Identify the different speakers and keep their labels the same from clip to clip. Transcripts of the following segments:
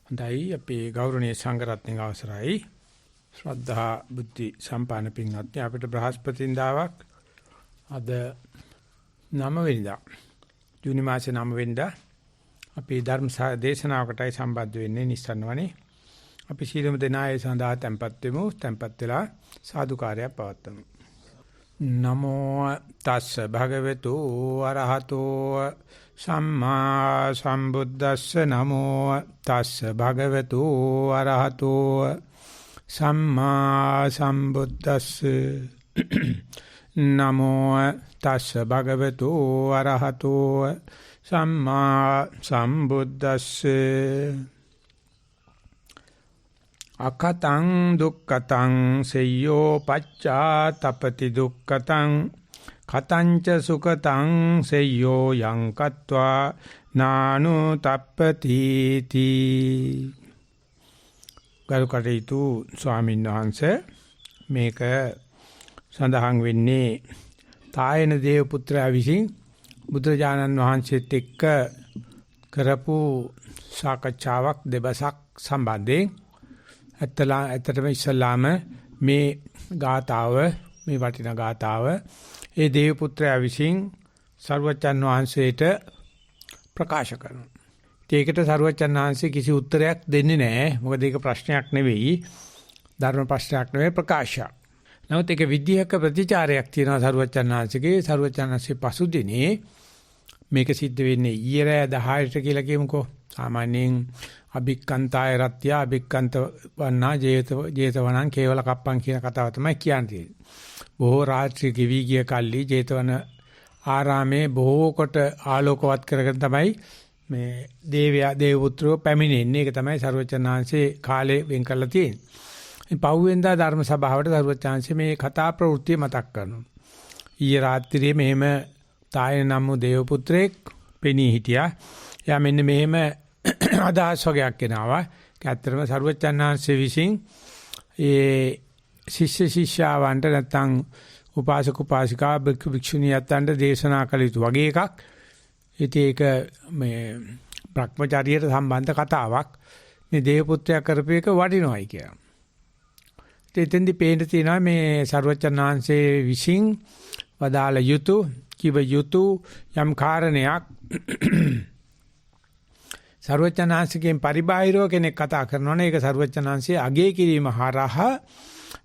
Speaker 1: හොඳයි අපේ ගෞරවනීය සංඝරත්නයේ අවසරයි ශ්‍රද්ධා බුද්ධ සම්පන්න පින්වත්නි අපිට බ්‍රහස්පතින්දාවක් අද 9 වෙනිදා ජූනි මාසේ 9 වෙනිදා අපි ධර්ම දේශනාවකටයි සම්බන්ධ වෙන්නේ නිස්සරණවනේ අපි සීලමු දෙනායේ සඳහා tempත් වෙමු tempත් වෙලා සාදුකාරයක් පවත්වමු නමෝ තස්ස භගවතු අරහතෝ සම්මා සම්බුද්දස්ස නමෝ තස්ස භගවතු අරහතෝ සම්මා සම්බුද්දස්ස නමෝ තස්ස භගවතු අරහතෝ සම්මා සම්බුද්දස්ස අකතං දුක්ඛතං සෙය්‍යෝ පච්චාතපති දුක්ඛතං කතංච සුඛතං සෙය්‍යෝ යං කତ୍වා නානු තප්පති තී ගරුකටයුතු ස්වාමීන් වහන්සේ මේක සඳහන් වෙන්නේ තායන දේව පුත්‍රයා විසින් බුදුරජාණන් වහන්සේත් එක්ක කරපු සාකච්ඡාවක් දෙබසක් සම්බන්ධයෙන් ඇත්තටම ඉස්සලාම මේ ගාතාව මේ වටිනා ගාතාව ඒ දේව පුත්‍රයා විසින් සර්වචන් වහන්සේට ප්‍රකාශ කරනවා. ඒකට සර්වචන් වහන්සේ කිසි උත්තරයක් දෙන්නේ නැහැ. මොකද ඒක ප්‍රශ්නයක් නෙවෙයි. ධර්ම ප්‍රශ්නයක් නෙවෙයි ප්‍රකාශයක්. නමුත් ඒක විද්‍යාවක ප්‍රතිචාරයක් තියෙනවා සර්වචන් වහන්සේගේ. සර්වචන් වහන්සේ පසුදිනේ මේක සිද්ධ වෙන්නේ ඊයේ 10ට කියලා කියමුකෝ. සාමාන්‍යයෙන් අභික්කන්තාය රත්‍ය අභික්කන්ත වන්නා ජේතවනං කේවල කප්පං කියන කතාව තමයි කියන්නේ. බොහෝ රාත්‍රී ගෙවි ගිය කල්ලි ජේතවන ආරාමේ බොහෝ කොට ආලෝකවත් කරගෙන තමයි මේ දේව පුත්‍රෝ පැමිණෙන්නේ. ඒක තමයි සර්වචනාංශේ කාලේ වෙන් කරලා තියෙන්නේ. මේ පහුවෙන්දා ධර්ම සභාවට සර්වචනාංශේ මේ කතා ප්‍රවෘත්තිය මතක් කරනවා. ඊයේ රාත්‍රියේ මෙහෙම තායන නම් වූ දේව පුත්‍රයෙක් පෙනී හිටියා. එයා මෙන්න මෙහෙම අදහස් වගේක් ගෙනාවා. ඒක ඇත්තටම සර්වචනාංශේ විසින් ඒ ශිෂ්‍ය ශිෂ්‍යාවන්ට නැත්නම් උපාසක උපාසිකා භික්ෂුණියන්ට දේශනා කළ යුතු වගේ එකක්. ඉතින් ඒක මේ භ්‍රමචාරියට සම්බන්ධ කතාවක්. මේ දේවපුත්‍රයා කරපු එක වටිනවයි කියලා. එතෙන්දි පේන්න තියෙනවා මේ සර්වචනාංශයේ විසින් වදාළ යුතු කිව යුතු යම් කාරණයක් සර්වචනාංශිකෙන් පරිබාහිරව කෙනෙක් කතා කරනවනේ ඒක සර්වචනාංශයේ අගය කිරීම හරහා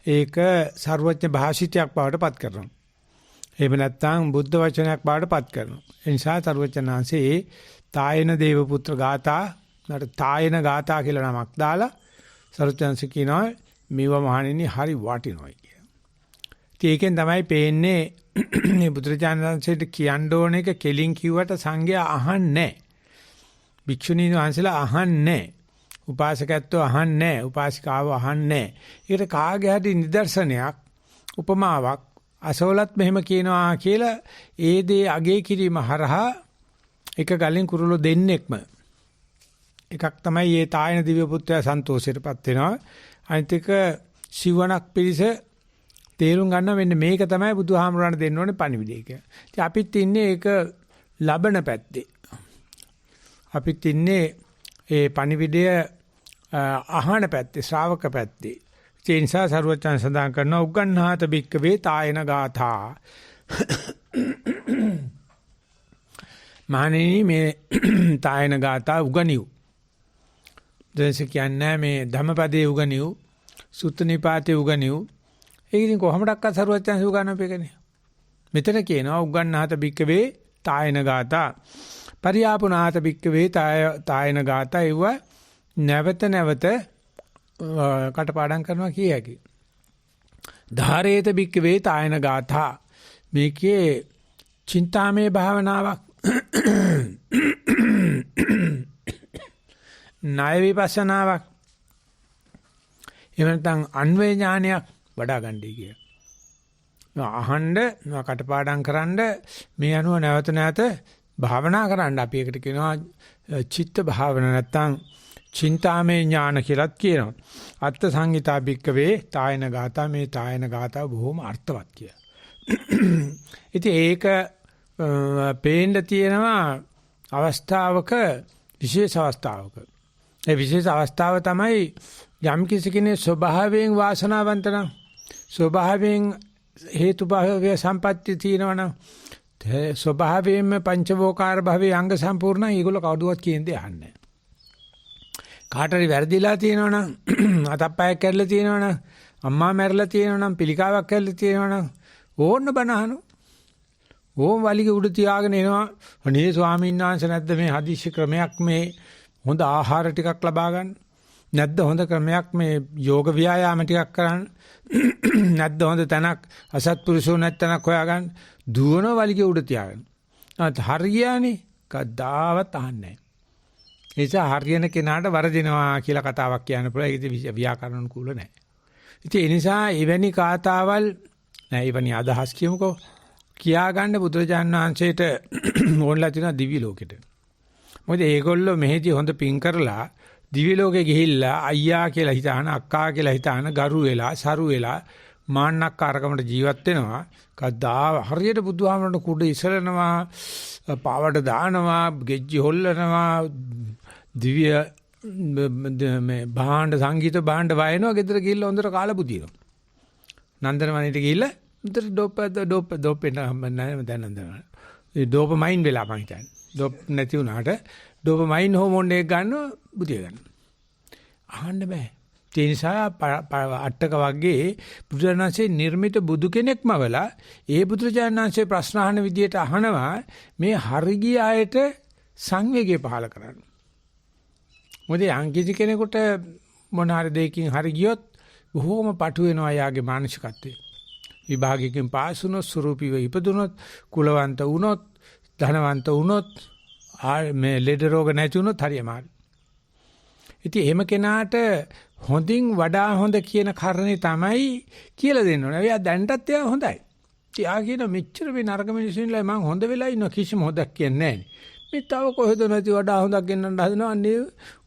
Speaker 1: ඒක සර්වඥ භාෂිතයක් බවට පත් කරනවා. එහෙම නැත්නම් බුද්ධ වචනයක් බවට පත් කරනවා. ඒ නිසා සර්වචනාංශයේ තායන දේව පුත්‍ර ගාථා නට තායන ගාථා කියලා නමක් දාලා සර්වචනාංශ කියනවා මේව මහණෙනි හරි වටිනොයි කියලා. ඉතින් ඒකෙන් තමයි පේන්නේ මේ බුදුරජාණන් වහන්සේට කියන්න ඕන එක කෙලින් කිව්වට සංඝයා අහන්නේ නැහැ. භික්ෂුණීන් වහන්සේලා අහන්නේ නැහැ. උපාසකත්වෝ අහන්නේ නැහැ. උපාසිකාව අහන්නේ නැහැ. ඒකට කාගේ හරි නිදර්ශනයක් උපමාවක් අසවලත් මෙහෙම කියනවා කියලා ඒ දේ අගේ කිරීම හරහා එක ගලින් කුරුළු දෙන්නෙක්ම එකක් තමයි මේ තායන දිව්‍ය පුත්‍රයා සන්තෝෂයටපත් වෙනවා. අනිත් එක සිවණක් පිළිස තේරුම් ගන්න වෙන්නේ මේක තමයි බුදුහාමුදුරන් දෙන්න ඕනේ පණිවිඩය කියලා. ඉතින් අපිත් ඉන්නේ ඒක ලබන පැත්තේ. අපිත් ඉන්නේ ඒ පණිවිඩය අහන පැත්තේ ශ්‍රාවක පැත්තේ. ඒ නිසා සරුවචන සඳහන් කරනවා උග්ගණ්හාත බික්කවේ තායන ගාථා. මහණෙනි මේ තායන ගාථා උගනිව්. දැන්ස කියන්නේ මේ ධම්මපදයේ උගනිව්, සුත්ත නිපාතේ උගනිව්. ඒක ඉතින් කොහොමඩක්වත් සරුවචන උගන්වපේකනේ. මෙතන කියනවා උග්ගණ්හාත බික්කවේ තායන ගාථා. පරියාපුනාත බික්කවේ තායන ගාථා එවුව නැවත නැවත කටපාඩම් කරනවා කිය හැකි. ධාරේත බික්කවේ තායන ගාථා මේකේ චින්තාමය භාවනාවක් ණය විපස්සනාවක් එහෙම නැත්නම් අන්වේ ඥානයක් වඩා ගන්නයි කිය. අහන්න කටපාඩම් කරන්න මේ අනුව නැවත නැවත භාවනා කරන්න අපි ඒකට කියනවා චිත්ත භාවන නැත්නම් චින්තාමේ ඥාන කියලාත් කියනවා. අත්ථ සංහිතා භික්කවේ තායන ගාථා මේ තායන ගාථා බොහොම අර්ථවත් කියලා. ඉතින් ඒක පේන්න තියෙනවා අවස්ථාවක විශේෂ අවස්ථාවක. ඒ විශේෂ අවස්ථාව තමයි යම් කිසි කෙනෙක් ස්වභාවයෙන් වාසනාවන්ත නම් ස්වභාවයෙන් හේතුභාවය සම්පatti තියෙනවනම් ස්වභාවයෙන්ම පංචවෝකාර භවයේ අංග සම්පූර්ණයි. ඒගොල්ලෝ කවුරුවත් කියන්නේ අහන්නේ. කාටරි වැරදිලා තියෙනවනම් අතප්පයක් කැඩලා තියෙනවනම් අම්මා මැරලා තියෙනවනම් පිළිකාවක් කැඩලා තියෙනවනම් ඕන්න බනහනු. ඕම් වලිගේ උඩ තියාගෙන එනවා. අනේ ස්වාමීන් වහන්සේ නැද්ද මේ හදිස්සි ක්‍රමයක් මේ හොඳ ආහාර ටිකක් ලබා ගන්න? නැද්ද හොඳ ක්‍රමයක් මේ යෝග ව්‍යායාම ටිකක් කරන්න? නැද්ද හොඳ තැනක් අසත්පුරුෂෝ නැත්තනක් හොයාගන්න? දුවන වලිගේ උඩ තියාගෙන. හරියන්නේ කද්දාවත් අහන්නේ නැහැ. ඒ නිසා හරියන කෙනාට වරදිනවා කියලා කතාවක් කියන්න පුළුවන්. ඒක ව්‍යාකරණ කුල නැහැ. ඉතින් ඒ නිසා එවැනි කාතාවල් නෑ එවැනි අදහස් කියමුකෝ කියා ගන්න බුදුරජාණන් වහන්සේට ඕනලා තියෙනවා දිවි ලෝකෙට. මොකද ඒගොල්ලෝ මෙහෙදි හොඳ පින් කරලා දිවි ලෝකෙ ගිහිල්ලා අයියා කියලා හිතාන අක්කා කියලා හිතාන ගරු වෙලා සරු වෙලා මාන්නක්කාරකමට ජීවත් වෙනවා. කද්දා හරියට බුදුහාමරට කුඩ ඉසලනවා, පාවඩ දානවා, ගෙජ්ජි හොල්ලනවා, දිව්‍ය මේ භාණ්ඩ සංගීත භාණ්ඩ වයනවා. ගෙදර ගිහිල්ලා හොඳට කාලා බුදිනවා. නන්දනවනේට ගිහිල්ලා උතර ඩෝපෙන් නැහැ දැන් නන්දනවන. ඒ ඩෝපමයින් වෙලා මම හිතන්නේ. ඩෝප් නැති වුණාට ඩෝපමයින් හෝමෝන් එක ගන්නවා බුදිය ගන්න. අහන්න බෑ. ඒ නිසා අට්ටක වගේ බුදුරජාණන්සේ නිර්මිත බුදු කෙනෙක්ම වලා ඒ බුදුරජාණන්සේ ප්‍රශ්න අහන විදියට අහනවා මේ හරිය අයට සංවේගය පහල කරන්න. මොකද යම්කිසි කෙනෙකුට මොන හරි දෙයකින් හරි ගියොත් බොහෝම පටු වෙනවා යාගේ මානසිකත්වය. විභාගයකින් පාස් වුණොත් ස්වරූපීව ඉපදුනොත් කුලවන්ත වුණොත් ධනවන්ත වුණොත් මේ ලෙඩ රෝග නැති වුණොත් හරියමාරි. ඉතින් එහෙම කෙනාට හොඳින් වඩා හොඳ කියන කාරණේ තමයි කියලා දෙන්න ඕනේ. එයා දැන්ටත් එයා හොඳයි. ඉතින් ආ කියන මෙච්චර මේ නරක මිනිස්සුන්ලා මං හොඳ වෙලා ඉන්න කිසිම හොදක් කියන්නේ නැහැ. මේ තව කොහෙද නැති වඩා හොඳක් ගෙන්නන්න හදනවා. අන්නේ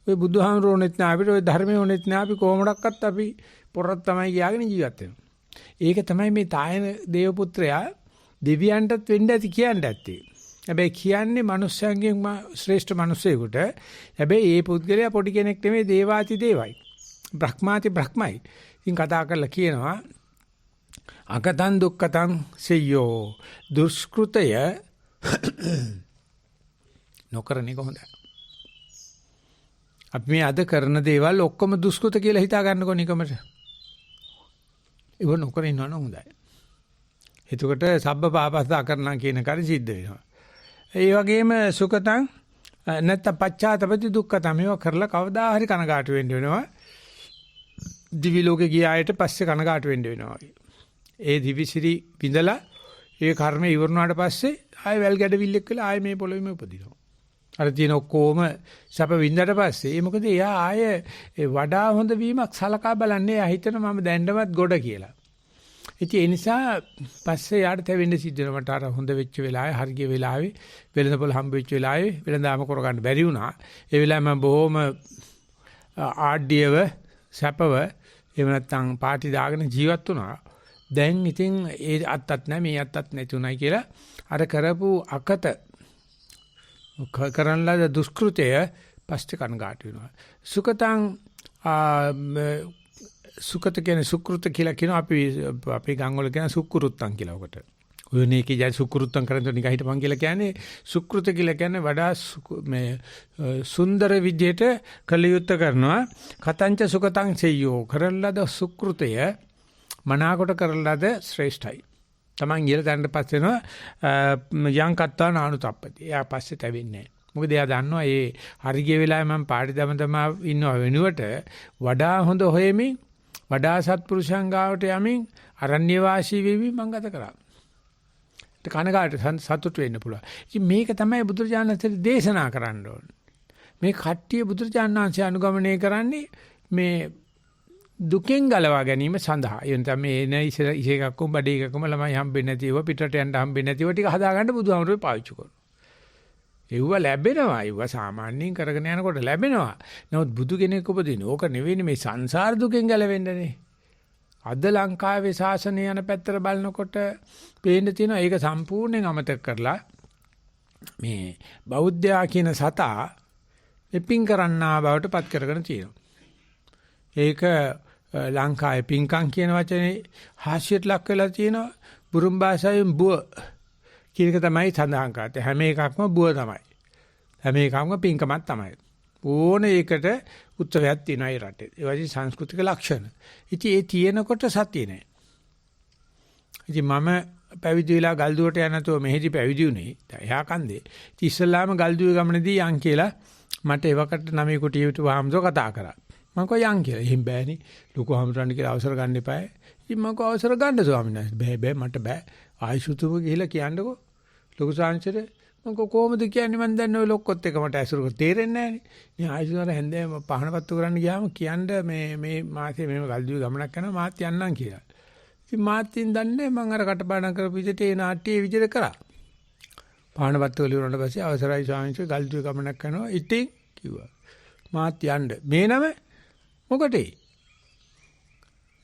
Speaker 1: ඔය බුදුහාමුදුරුවෝනෙත් නෑ අපිට ඔය ධර්මයෝනෙත් නෑ අපි කොහොමඩක්වත් අපි පොරක් තමයි ගියාගෙන ජීවත් වෙනවා. ඒක තමයි මේ තායන දේව පුත්‍රයා දෙවියන්ටත් වෙන්න ඇති කියන්නේ ඇත්තේ. හැබැයි කියන්නේ මිනිස්යන්ගෙන් ශ්‍රේෂ්ඨ මිනිසෙකුට. හැබැයි ඒ පුද්ගලයා පොඩි කෙනෙක් නෙමෙයි දේවාති දේවයි. බ්‍රහ්මාති බ්‍රහ්මයි. ඉතින් කතා කරලා කියනවා අකතං දුක්ඛතං සෙය්‍යෝ දුෂ්කෘතය නොකරන එක හොඳයි. අපි මේ අද කරන දේවල් ඔක්කොම දුෂ්කෘත කියලා හිතා ගන්නකො නිකමට. ඒව නොකර ඉන්නවනම් හොඳයි. එතකොට සබ්බ පාපස්සා කරනා කියන කාර්ය සිද්ධ වෙනවා. ඒ වගේම සුඛතං නැත්නම් පච්චාතපති දුක්ඛතං මේවා කරලා කවදා හරි කනගාටු වෙන්න වෙනවා. දිවි ලෝකේ ගිය ආයෙත් පස්සේ කනගාටු වෙන්න වෙනවා වගේ. ඒ දිවිසිරි විඳලා ඒ කර්ම ඉවරනාට පස්සේ ආයෙ වැල් ගැඩවිල්ලෙක් වෙලා ආයෙ මේ පොළොවේම උපදිනවා. අර තියෙන ඔක්කොම සැප විඳලා පස්සේ මොකද එයා ආයෙ වඩා හොඳ වීමක් සලකා බලන්නේ. එයා හිතනවා මම දැන්නවත් ගොඩ කියලා. ඉතින් ඒ නිසා පස්සේ යාට තැවෙන්න සිද්ධ වෙනවා. මට අර හොඳ වෙච්ච වෙලාවේ හරිය වෙලාවේ වෙළඳපොළ හම්බ වෙච්ච වෙලාවේ වෙළඳාම කරගන්න බැරි වුණා. ඒ වෙලාවේ මම බොහොම ආඩ්‍යව සැපව එහෙම නැත්නම් පාටි දාගෙන ජීවත් වුණා. දැන් ඉතින් ඒ අත්තත් නැහැ මේ අත්තත් නැති උනායි කියලා අර කරපු අකත කරන ලද දුෂ්කෘතය පස්සේ කනගාටු වෙනවා. සුඛතං සුඛත කියන්නේ සුකෘත කියලා කියනවා. අපි ගම් වල කියන සුකෘත්තං කියලා උකට. ඔය නේකේ ජය සුකෘත්තං කරන් තෝ නිකන් හිටපන් කියලා කියන්නේ සුකෘත කියලා කියන්නේ වඩා මේ සුන්දර විදියට කලියුත් කරනවා. කතංච සුඛතං සෙය්‍යෝ කරන ලද සුකෘතය මනාකොට කරන ලද ශ්‍රේෂ්ඨයි. Taman ගියලා දැනට පස්සේ වෙනවා යං කත්තා නානු තප්පති. එයා පස්සේ තැවෙන්නේ නැහැ. මොකද එයා දන්නවා මේ හරිය වෙලාවේ මම පාටි දම ඉන්නව වෙනුවට වඩා හොඳ හොයමින් වඩා සත්පුරුෂයන් ගාවට යමින් අරණ්‍ය වාසී වෙවි මම ගත කරා. ඒක කනගාට සතුට වෙන්න පුළුවන්. ඉතින් මේක තමයි බුදුරජාණන් වහන්සේ දේශනා කරන්න ඕන. මේ කට්ටිය බුදුරජාණන් වහන්සේ අනුගමනය කරන්නේ මේ දුකෙන් ගලවා ගැනීම සඳහා. ඒ නිසා මේ එන ඉසේකක්කම බඩේ එකකම ළමයි හම්බෙන්නේ නැතිව පිටට යන්න හම්බෙන්නේ නැතිව ටික හදාගන්න බුදුහාමුදුරුවෝ පාවිච්චි කරනවා. ඒව ලැබෙනවා. ඒව සාමාන්‍යයෙන් කරගෙන යනකොට ලැබෙනවා. නමුත් බුදු කෙනෙක් උපදින ඕක නෙවෙයි මේ සංසාර දුකෙන් ගැලවෙන්නනේ. අද ලංකාවේ ශාසනය යන පැත්තට බලනකොට පේන්න තියෙනවා ඒක සම්පූර්ණයෙන් අමතක කරලා මේ බෞද්ධයා කියන සතා පින් කරන්නා බවට පත් කරගෙන තියෙනවා. ඒක ලංකාවේ පින්කම් කියන වචනේ හාස්‍යයට ලක් වෙලා තියෙනවා. බුරුම් භාෂාවෙන් බුව කියන එක තමයි සඳහන් කරන්නේ. හැම එකක්ම බුව තමයි. හැම එකක්ම පින්කමක් තමයි. ඕන ඒකට උත්තරයක් තියෙනවා ඒ රටේ. ඒ වගේ සංස්කෘතික ලක්ෂණ. ඉතින් ඒ තියෙනකොට සතිය නෑ. ඉතින් මම පැවිදි වෙලා ගල්දුවට යන නැතුව මෙහෙදි පැවිදි වුණේ. එහා කන්දේ. ඉතින් ඉස්සල්ලාම ගල්දුවේ ගමනේදී යන් කියලා මට එවකට 9 කුටිය විතර වහම්සෝ කතා කරා. මම කෝ යන් කියලා. එහෙම බෑනේ. ලොකු හමුරන්න කියලා අවසර ගන්න එපායි. ඉතින් මම කෝ අවසර ගන්න ස්වාමීන් වහන්සේ. බෑ මට බෑ. ආයිසුතුම ගිහිලා කියන්නකෝ. ලොකු සාංශයට මම කොහොමද කියන්නේ මන් දන්නේ ඔය ලොක්කොත් එක මට ඇසුරු තේරෙන්නේ නැහැ නේ. මේ ආයිසුතර හැන්දෑම පහනපත්තු කරන්න ගියාම කියන්න මේ මාසේ මෙහෙම ගල්දුවේ ගමනක් යනවා මාත් යන්නම් කියලා. ඉතින් මාත්ින් දන්නේ මම අර කටපාඩම් කරපු විදිහට ඒ නාට්‍යයේ විදිහට කරා. පහනපත්තු වල ඉවරනට පස්සේ අවසරයි ස්වාමීන් වහන්සේ ගල්දුවේ ගමනක් කරනවා. ඉතින් කිව්වා. මාත් යන්න. මේ නම මොකටේ?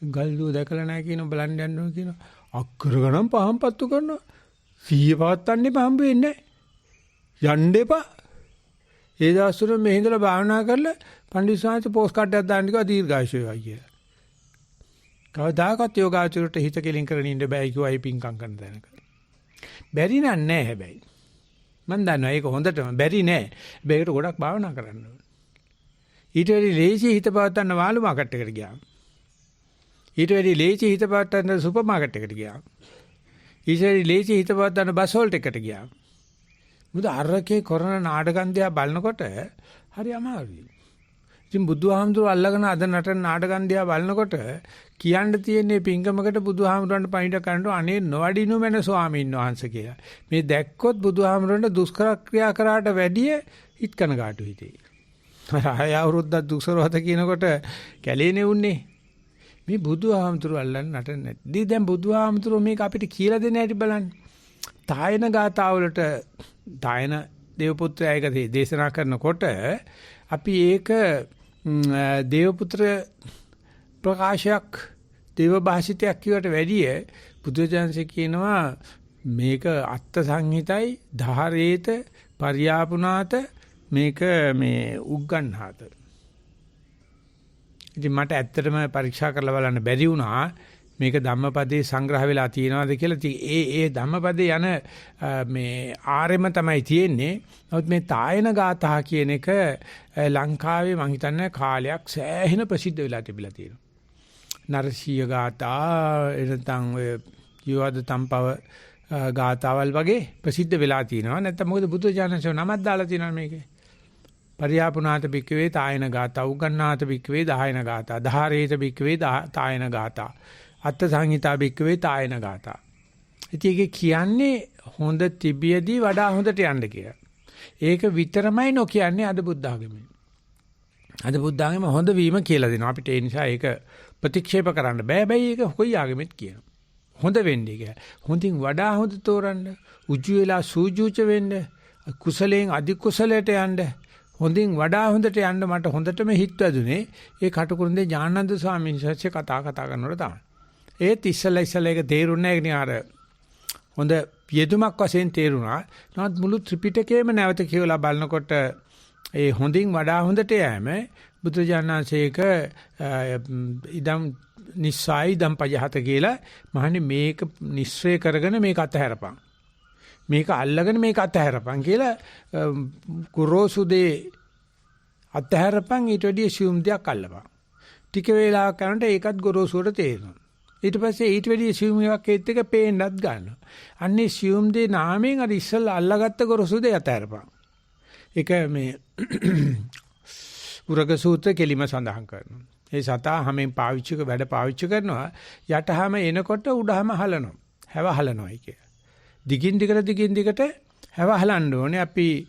Speaker 1: ගල්දුව දැකලා නැහැ කියන බලන්න යන්න ඕන කියන අක්කර ගණන් පහම්පත්තු කරනවා. 100 පවත්තන්නේ පහම්බ වෙන්නේ නැහැ. යන්න එපා. ඒ දවස්වල මේ හිඳලා භාවනා කරලා පණ්ඩිත සාංශ පෝස්ට් කාඩ් එකක් දාන්න කිව්වා දීර්ඝායුෂ වේවා කියලා. කවදාකවත් යෝගාචරයට හිත කෙලින් කරගෙන ඉන්න බෑ කිව්වා ඒ පිංකම් කරන තැනක. බැරි නෑ හැබැයි. මම දන්නවා ඒක හොඳටම බැරි නෑ. හැබැයි ඒකට ගොඩක් භාවනා කරන්න ඕනේ. ඊට වැඩි ලේසි හිත පවත්තන්න වාලු මාකට් එකට ගියාම. ඊට වැඩි ලේසි හිත පවත්තන්න සුපර් මාකට් එකට ගියාම. ඊට වැඩි ලේසි හිත පවත්තන්න බස් හෝල්ට් එකට ගියාම. මුද අරකේ කරන නාටකම් දිහා බලනකොට හරි අමාරුයි. ඉතින් බුදුහාමුදුරුවෝ අල්ලගෙන අද නටන නාටකම් දිහා බලනකොට කියන්න තියෙන්නේ පිංගමකට බුදුහාමුදුරන්ට පණිඩ කරනකොට අනේ නොවැඩිනු මැන ස්වාමීන් වහන්සේ කියලා. මේ දැක්කොත් බුදුහාමුදුරන්ට දුෂ්කර ක්‍රියා කරාට වැඩිය හිත කනගාටු හිතේ. අය අවුරුද්දක් දුක්සරවත කියනකොට කැලේනේ උන්නේ. මේ බුදුහාමුදුරුවෝ අල්ලන්න නටන්නේ නැද්දී දැන් බුදුහාමුදුරුවෝ මේක අපිට කියලා දෙන්න හැටි බලන්න. තායන ගාතාවලට තායන දේවපුත්‍රයා එක දේශනා කරනකොට අපි ඒක දේවපුත්‍ර ප්‍රකාශයක් දේව භාෂිතයක් කියවට වැඩිය බුදුජානසී කියනවා මේක අත්ත් සංහිතයි ධාරේත පරියාපුනාත මේක මේ උග්ගන්හාත. ඉතින් මට ඇත්තටම පරීක්ෂා කරලා බලන්න බැරි වුණා මේක ධම්මපදයේ සංග්‍රහ වෙලා තියෙනවද කියලා. ඒ ධම්මපදයේ යන මේ ආරෙම තමයි තියෙන්නේ. නමුත් මේ තායන ගාථා කියන එක ලංකාවේ මම හිතන්නේ කාලයක් සෑහෙන ප්‍රසිද්ධ වෙලා තිබිලා තියෙනවා. නරසිය ගාථා එනතන් ඔය යෝධ තම්පව ගාථාවල් වගේ ප්‍රසිද්ධ වෙලා තියෙනවා. නැත්නම් මොකද බුදුජානකයෝ නමක් දාලා තියෙනවා මේකේ. පරියාපුනාත බික්කවේ තායන ගාථා උගන්නාත බික්කවේ දායන ගාථා ධාරේත බික්කවේ තායන ගාථා අත්ථ සංහිතා බික්කවේ තායන ගාථා. ඉතින් ඒක කියන්නේ හොඳ තිබියදී වඩා හොඳට යන්න කියලා. ඒක විතරමයි නොකියන්නේ අද බුද්ධ ආගමේ. අද බුද්ධ ආගම හොඳ වීම කියලා දෙනවා. අපිට ඒ නිසා ඒක ප්‍රතික්ෂේප කරන්න බෑ. හැබැයි ඒක කොයි ආගමෙත් කියනවා. හොඳ වෙන්නේ කියලා. හොඳින් වඩා හොඳ තෝරන්න, උජු වෙලා සූජුච වෙන්න, කුසලයෙන් අධි කුසලයට යන්න, හොඳින් වඩා හොඳට යන්න මට හොඳටම හිත වැදුනේ ඒ කටුකුරුන්දේ ඥානানন্দ ස්වාමීන් වහන්සේ කතා කරනකොට තමයි. ඒත් ඉස්සලා ඒක තේරුන්නේ නැහැ හොඳ යෙදුමක් වශයෙන් තේරුණා. නමුත් මුළු ත්‍රිපිටකයේම නැවත කියවලා බලනකොට ඒ හොඳින් වඩා හොඳට යෑම බුදුජානනාංශයක ඉදම් නිස්සයි දම් පජහත කියලා මහන්නේ මේක නිස්සය කරගෙන මේක අතහැරපන්. මේක අල්ලගෙන මේක අතහැරපන් කියලා කුරෝසු දේ අතහැරපන් ඊට වැඩි assume දෙයක් අල්ලපන්. ටික වේලාවක් කරනකොට ඒකත් ගොරෝසුවට තේරෙනවා. ඊට පස්සේ ඊට වැඩි assume එකක් ඒත් එක පේන්නත් ගන්නවා. අන්නේ assume දේ නාමයෙන් අර ඉස්සල්ලා අල්ලගත්ත ගොරෝසු දේ අතහැරපන්. ඒක මේ උරග සූත්‍ර කෙලිම සඳහන් කරනවා. ඒ සතා හැමෙන් වැඩ පාවිච්චි කරනවා යටහම එනකොට උඩහම හලනවා. හැව හලනවායි කිය. දිගින් දිගට හැව හලන්න ඕනේ. අපි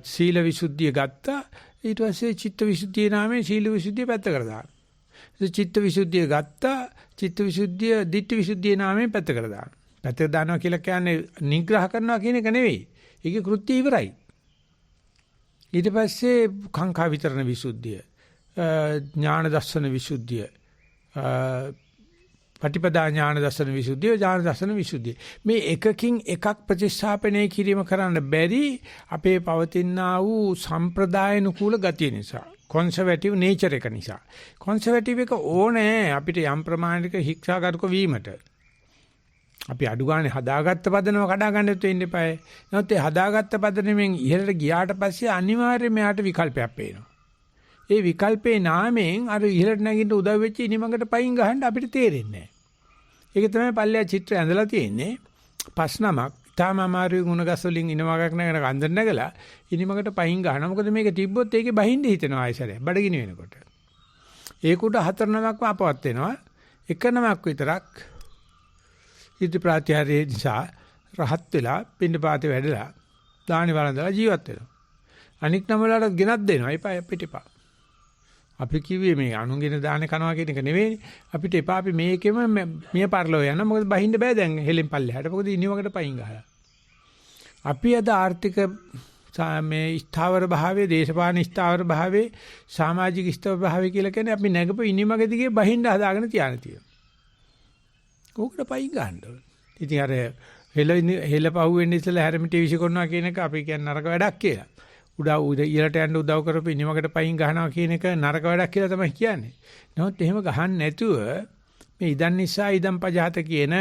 Speaker 1: සීල විසුද්ධිය ගත්තා. ඊට පස්සේ චිත්ත විසුද්ධිය නාමයෙන් සීල විසුද්ධිය පැත්තකට දානවා. චිත්ත විසුද්ධිය ගත්තා. චිත්ත විසුද්ධිය ditthi විසුද්ධිය නාමයෙන් පැත්තකට දානවා. පැත්තකට දානවා කියලා කියන්නේ නිග්‍රහ කරනවා කියන එක නෙවෙයි. ඒකේ කෘත්‍ය ඉවරයි. ඊට පස්සේ කාංකා විතරණ විසුද්ධිය, ඥාන දර්ශන විසුද්ධිය, පටිපදා ඥාන දර්ශන විසුද්ධිය, ඥාන දර්ශන විසුද්ධිය. මේ එකකින් එකක් ප්‍රතිස්ථාපනය කිරීම කරන්න බැරි අපේ පවතිනා වූ සම්ප්‍රදායනුකූල ගතිය නිසා. conservative nature එක නිසා. conservative එක ඕනේ අපිට යම් ප්‍රමාණයක ශික්ෂාගරුක වීමට. අපි අඩු ගානේ හදාගත්ත පදනම කඩා ගන්නත් වෙන්න එපායි. නැත්නම් ඒ හදාගත්ත පදනමෙන් ඉහළට ගියාට පස්සේ අනිවාර්යයෙන් මෙයාට විකල්පයක් පේනවා. ඒ විකල්පේ නාමයෙන් අර ඉහළට නැගින්න උදව් වෙච්ච ඉනිමඟට පයින් ගහන්න අපිට තේරෙන්නේ නැහැ. ඒක තමයි පල්ලෙය චිත්‍රය ඇඳලා තියෙන්නේ. පස් නමක් තාම අමාරුයි ගුණගස් වලින් ඉනමගක් නැගෙන කන්දර නැගලා ඉනිමඟට පයින් ගහනවා. මොකද මේක තිබ්බොත් ඒකේ බහින්න හිතෙනවා ආයසරය. බඩගිනි වෙනකොට. ඒකට හතර නමක්ම අපවත් වෙනවා. එක නමක් විතරක් ඉදි ප්‍රත්‍යාරේ නිසා රහත් වෙලා පින්නපාතේ වැඩලා දානි වළඳලා ජීවත් වෙනවා. අනික් නම වලට ගෙනත් දෙනවා. එපා අපිට එපා. අපි කිව්වේ මේ අනුගෙන දාන කනවා කියන එක නෙවෙයි. අපිට එපා අපි මේකෙම මිය පරලෝ යනවා. මොකද බහින්න බෑ දැන් හෙලෙන් පල්ලෙහාට. මොකද ඉනිවකට පයින් ගහලා. අපි අද ආර්ථික මේ ස්ථාවර භාවයේ, දේශපාලන ස්ථාවර භාවයේ, සමාජික ස්ථාවර භාවයේ කියලා කියන්නේ අපි නැගපු ඉනිමග දිගේ බහින්න හදාගෙන තියාන තියෙනවා. ඕකට පයින් ගන්න ඕනේ. ඉතින් අර හෙල පහුවෙන්න ඉස්සලා හැරමිටි විසිකරනවා කියන එක අපි කියන්නේ නරක වැඩක් කියලා. උඩ ඉහළට යන්න උදව් කරපු ඉනිමකට පයින් ගහනවා කියන එක නරක වැඩක් කියලා තමයි කියන්නේ. නමුත් එහෙම ගහන්න නැතුව මේ ඉදන් නිසා ඉදන් පජහත කියන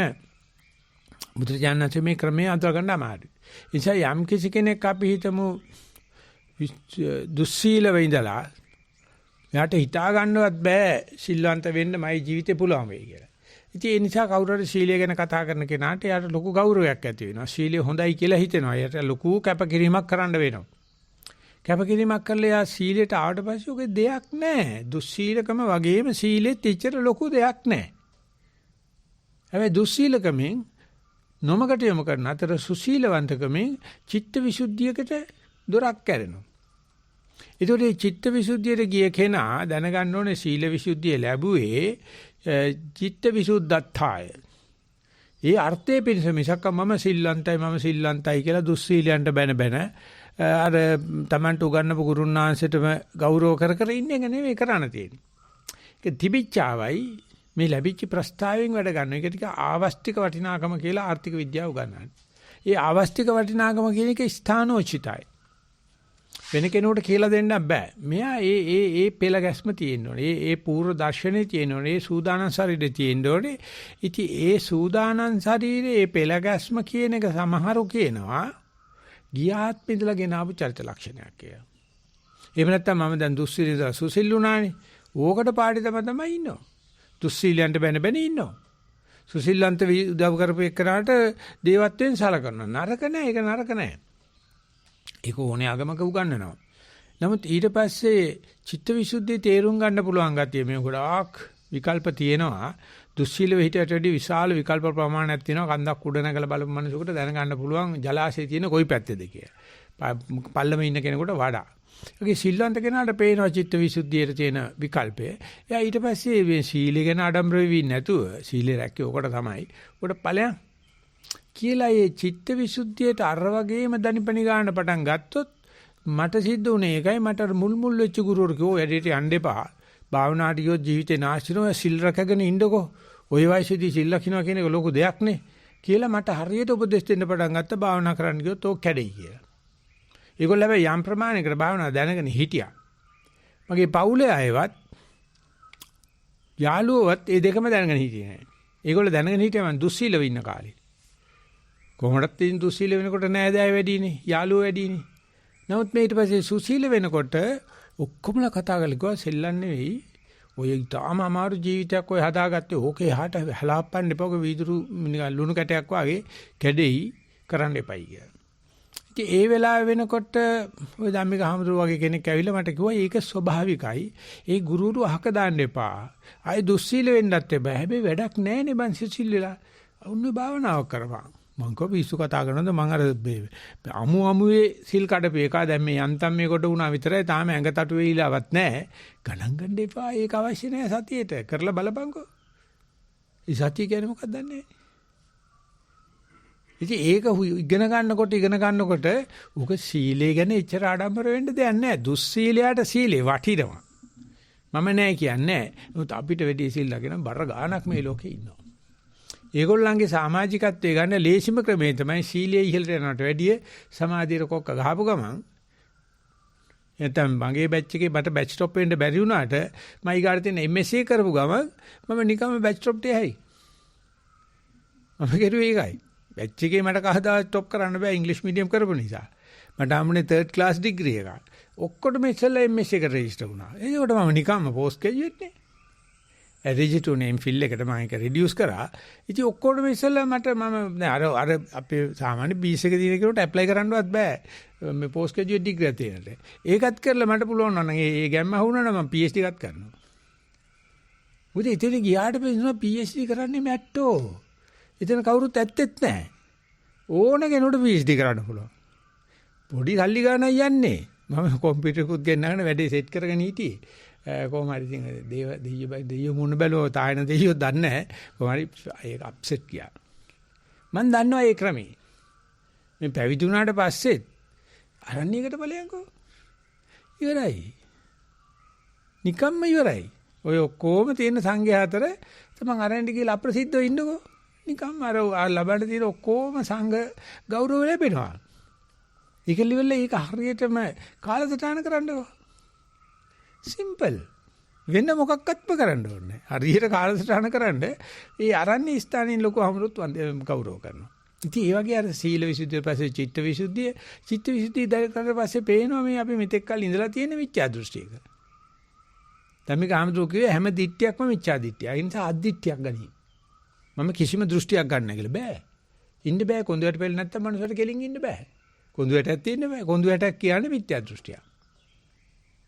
Speaker 1: බුදුරජාණන්සේ මේ ක්‍රමයේ අඳුර ගන්න අමාරුයි. ඒ නිසා යම් කිසි කෙනෙක් අපි හිතමු දුස්සීලව ඉඳලා එයාට හිතා ගන්නවත් බෑ සිල්වන්ත වෙන්න මගේ ජීවිතේ පුළුවන් වෙයි කියලා. ඉතින් ඒ නිසා කවුරු හරි සීලය ගැන කතා කරන කෙනාට එයාට ලොකු ගෞරවයක් ඇති වෙනවා. සීලය හොඳයි කියලා හිතෙනවා. එයාට ලොකු කැපකිරීමක් කරන්න වෙනවා. කැපකිරීමක් කරලා යා සීලයට ආවට පස්සේ ඔගේ දෙයක් නැහැ. දුස්සීලකම වගේම සීලෙත් ඉච්චර ලොකු දෙයක් නැහැ. හැබැයි දුස්සීලකමෙන් නොමකට යොමු කරන අතර සුසීලවන්තකමෙන් චිත්ත විසුද්ධියකට දොරක් කැරෙනවා. ඒතකොට මේ චිත්ත විසුද්ධියට ගිය කෙනා දැනගන්න ඕනේ සීල විසුද්ධිය ලැබුවේ චිත්ත විසුද්ධත්තාය. ඒ අර්ථයේ පිණිස මිසක් මම සිල්ලන්තයි කියලා දුස්සීලයන්ට බැන අර Tamanට උගන්නපු ගුරුන්නාන්සේටම ගෞරව කර ඉන්න එක නෙමෙයි කරන්න තියෙන්නේ. ඒක තිබිච්චාවයි මේ ලැබිච්ච ප්‍රස්තාවයෙන් වැඩ ගන්න. ඒක ටික ආවස්තික වටිනාකම කියලා ආර්ථික විද්‍යාව උගන්වන්නේ. ඒ ආවස්තික වටිනාකම කියන එක ස්ථානෝචිතයි. වෙන කෙනෙකුට කියලා දෙන්න බෑ. මෙයා ඒ පෙළ ගැස්ම තියෙන්න ඕනේ. ඒ පූර්ව දර්ශනේ තියෙන්න ඕනේ. ඒ සූදානම් ශරීරේ තියෙන්න ඕනේ. ඉතින් ඒ සූදානම් ශරීරේ ඒ පෙළ ගැස්ම කියන එක සමහරු කියනවා ගියාත් ඉඳලා ගෙනාවු චරිත ලක්ෂණයක් කියලා. එහෙම නැත්නම් මම දැන් දුස්සීලද සුසිල්ුණානේ. ඕකට පාටි තමයි ඉන්නවා. දුස්සීලයන්ට බැන ඉන්නවා. සුසිල්ලන්ත උදව් කරපු එක්කනට දේවත්වයෙන් සලකනවා. නරක නෑ. ඒක නරක නෑ. ඒක ඕනේ ආගමක උගන්වනවා. නමුත් ඊට පස්සේ චිත්තවිසුද්ධිය තේරුම් ගන්න පුළුවන් ගැතිය මේ ගොඩාක් විකල්ප තියෙනවා. දුස්සීල වෙහිටට වැඩි විශාල විකල්ප ප්‍රමාණයක් තියෙනවා. කන්දක් උඩ නැගලා බලපු මිනිසෙකුට දැනගන්න පුළුවන් ජලාශයේ තියෙන කොයි පැත්තේද කියලා. පල්ලම ඉන්න කෙනෙකුට වඩා. ඒකේ සිල්වන්ත කෙනාට පේනවා චිත්තවිසුද්ධියේ තියෙන විකල්පය. එයා ඊට පස්සේ මේ සීලය ගැන ආඩම්බර වෙන්නේ නැතුව සීලය රැක්කේ ඔකට තමයි. ඔකට ඵලයන් කියලා මේ චිත්තවිසුද්ධියට අර වගේම දනිපනි ගන්න පටන් ගත්තොත් මට සිද්ධ වුණේ ඒකයි. මට මුල් වෙච්ච ගුරුවරු කිව්වා වැඩේට යන්න එපා. භාවනාට ගියොත් ජීවිතේ නාස්තිනවා. සිල් රැකගෙන ඉන්නකෝ. ওই වයසේදී සිල් ලකිනවා කියන එක ලොකු දෙයක් නේ කියලා මට හරියට උපදෙස් දෙන්න පටන් ගත්තා. භාවනා කරන්න ගියොත් ඕක කැඩෙයි කියලා. ඒගොල්ලෝ හැබැයි යම් ප්‍රමාණයකට භාවනා දැනගෙන හිටියා. මගේ පවුලේ අයවත් යාළුවෝවත් මේ දෙකම දැනගෙන හිටියේ නැහැ. ඒගොල්ලෝ දැනගෙන හිටියා මං දුස්සීලව ඉන්න කාලේ. කොහොමදත් ඉතින් දුස්සීල වෙනකොට නෑදෑය වැඩිනේ, යාළුවෝ වැඩිනේ. නමුත් මේ ඊට පස්සේ සුසීල වෙනකොට ඔක්කොමලා කතා කරලා කිව්වා සෙල්ලම් නෙවෙයි. ඔය ඊටාම අමාරු ජීවිතයක් ඔය හදාගත්තේ ඕකේ එහාට හැලාප්පන්න එපා. ඔක වීදුරු ලුණු කැටයක් වගේ කැඩෙයි කරන්න එපයි කියලා. ඉතින් ඒ වෙලාව වෙනකොට ඔය ධම්මික හාමුදුරුවෝ වගේ කෙනෙක් ඇවිල්ලා මට කිව්වා ඒක ස්වභාවිකයි. ඒ ගුරුවරු අහක දාන්න එපා. ආයේ දුස්සීල වෙන්නත් එපා. හැබැයි වැඩක් නැහැනේ බං සුසීල වෙලා. උන්නේ භාවනාවක් කරපන්. මං කෝ පිස්සු කතා කරනද මං අර අමුවේ සිල් කඩපේ එක දැන් මේ යන්තම් මේ කොට වුණා විතරයි තාම ඇඟ තටු වෙයිලාවත් නැහැ. ගණන් ගන්න එපා. ඒක අවශ්‍ය නැහැ සතියේට. කරලා බලපන්කෝ. ඒ සතිය කියන්නේ මොකක්ද දන්නේ? ඉතින් ඒක ඉගෙන ගන්නකොට උක සීලය ගැන එච්චර ආඩම්බර වෙන්න දෙයක් නැහැ. දුස්සීලයට සීලේ වටිනවා. මම නෑ කියන්නේ. නමුත් අපිට වැඩි සීල් ලගෙන බර ගානක් මේ ලෝකේ ඉන්නවා. ඒගොල්ලන්ගේ සමාජිකත්වයේ ගන්න ලේසිම ක්‍රමය තමයි සීලයේ ඉහළට යනට වැඩිය සමාධියට කොක්ක ගහපු ගමන් නැත්නම් මගේ බැච් එකේ මට බැච් ස්ටොප් වෙන්න බැරි වුණාට මම ඊගාට තියෙන MSc කරපු ගමන් මම නිකම්ම බැච් ස්ටොප් එකයි. මම කරුවේ ඒකයි. බැච් එකේ මට කවදාවත් ස්ටොප් කරන්න බෑ ඉංග්‍රීසි මීඩියම් කරපු නිසා. මට හම්බුනේ 3rd class degree එකක්. ඔක්කොටම ඉස්සෙල්ලා MSc එකට රෙජිස්ටර් වුණා. ඒකට මම නිකම්ම පෝස්ට් ග්‍රැජුවේට් නේ. රෙජිස්ටර් නේ ෆිල් එකට මම ඒක රිඩියුස් කරා. ඉතින් ඔක්කොටම ඉස්සෙල්ලා මට මම අර අපේ සාමාන්‍ය BS එක දින කෙනෙකුට ඇප්ලයි කරන්නවත් බෑ. මේ පෝස්ට් ග්‍රැජුවේට් ඩිග්‍රී එක තියෙනට. ඒකත් කරලා මට පුළුවන් නම් ඒ ගැම්ම අහුණා නම් මම PhD එකත් කරනවා. මොකද ඉතින් ගියාට පස්සේ PhD කරන්නේ මැට්ටෝ. ඉතින් කවුරුත් ඇත්තෙත් නැහැ. ඕන කෙනෙකුට PhD කරන්න පුළුවන්. පොඩි සල්ලි ගන්න යන්නේ. මම කම්පියුටර් එකකුත් ගෙන්නගෙන වැඩේ සෙට් කරගෙන හිටියේ. කොහොම හරි ඉතින් දෙයියෝ මුණ බැලුවා තායන දෙයියෝ දන්නේ නැහැ. කොහොම හරි ඒක අප්සෙට් ගියා. මම දන්නවා ඒ ක්‍රමේ. මේ පැවිදි වුණාට පස්සෙත් අරණියකට ඵලයන්කෝ. ඉවරයි. නිකම්ම ඉවරයි. ඔය ඔක්කොම තියෙන සංඝයා අතර තමන් අරණියට ගිහලා අප්‍රසිද්ධව ඉන්නකෝ. නිකම්ම අර ලබන්න තියෙන ඔක්කොම සංඝ ගෞරව ලැබෙනවා. ඒකලි වෙල ඒක හරියටම කාලසටහන කරන්නකෝ. සිම්පල්. වෙන මොකක්වත්ම කරන්න ඕනේ. හරියට කාලසටහන කරන්න ඒ අරණ්‍ය ස්ථානයේ ලොකු අමරුත් ගෞරව කරනවා. ඉතින් ඒ වගේ අර සීල විසුද්ධිය පස්සේ චිත්ත විසුද්ධිය දැක්කට පස්සේ පේනවා මේ අපි මෙතෙක් කල් ඉඳලා තියෙන මිත්‍යා දෘෂ්ටියක. ධම්මික ආමතුරු කිව්වේ හැම දිට්ඨියක්ම මිත්‍යා දිට්ඨිය. ඒ නිසා අද්දිට්ඨියක් ගනි. මම කිසිම දෘෂ්ටියක් ගන්න නැහැ කියලා බෑ. ඉන්න බෑ කොඳුයට පෙළ නැත්තම් මනුස්සයට කෙලින් ඉන්න බෑ. කොඳුයටක් තියෙන්න බෑ. කොඳුයටක් කියන්නේ මිත්‍යා දෘෂ්ටියක්.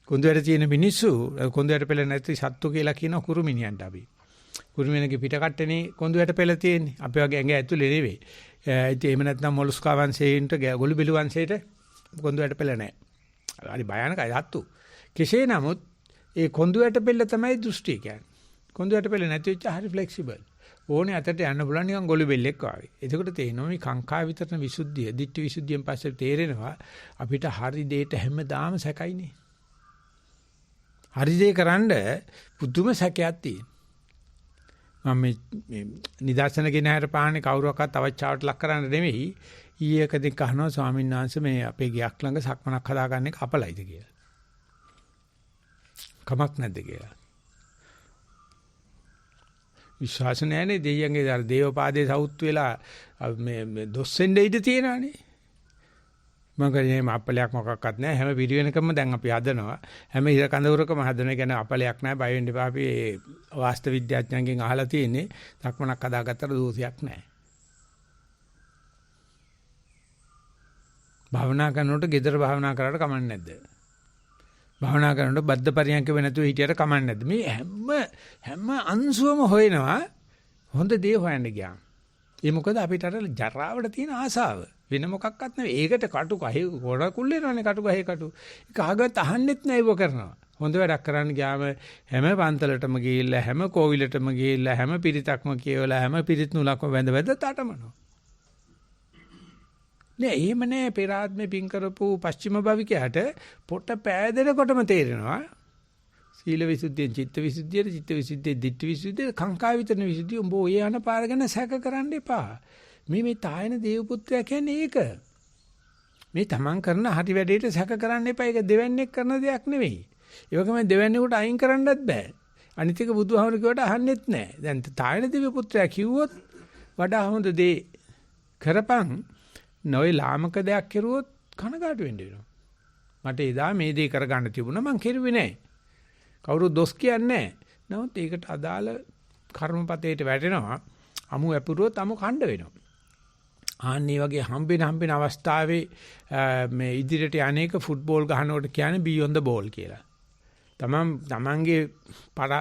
Speaker 1: කොඳුයට තියෙන මිනිස්සු කොඳුයට පෙළ නැති සත්තු කියලා කියන කුරුමිනියන්ට අපි. කුරුමිනියන්ගේ පිට කට්ටනේ කොඳුයට පෙළ තියෙන්නේ. අපි වගේ ඇඟ ඇතුලේ නෙවෙයි. ඉතින් එහෙම නැත්නම් මොලස්කා වංශයෙන්ට ගොළු බිලු වංශයට කොඳුයට පෙළ නැහැ. හරි භයානකයි සත්තු. කෙසේ නමුත් ඒ කොඳුයට පෙළ තමයි දෘෂ්ටි කියන්නේ. කොඳුයට පෙළ නැති වෙච්ච හරි ෆ්ලෙක්සිබල්. ඕනේ අතට යන්න පුළුවන් නිකන් ගොළු බෙල්ලෙක් වගේ. එතකොට තේරෙනවා මේ කාංකා විතරන විසුද්ධිය, ditthi විසුද්ධියෙන් පස්සේ තේරෙනවා අපිට හරි දෙයට හැමදාම සැකයිනේ. හරි දේ කරන්න පුදුම සැකයක් තියෙනවා. මම මේ නිදර්ශන ගෙන හැර පාන්නේ කවුරුවක්වත් අවචාවට ලක් කරන්න නෙවෙයි. ඊයක දෙක අහනවා ස්වාමීන් වහන්සේ මේ අපේ ගියක් ළඟ සක්මනක් හදාගන්න එක අපලයිද කියලා. කමක් නැද්ද කියලා. විශ්වාස නැහැනේ දෙයියන්ගේ අර දේවපාදේ සවුත් වෙලා මේ දොස්සෙන් දෙයිද තියෙනවනේ. මම කියන්නේ මේ අපලයක් මොකක්වත් නැහැ. හැම පිරිවෙනකම දැන් අපි හදනවා. හැම ඉර කඳවුරකම හදන කියන අපලයක් නැහැ. බය වෙන්න එපා. අපි වාස්තු විද්‍යාඥයන්ගෙන් අහලා තියෙන්නේ සක්මනක් හදාගත්තට දෝෂයක් නැහැ. භාවනා කරනකොට gedara භාවනා කරාට කමක් නැද්ද? භාවනා කරනකොට බද්ධ පරියන්ක වෙ නැතුව හිටියට කමක් නැද්ද? මේ හැම අංශුවම හොයනවා හොඳ දේ හොයන්න ගියාම. ඒ මොකද අපිට අර ජරාවට තියෙන ආසාව වෙන මොකක්වත් නෙවෙයි. ඒකට කටු කහේ ගොඩකුල් වෙනවනේ කටු කහේ කටු. ඒක අහගත් අහන්නෙත් නෑ ඒව කරනවා. හොඳ වැඩක් කරන්න ගියාම හැම පන්තලටම ගිහිල්ලා හැම කෝවිලටම ගිහිල්ලා හැම පිරිතක්ම කියවලා හැම පිරිත් නුලක්ම වැඳ තටමනවා. නෑ එහෙම නෑ. පෙර ආත්මේ පින් කරපු පස්චිම භවිකයට පොට පෑදෙනකොටම තේරෙනවා. සීල විසුද්ධිය, චිත්ත විසුද්ධිය, ditthi විසුද්ධිය, කාංකා විතරන විසුද්ධිය උඹ ඔය යන පාර ගැන සැක කරන්න එපා. මේ තායන දේව පුත්‍රයා කියන්නේ ඒක. මේ තමන් කරන හරි වැඩේට සැක කරන්න එපා. ඒක දෙවන්නේක් කරන දෙයක් නෙවෙයි. ඒ වගේම දෙවන්නේකට අයින් කරන්නත් බෑ. අනිත් එක බුදුහාමර කිව්වට අහන්නෙත් නෑ. දැන් තායන දේව පුත්‍රයා කිව්වොත් වඩා හොඳ දේ කරපන්. නොයි ලාමක දෙයක් කෙරුවොත් කනගාටු වෙන්න වෙනවා. මට එදා මේ දේ කරගන්න තිබුණා මං කෙරුවේ නෑ. කවුරුත් දොස් කියන්නේ නැහැ. නමුත් ඒකට අදාළ කර්මපතේට වැටෙනවා. අමු ඇපුරුවොත් අමු කණ්ඩ වෙනවා. ආන්නේ වගේ හම්බෙන අවස්ථාවේ මේ ඉදිරියට යන්නේක ෆුට්බෝල් ගහනකොට කියන්නේ beyond the ball කියලා. තමන්ගේ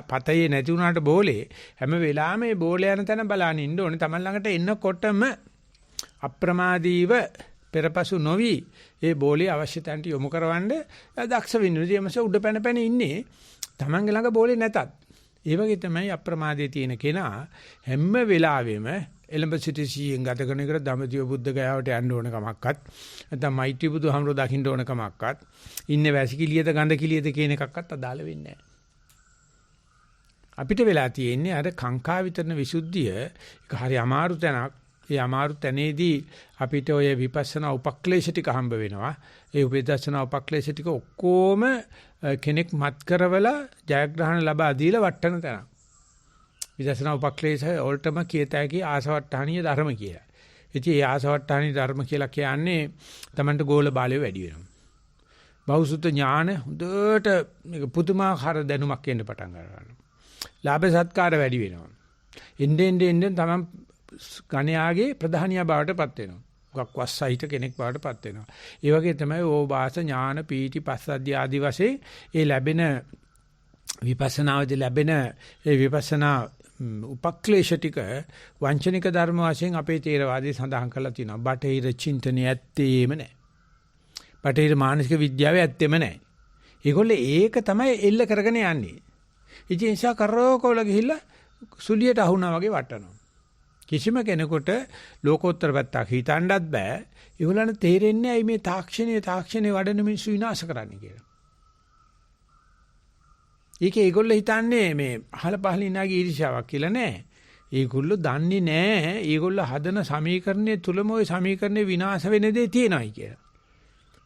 Speaker 1: පතේ නැති වුණාට බෝලේ හැම වෙලාවෙම මේ බෝලේ යන තැන බලන්න ඉන්න ඕනේ. තමන් ළඟට එන්නකොටම අප්‍රමාදීව පෙරපසු නොවි ඒ බෝලේ අවශ්‍ය තැනට යොමු කරවන්න දක්ෂ වින්දුදියමස උඩ පැන ඉන්නේ. තමන්ගේ ළඟ බෝලේ නැතත් ඒ වගේ තමයි අප්‍රමාදයේ තියෙන කෙනා හැම වෙලාවෙම එළඹ සිටි සීයෙන් ගත කරන එකට දඹදිව බුද්ධ ගයාවට යන්න ඕන කමක්වත් නැත්නම් මෛත්‍රී බුදුහාමරෝ දකින්න ඕන කමක්වත් ඉන්නේ වැසිකිළියද ගඳ කිළියද කියන එකක්වත් අදාළ වෙන්නේ නැහැ. අපිට වෙලා තියෙන්නේ අර කාංකා විතරන විසුද්ධිය ඒක හරි අමාරු තැනක්. ඒ අමාරු තැනේදී අපිට ඔය විපස්සනා උපක්ලේශ ටික හම්බ වෙනවා. ඒ විපස්සනා උපක්ලේශ ටික ඔක්කොම කෙනෙක් මත් කරවලා ජයග්‍රහණ ලබා දීලා වටන තැනක්. විපස්සනා උපක්ලේශ වලටම කියතයි ආසවට්ටහණීය ධර්ම කියලා. ඉතින් ඒ ආසවට්ටහණීය ධර්ම කියලා කියන්නේ Tamanට ගෝල බාලය වැඩි වෙනවා. බෞසුත ඥාන හොඳට මේක පුදුමාකාර දැනුමක් එන්න පටන් ගන්නවා. ලාභ සත්කාර වැඩි වෙනවා. එන්නේ තමන් ගණයාගේ ප්‍රධානියා බවට පත් වෙනවා. ගොක් වස්සහිත කෙනෙක් බවට පත් වෙනවා. ඒ වගේ තමයි ඕවාස ඥාන පීටි පස්සද්ධිය ආදි වශයෙන් ඒ ලැබෙන විපස්සනාවේදී ලැබෙන ඒ විපස්සනා උපක්ලේශ ටික වංචනික ධර්ම වශයෙන් අපේ තේරවාදී සඳහන් කරලා තියෙනවා. බටහිර චින්තනයේ ඇත්තේම නැහැ. බටහිර මානසික විද්‍යාවේ ඇත්තෙම නැහැ. ඒගොල්ලෝ ඒක තමයි එල්ල කරගෙන යන්නේ. ඉතින් ඒ නිසා කරෝකවල ගිහිල්ලා සුලියට අහුණා වගේ වටනවා. කිසිම කෙනෙකුට ලෝකෝත්තර පැත්තක් හිතන්නත් බෑ. ඒගොල්ලන්ට තේරෙන්නේ ඇයි මේ තාක්ෂණයේ වඩන මිනිස්සු විනාශ කරන්නේ කියලා. ඒගොල්ලෝ හිතන්නේ මේ අහල පහල ඉනාගේ ඊර්ෂ්‍යාවක් කියලා නෑ. ඒගොල්ලෝ දන්නේ නෑ. ඒගොල්ලෝ හදන සමීකරණය තුලම ওই සමීකරණේ විනාශ වෙන දේ තියෙනවායි කියලා.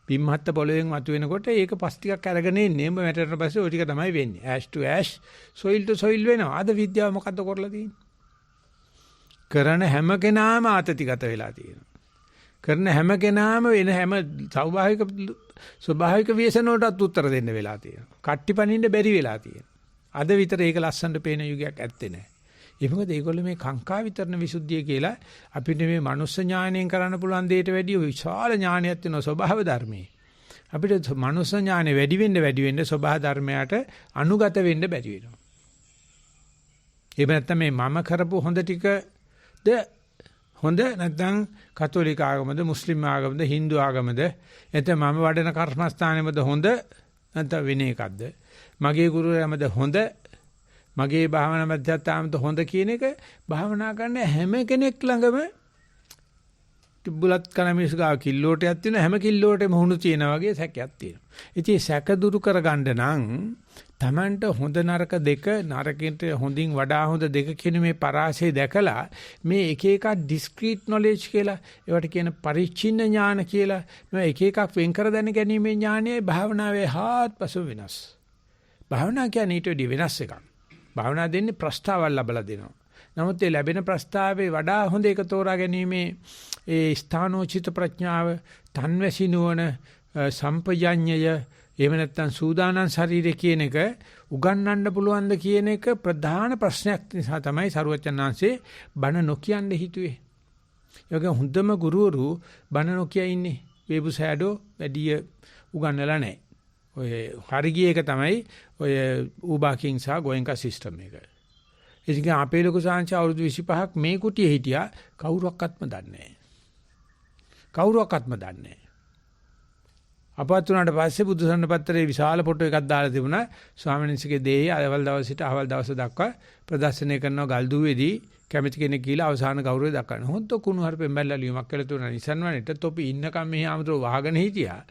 Speaker 1: පිම්හත්ත පොළවෙන් වතුවෙනකොට ඒක පස් ටිකක් අරගෙන එන්නේ. උඹ වැටෙන පස්සේ ওই ටික තමයි වෙන්නේ. ඇෂ් ටු ඇෂ්, සොයිල් ටු සොයිල් වෙනවා. අද විද්‍යාව මොකද්ද කරලා තියෙන්නේ? කරන හැම කෙනාම ආතතිගත වෙලා තියෙනවා. කරන හැම කෙනාම වෙන හැම ස්වභාවික ව්‍යසන වලටත් උත්තර දෙන්න වෙලා තියෙනවා. කට්ටි පනින්න බැරි වෙලා තියෙනවා. අද විතර ඒක ලස්සනට පේන යුගයක් ඇත්තේ නැහැ. ඒ මොකද ඒගොල්ලෝ මේ කාංකා විතරන විසුද්ධිය කියලා අපිට මේ මනුස්ස ඥාණයෙන් කරන්න පුළුවන් දෙයට වැඩිය විශාල ඥානයක් තියෙනවා ස්වභාව ධර්මයේ. අපිට මනුස්ස ඥානෙ වැඩි වෙන්න ස්වභාව ධර්මයට අනුගත වෙන්න බැරි වෙනවා. එහෙම නැත්නම් මේ මම කරපු හොඳ ටිකද හොඳ නැත්නම් කතෝලික ආගමද මුස්ලිම් ආගමද Hindu ආගමද එතන මම වඩන කර්මස්ථානෙමද හොඳ නැත්නම් වෙන එකක්ද මගේ ගුරුවරයාමද හොඳ මගේ භාවනා මධ්‍යස්ථානමද හොඳ කියන එක භාවනා කරන හැම කෙනෙක් ළඟම තිබුලත් කන මිනිස්සු ගාව කිල්ලෝටයක් තියෙන හැම කිල්ලෝටෙම හුණු තියෙනා වගේ සැකයක් තියෙනවා. ඉතින් සැක දුරු කරගන්න නම් Tamanට හොඳ නරක දෙක නරකින්ට හොඳින් වඩා හොඳ දෙක කියන මේ පරාසය දැකලා මේ එක එකක් ඩිස්ක්‍රීට් නොලෙජ් කියලා ඒවට කියන පරිච්ඡින්න ඥාන කියලා මේ එක එකක් වෙන් කර දැන ගැනීමේ ඥානයයි භාවනාවේ හාත්පස වෙනස්. භාවනා කියන්නේ ඊට වඩා වෙනස් එකක්. භාවනා දෙන්නේ ප්‍රස්තාවල් ලැබලා දෙනවා. නමුත් ඒ ලැබෙන ප්‍රස්තාවේ වඩා හොඳ එක තෝරා ගැනීමේ ඒ ස්ථානෝචිත ප්‍රඥාව, තන්වැසි නුවණ, සම්පජඤ්ඤය, එහෙම නැත්නම් සූදානම් ශරීරය කියන එක උගන්වන්න පුළුවන්ද කියන එක ප්‍රධාන ප්‍රශ්නයක් නිසා තමයි සරුවචනාංශේ බණ නොකියන්න හිතුවේ. ඒක හොඳම ගුරුවරු බණ නොකිය ඉන්නේ. වේබුසෑඩෝ වැඩි උගන්වලා නැහැ. ඔය හරිගිය එක තමයි ඔය ඌබාකින් සහ ගෝයන්කා සිස්ටම් එක. ඉතින් අපේ ලොකු සාංශ අවුරුදු 25ක් මේ කුටියේ හිටියා කවුරක්වත්ම දන්නේ නැහැ. කවුරක්වත්ම දන්නේ නැහැ. අපවත් වුණාට පස්සේ බුදුසසුන පත්‍රයේ විශාල ෆොටෝ එකක් දාලා තිබුණා. ස්වාමීන් වහන්සේගේ දෙහි අවල් දවස් සිට අවල් දවස් දක්වා ප්‍රදර්ශනය කරනවා ගල්දුවේදී කැමති කෙනෙක් කියලා අවසාන ගෞරවය දක්වන. හොන්ත කුණු හරපෙන් බැලලා ලියුමක් කියලා තුන නිසන්වන්නේට තොපි ඉන්නකම් මෙහි ආමතුරු වහගෙන හිටියා.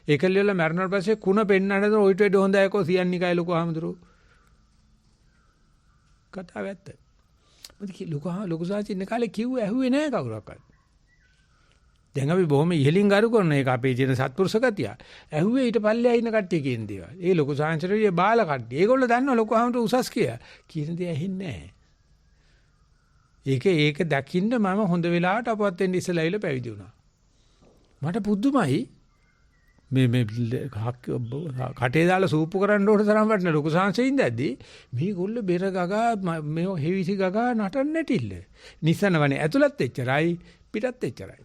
Speaker 1: ඒකල්ල වල මරණට පස්සේ කුණ පෙන්නන්නද ඔයිට වැඩ හොඳයි කො සියන්නිකයි ලොකු ආමතුරු. කතාව ඇත්ත. මොකද ලොකු සාචි ඉන්න කාලේ කිව්ව ඇහුවේ නැහැ කවුරක්වත්. දැන් අපි බොහොම ඉහලින් ගරු කරන එක අපේ තියෙන සත්පුරුෂ ගතිය. ඇහුවේ ඊට පල්ලෙහා ඉන්න කට්ටිය කියන දේවල්. ඒ ලොකු සාංශරියේ බාල කට්ටිය. ඒගොල්ලෝ දන්නවා ලොකු ආමතුරු උසස් කියලා. කියන දේ ඇහින්නේ නැහැ. ඒක දකින්න මම හොඳ වෙලාවට අපවත් වෙන්න ඉස්සලා ඇවිල්ලා පැවිදි වුණා. මට පුදුමයි මේ කටේ දාලා සූප්පු කරන්න ඕන තරම් වටන ලොකු සංසයෙන් දැද්දි මේගොල්ලෝ බෙර ගගා මේ හෙවිසි ගගා නටන්න නැටිල්ල. නිසනවනේ ඇතුළත් එච්චරයි පිටත් එච්චරයි.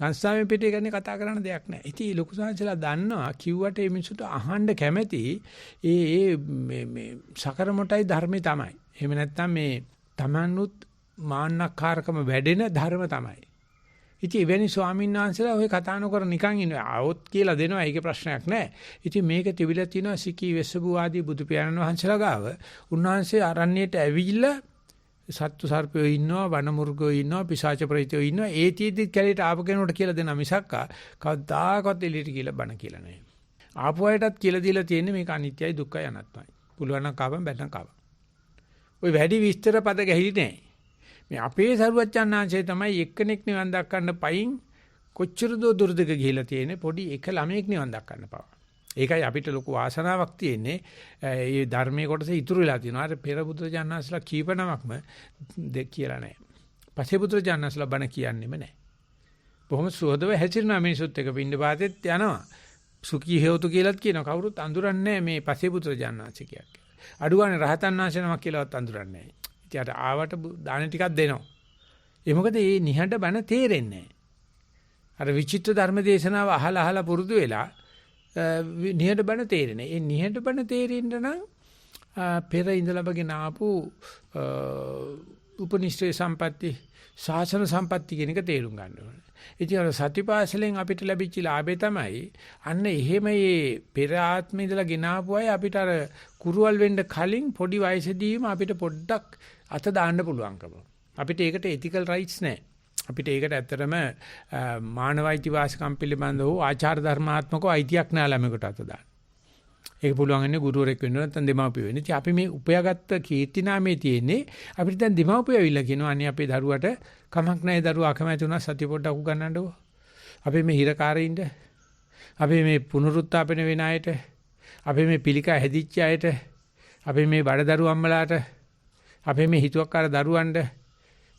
Speaker 1: සංස්ථාවෙන් පිටේ ගන්නේ කතා කරන්න දෙයක් නැහැ. ඉතින් ලොකු සංසලා දන්නවා කිව්වට මේ මිනිසුන්ට අහන්න කැමැති මේ සකර මොටයි ධර්මේ තමයි. එහෙම නැත්නම් මේ තමනුත් මාන්නකාරකම වැඩෙන ධර්ම තමයි. ඉතින් එවැනි ස්වාමීන් වහන්සේලා ඔය කතා නොකර නිකන් ඉන්නේ. આવොත් කියලා දෙනවා. ඒකේ ප්‍රශ්නයක් නැහැ. ඉතින් මේක තිබිලා තිනවා සිකී වෙස්සබු ආදී බුදු පියාණන් වහන්සේලා ගාව. උන්වහන්සේ අරණ්‍යයට ඇවිල්ලා සත්තු සර්පයෝ ඉන්නවා, වනමුර්ගෝ ඉන්නවා, පිශාච ප්‍රේතයෝ ඉන්නවා. ඒ තීද්දි කැලේට ආපු කෙනෙකුට කියලා දෙනවා මිසක්කා කවදාකවත් එළියට කියලා බණ කියලා නැහැ. ආපු අයටත් කියලා දීලා තියෙන්නේ මේක අනිත්‍යයි දුක්ඛයි අනාත්මයි. පුළුවන් නම් කාපම් බැලන කාපම්. ওই වැඩි විස්තර පද ගැහිලි නැහැ. මේ අපේ සරුවච්චන්හන්සේ තමයි එක්කෙනෙක් නිවන් දක්වන්න පයින් කොච්චර දුරදක ගිහිලා තියෙන්නේ පොඩි එක ළමයෙක් නිවන් දක්වන්න පවා. ඒකයි අපිට ලොකු වාසනාවක් තියෙන්නේ. මේ ධර්මයේ කොටස ඉතුරු වෙලා තියෙනවා. අර පෙර බුදුරජාණන්සලා කීප නමක්ම දෙක් කියලා නැහැ. පස්සේ බුදුරජාණන්සලා බණ කියන්නෙම නැහැ. බොහොම සුහදව හැසිරෙනවා මිනිසුත් එක පින්න පාතෙත් යනවා. සුඛී හේතු කියලාත් කියනවා. කවුරුත් අඳුරන්නේ මේ පස්සේ බුදුරජාණන්සේ කියන්නේ. අඩුවානේ රහතන් වහන්සේ නමක් කියලාවත් අඳුරන්නේ නැහැ. ඉතින් අර ආවට දාන ටිකක් දෙනවා. ඒ මොකද මේ නිහඬ බණ තේරෙන්නේ නැහැ. අර විචිත්‍ර ධර්ම දේශනාව අහලා පුරුදු වෙලා නිහඬ බණ තේරෙන්නේ. ඒ නිහඬ බණ තේරෙන්න නම් පෙර ඉඳලාගෙන ආපු උපනිෂ්ඨේ සම්පatti ශාසන සම්පatti කියන එක තේරුම් ගන්න ඕනේ. ඉතින් අර සතිපාසලෙන් අපිට ලැබිච්ච ලාභේ තමයි අන්න එහෙම මේ පෙර ආත්මේ ඉඳලා ගෙනාවු අය අපිට අර කුරුවල් වෙන්න කලින් පොඩි වයසදීම අපිට පොඩ්ඩක් අත දාන්න පුළුවන්කම. අපිට ඒකට ethical rights නැහැ. අපිට ඒකට ඇත්තටම මානවයිති වාසිකම් පිළිබඳව ආචාර ධර්මාත්මකව අයිතියක් නැහැ ළමයකට අත දාන්න. ඒක පුළුවන් ඉන්නේ ගුරුවරයෙක් වෙන්න නැත්නම් දෙමාපිය වෙන්න. ඉතින් අපි මේ උපයාගත්ත කීර්ති නාමයේ තියෙන්නේ අපිට දැන් දෙමාපිය ඇවිල්ලා කියනවා අනේ අපේ දරුවට කමක් නැහැ දරුවා අකමැති වුණා සතිය පොඩ්ඩක් උගන්නන්නකෝ. අපි මේ හිරකාරින්ද අපි මේ පුනරුත්ථාපන වෙන අයට අපි මේ පිළිකා හැදිච්ච අයට අපි මේ බඩදරු අම්මලාට අපි මේ හිතුවක්කාර දරුවන්ට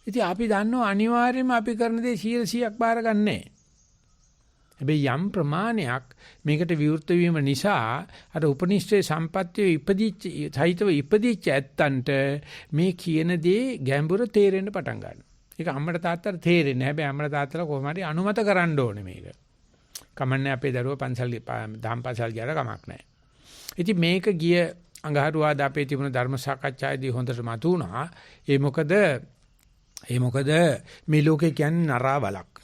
Speaker 1: ඉතින් අපි දන්නවා අනිවාර්යයෙන්ම අපි කරන දේ 100%ක් බාර ගන්නෑ. හැබැයි යම් ප්‍රමාණයක් මේකට විවෘත වීම නිසා අර උපනිෂ්ඨේ සම්පත්තිය ඉපදිච්ච ඇත්තන්ට මේ කියන දේ ගැඹුර තේරෙන්න පටන් ගන්නවා. ඒක අම්මට තාත්තට තේරෙන්නේ නැහැ. හැබැයි අම්මලා තාත්තලා කොහොම හරි අනුමත කරන්න ඕනේ මේක. කමන්නේ අපේ දරුවා පන්සල් දහම් පන්සල් ගියාට කමක් නැහැ. ඉතින් මේක ගිය අඟහරුවාද අපේ තිබුණ ධර්ම සාකච්ඡාවේදී හොඳට මතුණා. ඒ මොකද මේ ලෝකේ කියන්නේ නරාවලක්.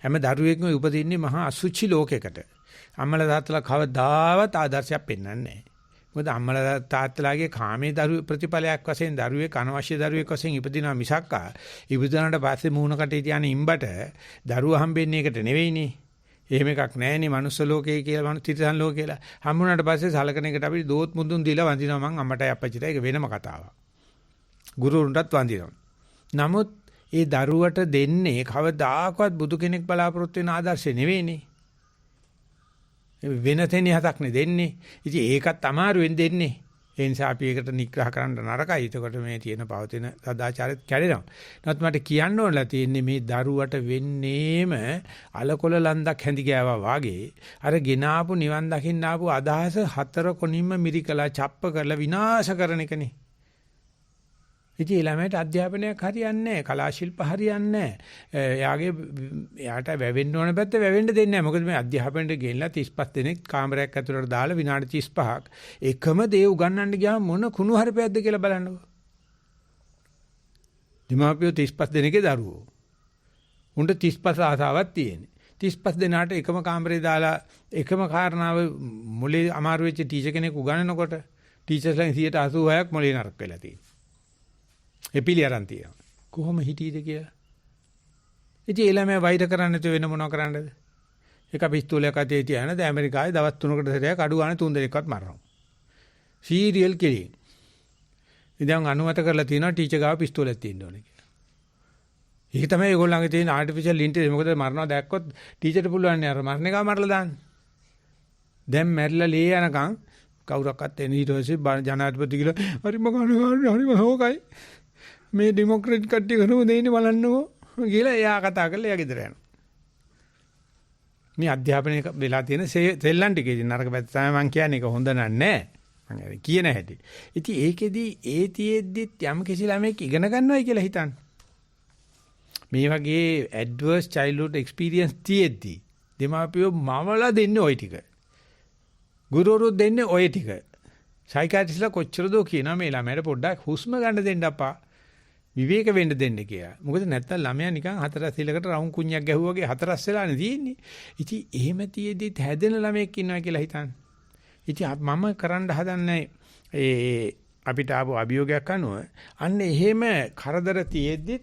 Speaker 1: හැම දරුවෙක්ම උපදින්නේ මහා අසුචි ලෝකයකට. අම්මලා තාත්තලා කවදාවත් ආදර්ශයක් පෙන්වන්නේ නැහැ. මොකද අම්මලා තාත්තලාගේ කාමයේ දරු ප්‍රතිඵලයක් වශයෙන් දරුවෙක් අනවශ්‍ය දරුවෙක් වශයෙන් ඉපදිනවා මිසක්කා ඉපදුනාට පස්සේ මූණකට තියන ඉම්බට දරුවා හම්බෙන්නේ ඒකට නෙවෙයිනේ. එහෙම එකක් නැහැනේ මනුස්ස ලෝකේ කියලා තිරිසන් ලෝකේ කියලා. හම්බුනාට පස්සේ සලකන එකට අපි දෝත් මුදුන් දීලා වඳිනවා මං අම්මටයි අප්පච්චිට. ඒක වෙනම කතාවක්. ගුරුවරුන්ටත් වඳිනවා. නමුත් ඒ දරුවට දෙන්නේ කවදාකවත් බුදු කෙනෙක් බලාපොරොත්තු වෙන ආදර්ශය නෙවෙයිනේ. වෙන තැනි හතක්නේ දෙන්නේ. ඉතින් ඒකත් අමාරුවෙන් දෙන්නේ. ඒ නිසා අපි ඒකට නිග්‍රහ කරන්න නරකයි. එතකොට මේ තියෙන පවතින සදාචාරෙත් කැඩෙනවා. නමුත් මට කියන්න ඕනලා තියෙන්නේ මේ දරුවට වෙන්නේම අලකොල ලන්දක් හැඳි ගෑවා වාගේ අර ගෙනාපු නිවන් දකින්න ආපු අදහස හතර කොනින්ම මිරිකලා ڇප්ප කරලා විනාශ කරන එකනේ. ඉතින් ළමයට අධ්‍යාපනයක් හරියන්නේ නැහැ. කලා ශිල්ප හරියන්නේ නැහැ. එයාට වැවෙන්න ඕන පැත්ත වැවෙන්න දෙන්නේ නැහැ. මොකද මේ අධ්‍යාපනයට ගෙනලා 35 දෙනෙක් කාමරයක් ඇතුළට දාලා විනාඩි 35ක් එකම දේ උගන්වන්න ගියාම මොන කුණු හරිපයක්ද කියලා බලන්නකෝ. දීමාපියෝ 35 දෙනෙක්ගේ දරුවෝ. උන්ට 35 ආසාවක් තියෙන්නේ. 35 දෙනාට එකම කාමරේ දාලා එකම කාරණාව මොලේ අමාරු වෙච්ච ටීචර් කෙනෙක් උගන්වනකොට ටීචර්ස්ලා 86ක් මොලේ නරක වෙලා තියෙනවා. එපිලි අරන් තියෙනවා. කොහොම හිටියේද කියලා. ඉතින් ළමයා වෛර කරන්නේ නැතුව වෙන මොනව කරන්නද? එක පිස්තෝලයක් අතේ තියානද ඇමරිකාවේ දවස් 3කට සැරයක් අඩු ගන්න 3 දෙනෙක්වත් මරනවා. සීරියල් කිලින්. ඉතින් අනුමත කරලා තියෙනවා ටීචර් ගාව පිස්තෝලයක් තියෙන්න ඕනේ කියලා. ඒක තමයි ඒගොල්ලන්ගේ තියෙන ආටිෆිෂල් ඉන්ටෙලිජන්ස්. මොකද මරනවා දැක්කොත් ටීචර්ට පුළුවන් නේ අර මරණ එක මරලා දාන්න. දැන් මැරිලා ලේ යනකම් කවුරක්වත් එන්නේ ඊට පස්සේ ජනාධිපති කියලා හරිම හොකයි. මේ ඩෙමොක්‍රැටික් කට්ටිය කරමු දෙන්නේ බලන්නකෝ කියලා එයා කතා කරලා එයා ගෙදර යනවා. මේ අධ්‍යාපනයේ වෙලා තියෙන සෙල්ලම් ටිකේ නරක පැත්ත තමයි මම කියන්නේ. ඒක හොඳ නෑ. මම කියන හැටි. ඉතින් ඒකෙදි ඒ තියෙද්දිත් යම් කිසි ළමෙක් ඉගෙන ගන්නවයි කියලා හිතන්න. මේ වගේ adverse childhood experience තියෙද්දි දෙමාපියෝ මවලා දෙන්නේ ওই ටික. ගුරුවරු දෙන්නේ ওই ටික. සයිකියාට්‍රිස්ලා කොච්චර දෝ කියනවා මේ ළමයට පොඩ්ඩක් හුස්ම ගන්න දෙන්න අප්පා. විවේක වෙන්න දෙන්න කියලා. මොකද නැත්තම් ළමයා නිකන් හතරස් සිලකට රවුම් කුණ්‍යක් ගැහුවා වගේ හතරස් වෙලානේ තියෙන්නේ. ඉතින් එහෙම තියේදී හැදෙන ළමයෙක් ඉන්නවා කියලා හිතන්න. ඉතින් මම කරන්න හදන්නේ අපිට ආපු අභියෝගයක් අනුව අන්න එහෙම කරදර තියේදී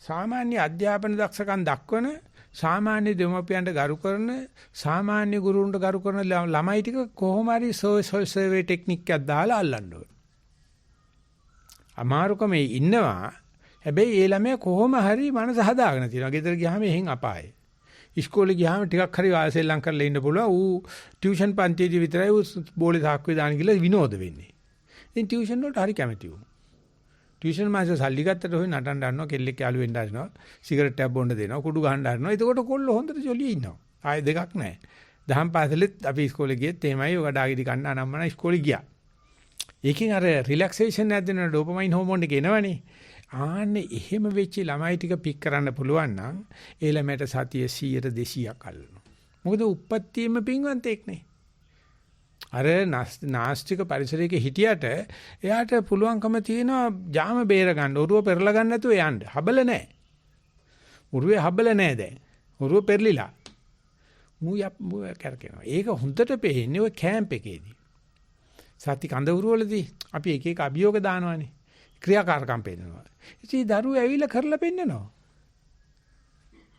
Speaker 1: සාමාන්‍ය අධ්‍යාපන දක්ෂකම් දක්වන සාමාන්‍ය දෙමව්පියන්ට ගරු කරන සාමාන්‍ය ගුරුවරුන්ට ගරු කරන ළමයි ටික කොහොම හරි සර්වේ ටෙක්නික් එකක් දාලා අල්ලන්න ඕනේ. අමාරුකමේ ඉන්නවා. හැබැයි ඒ ළමයා කොහොම හරි මනස හදාගෙන තියෙනවා. ගෙදර ගියාම එහෙන් අපායයි. ඉස්කෝලේ ගියාම ටිකක් හරි වාසෙල්ලම් කරලා ඉන්න පුළුවන්. ඌ ටියුෂන් පන්තියේදී විතරයි ඌ බෝලේ තාක්කුවේ දාන කියලා විනෝද වෙන්නේ. ඉතින් ටියුෂන් වලට හරි කැමති ඌ. ටියුෂන් මාස්ටර් සල්ලි ගත්තට ඔය නටන්න ගන්නවා, කෙල්ලෙක් යාළු වෙන්න හදනවා, සිගරට් එකක් බොන්න දෙනවා, කුඩු ගහන්න හදනවා. එතකොට කොල්ල හොඳට ජොලිය ඉන්නවා. ආයෙ දෙකක් නැහැ. දහම් පාසලෙත් අපි ඉස්කෝලේ ගියෙත් එහෙමයි. ඔය ඩාගිරි කන්න අනම්මන ඉස්කෝලේ ගියා. ඒකෙන් අර රිලැක්සේෂන් එකක් දෙන ඩෝපමයින් හෝමෝන් එක එනවනේ. ආන්නේ එහෙම වෙච්ච ළමයි ටික පික් කරන්න පුළුවන් නම් ඒ ළමයට සතිය 100ට 200ක් අල්ලනවා. මොකද උප්පත්තියෙම පින්වන්තෙක් නේ. අර නාස්තික පරිසරයක හිටියට එයාට පුළුවන්කම තියෙනවා ජාම බේර ගන්න. ඔරුව පෙරලා ගන්න නැතුව යන්න. හබල නැහැ. ඔරුවේ හබල නැහැ දැන්. ඔරුව පෙරලිලා. මූ කරකිනවා. ඒක හොඳට පේන්නේ ඔය කැම්ප් එකේදී. සති කඳවුරු වලදී අපි එක එක අභියෝග දානවානේ. ක්‍රියාකාරකම් පෙන්නනවා. ඉතින් දරුවෝ ඇවිල්ලා කරලා පෙන්නනවා.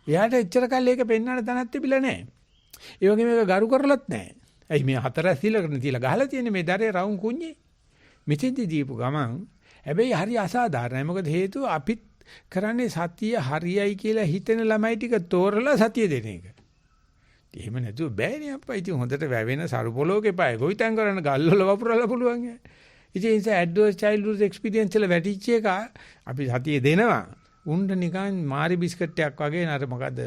Speaker 1: එයාට එච්චර කල් ඒක පෙන්වන්න තැනක් තිබිලා නැහැ. ඒ වගේම ඒක ගරු කරලත් නැහැ. ඇයි මේ හතර ඇස්තිලකට තියලා ගහලා තියෙන්නේ මේ දරේ රවුම් කුඤ්ඤේ. මෙතෙන්දි දීපු ගමන් හැබැයි හරි අසාධාරණයි. මොකද හේතුව අපිත් කරන්නේ සතිය හරියයි කියලා හිතෙන ළමයි ටික තෝරලා සතිය දෙන එක. එහෙම නැතුව බෑනේ අප්පා. ඉතින් හොඳට වැවෙන සරු පොලෝක එපායි. ගොවිතැන් කරන්න ගල්වල වපුරලා පුළුවන්. ඉතින් ඒ නිසා ඇඩ්වර්ස් චයිල්ඩ්හුඩ් එක්ස්පීරියන්ස් වල වැටිච්ච එක අපි සතිය දෙනවා. උණ්ඩ නිකන් මාරි බිස්කට් එකක් වගේ නර මොකද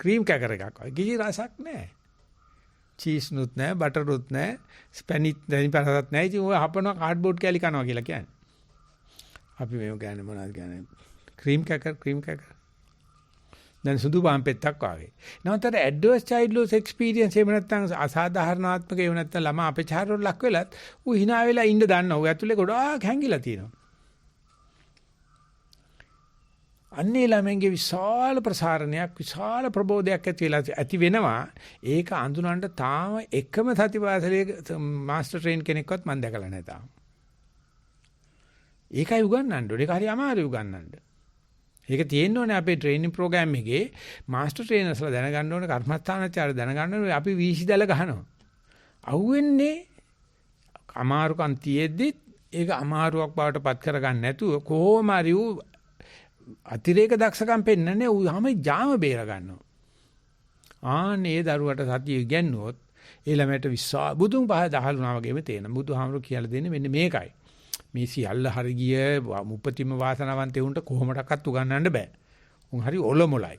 Speaker 1: ක්‍රීම් කැකර් එකක් වගේ. කිසි රසක් නැහැ. චීස් නුත් නැහැ, බටර් නුත් නැහැ, ස්පැනිෂ් දැනි පරසත් නැහැ. ඉතින් ඔය හපනවා කාඩ්බෝඩ් කැලි කනවා කියලා කියන්නේ. අපි මේක කියන්නේ මොනවද කියන්නේ? ක්‍රීම් කැකර්. දැන් සුදු පාන් පෙත්තක් වගේ. නැවතර ඇඩ්වර්ස් චයිල්ඩ්හුඩ් එක්ස්පීරියන්ස් එහෙම නැත්නම් අසාධාරණාත්මක එහෙම නැත්නම් ළමා අපචාරවල ලක් වෙලත් ඌ hina වෙලා ඉන්න දන්නවා. ඌ ඇතුලේ ගොඩාක් හැංගිලා තියෙනවා. අන්නේ ළමෙන්ගේ විශාල ප්‍රසාරණයක්, විශාල ප්‍රබෝධයක් ඇති වෙනවා. ඒක අඳුනන්න තාම එකම සතිපාසලේ මාස්ටර් ට්‍රේන් කෙනෙක්වත් මම දැකලා නැහැ තාම. ඒකයි උගන්වන්න ඕනේ. ඒක හරි අමාරුයි උගන්වන්න. ඒක තියෙන්න ඕනේ අපේ ට්‍රේනින් ප්‍රෝග්‍රෑම් එකේ මාස්ටර් ට්‍රේනර්ස්ලා දැනගන්න ඕනේ, කර්මස්ථානාචාර්ය දැනගන්න ඕනේ අපි වීසි දැල ගහනවා. අහුවෙන්නේ අමාරුකම් තියෙද්දි ඒක අමාරුවක් බවට පත් කරගන්න නැතුව කොහොම හරි ඌ අතිරේක දක්ෂකම් පෙන්නන්නේ ඌ හැම ජාම බේර ගන්නවා. ආනේ දරුවට සතිය ඉගෙනුවොත් ඒ ළමයට බුදුන් පහ දහලුනා වගේම තේන. බුදුහාමුදුරු කියලා දෙන්නේ මෙන්න මේකයි. මේ සියල්ල හරි ගිය උපතිම වාසනාවන්ත උන්ට කොහොමඩක්වත් උගන්නන්න බෑ. උන් හරි ඔලොමොලයි.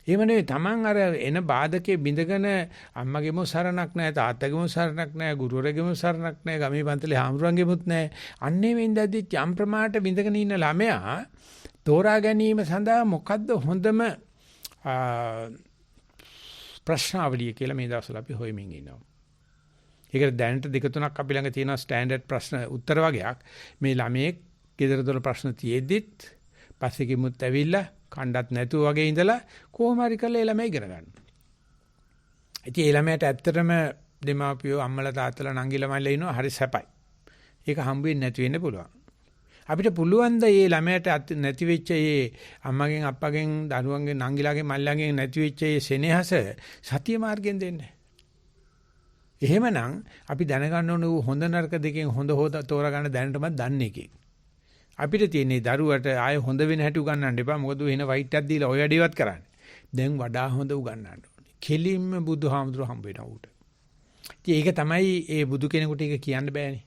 Speaker 1: එහෙම නෙවෙයි Taman අර එන බාධකේ බිඳගෙන අම්මගේම සරණක් නැහැ, තාත්තගේම සරණක් නැහැ, ගුරුවරගේම සරණක් නැහැ, ගමේ පන්තලේ හාමුදුරන්ගේමුත් නැහැ. අන්නේ වෙන්දදී යම් ප්‍රමාණයට බිඳගෙන ඉන්න ළමයා තෝරා ගැනීම සඳහා මොකද්ද හොඳම ප්‍රශ්නාවලිය කියලා මේ දවස්වල අපි හොයමින් ඉන්නවා. ඒකට දැනට දෙක තුනක් අපි ළඟ තියෙනවා ස්ටෑන්ඩඩ් ප්‍රශ්න උත්තර වගේක්. මේ ළමයේ ගෙදරදොර ප්‍රශ්න තියෙද්දිත් පස්සේ කිමුත් ඇවිල්ලා කණ්ඩත් නැතුව වගේ ඉඳලා කොහොම හරි කරලා ළමයි ඉගෙන ගන්න. ඉතින් ඒ ළමයට ඇත්තටම දෙමාපියෝ අම්මලා තාත්තලා නංගිලා මල්ලා ඉන්නවා හරි සැපයි. ඒක හම්බ වෙන්නේ නැති වෙන්න පුළුවන්. අපිට පුළුවන් ද මේ ළමයට නැති වෙච්ච මේ අම්මගෙන් අප්පගෙන් දරුවන්ගෙන් නංගිලාගෙන් මල්ලාගෙන් නැති වෙච්ච මේ සෙනෙහස සතිය මාර්ගෙන් දෙන්න. එහෙමනම් අපි දැනගන්න ඕනේ හොඳ නරක දෙකෙන් හොඳ තෝරාගන්න දැනටමත් දන්නේ එකේ. අපිට තියෙන්නේ දරුවට ආයෙ හොඳ වෙන හැටි උගන්වන්න එපා. මොකද ඌ එන වයිට් එකක් දීලා ඔය වැඩේවත් කරන්නේ. දැන් වඩා හොඳ උගන්වන්න ඕනේ. කෙලින්ම බුදුහාමුදුර හම්බ වෙනවා ඌට. ඉතින් ඒක තමයි ඒ බුදු කෙනෙකුට ඒක කියන්න බෑනේ.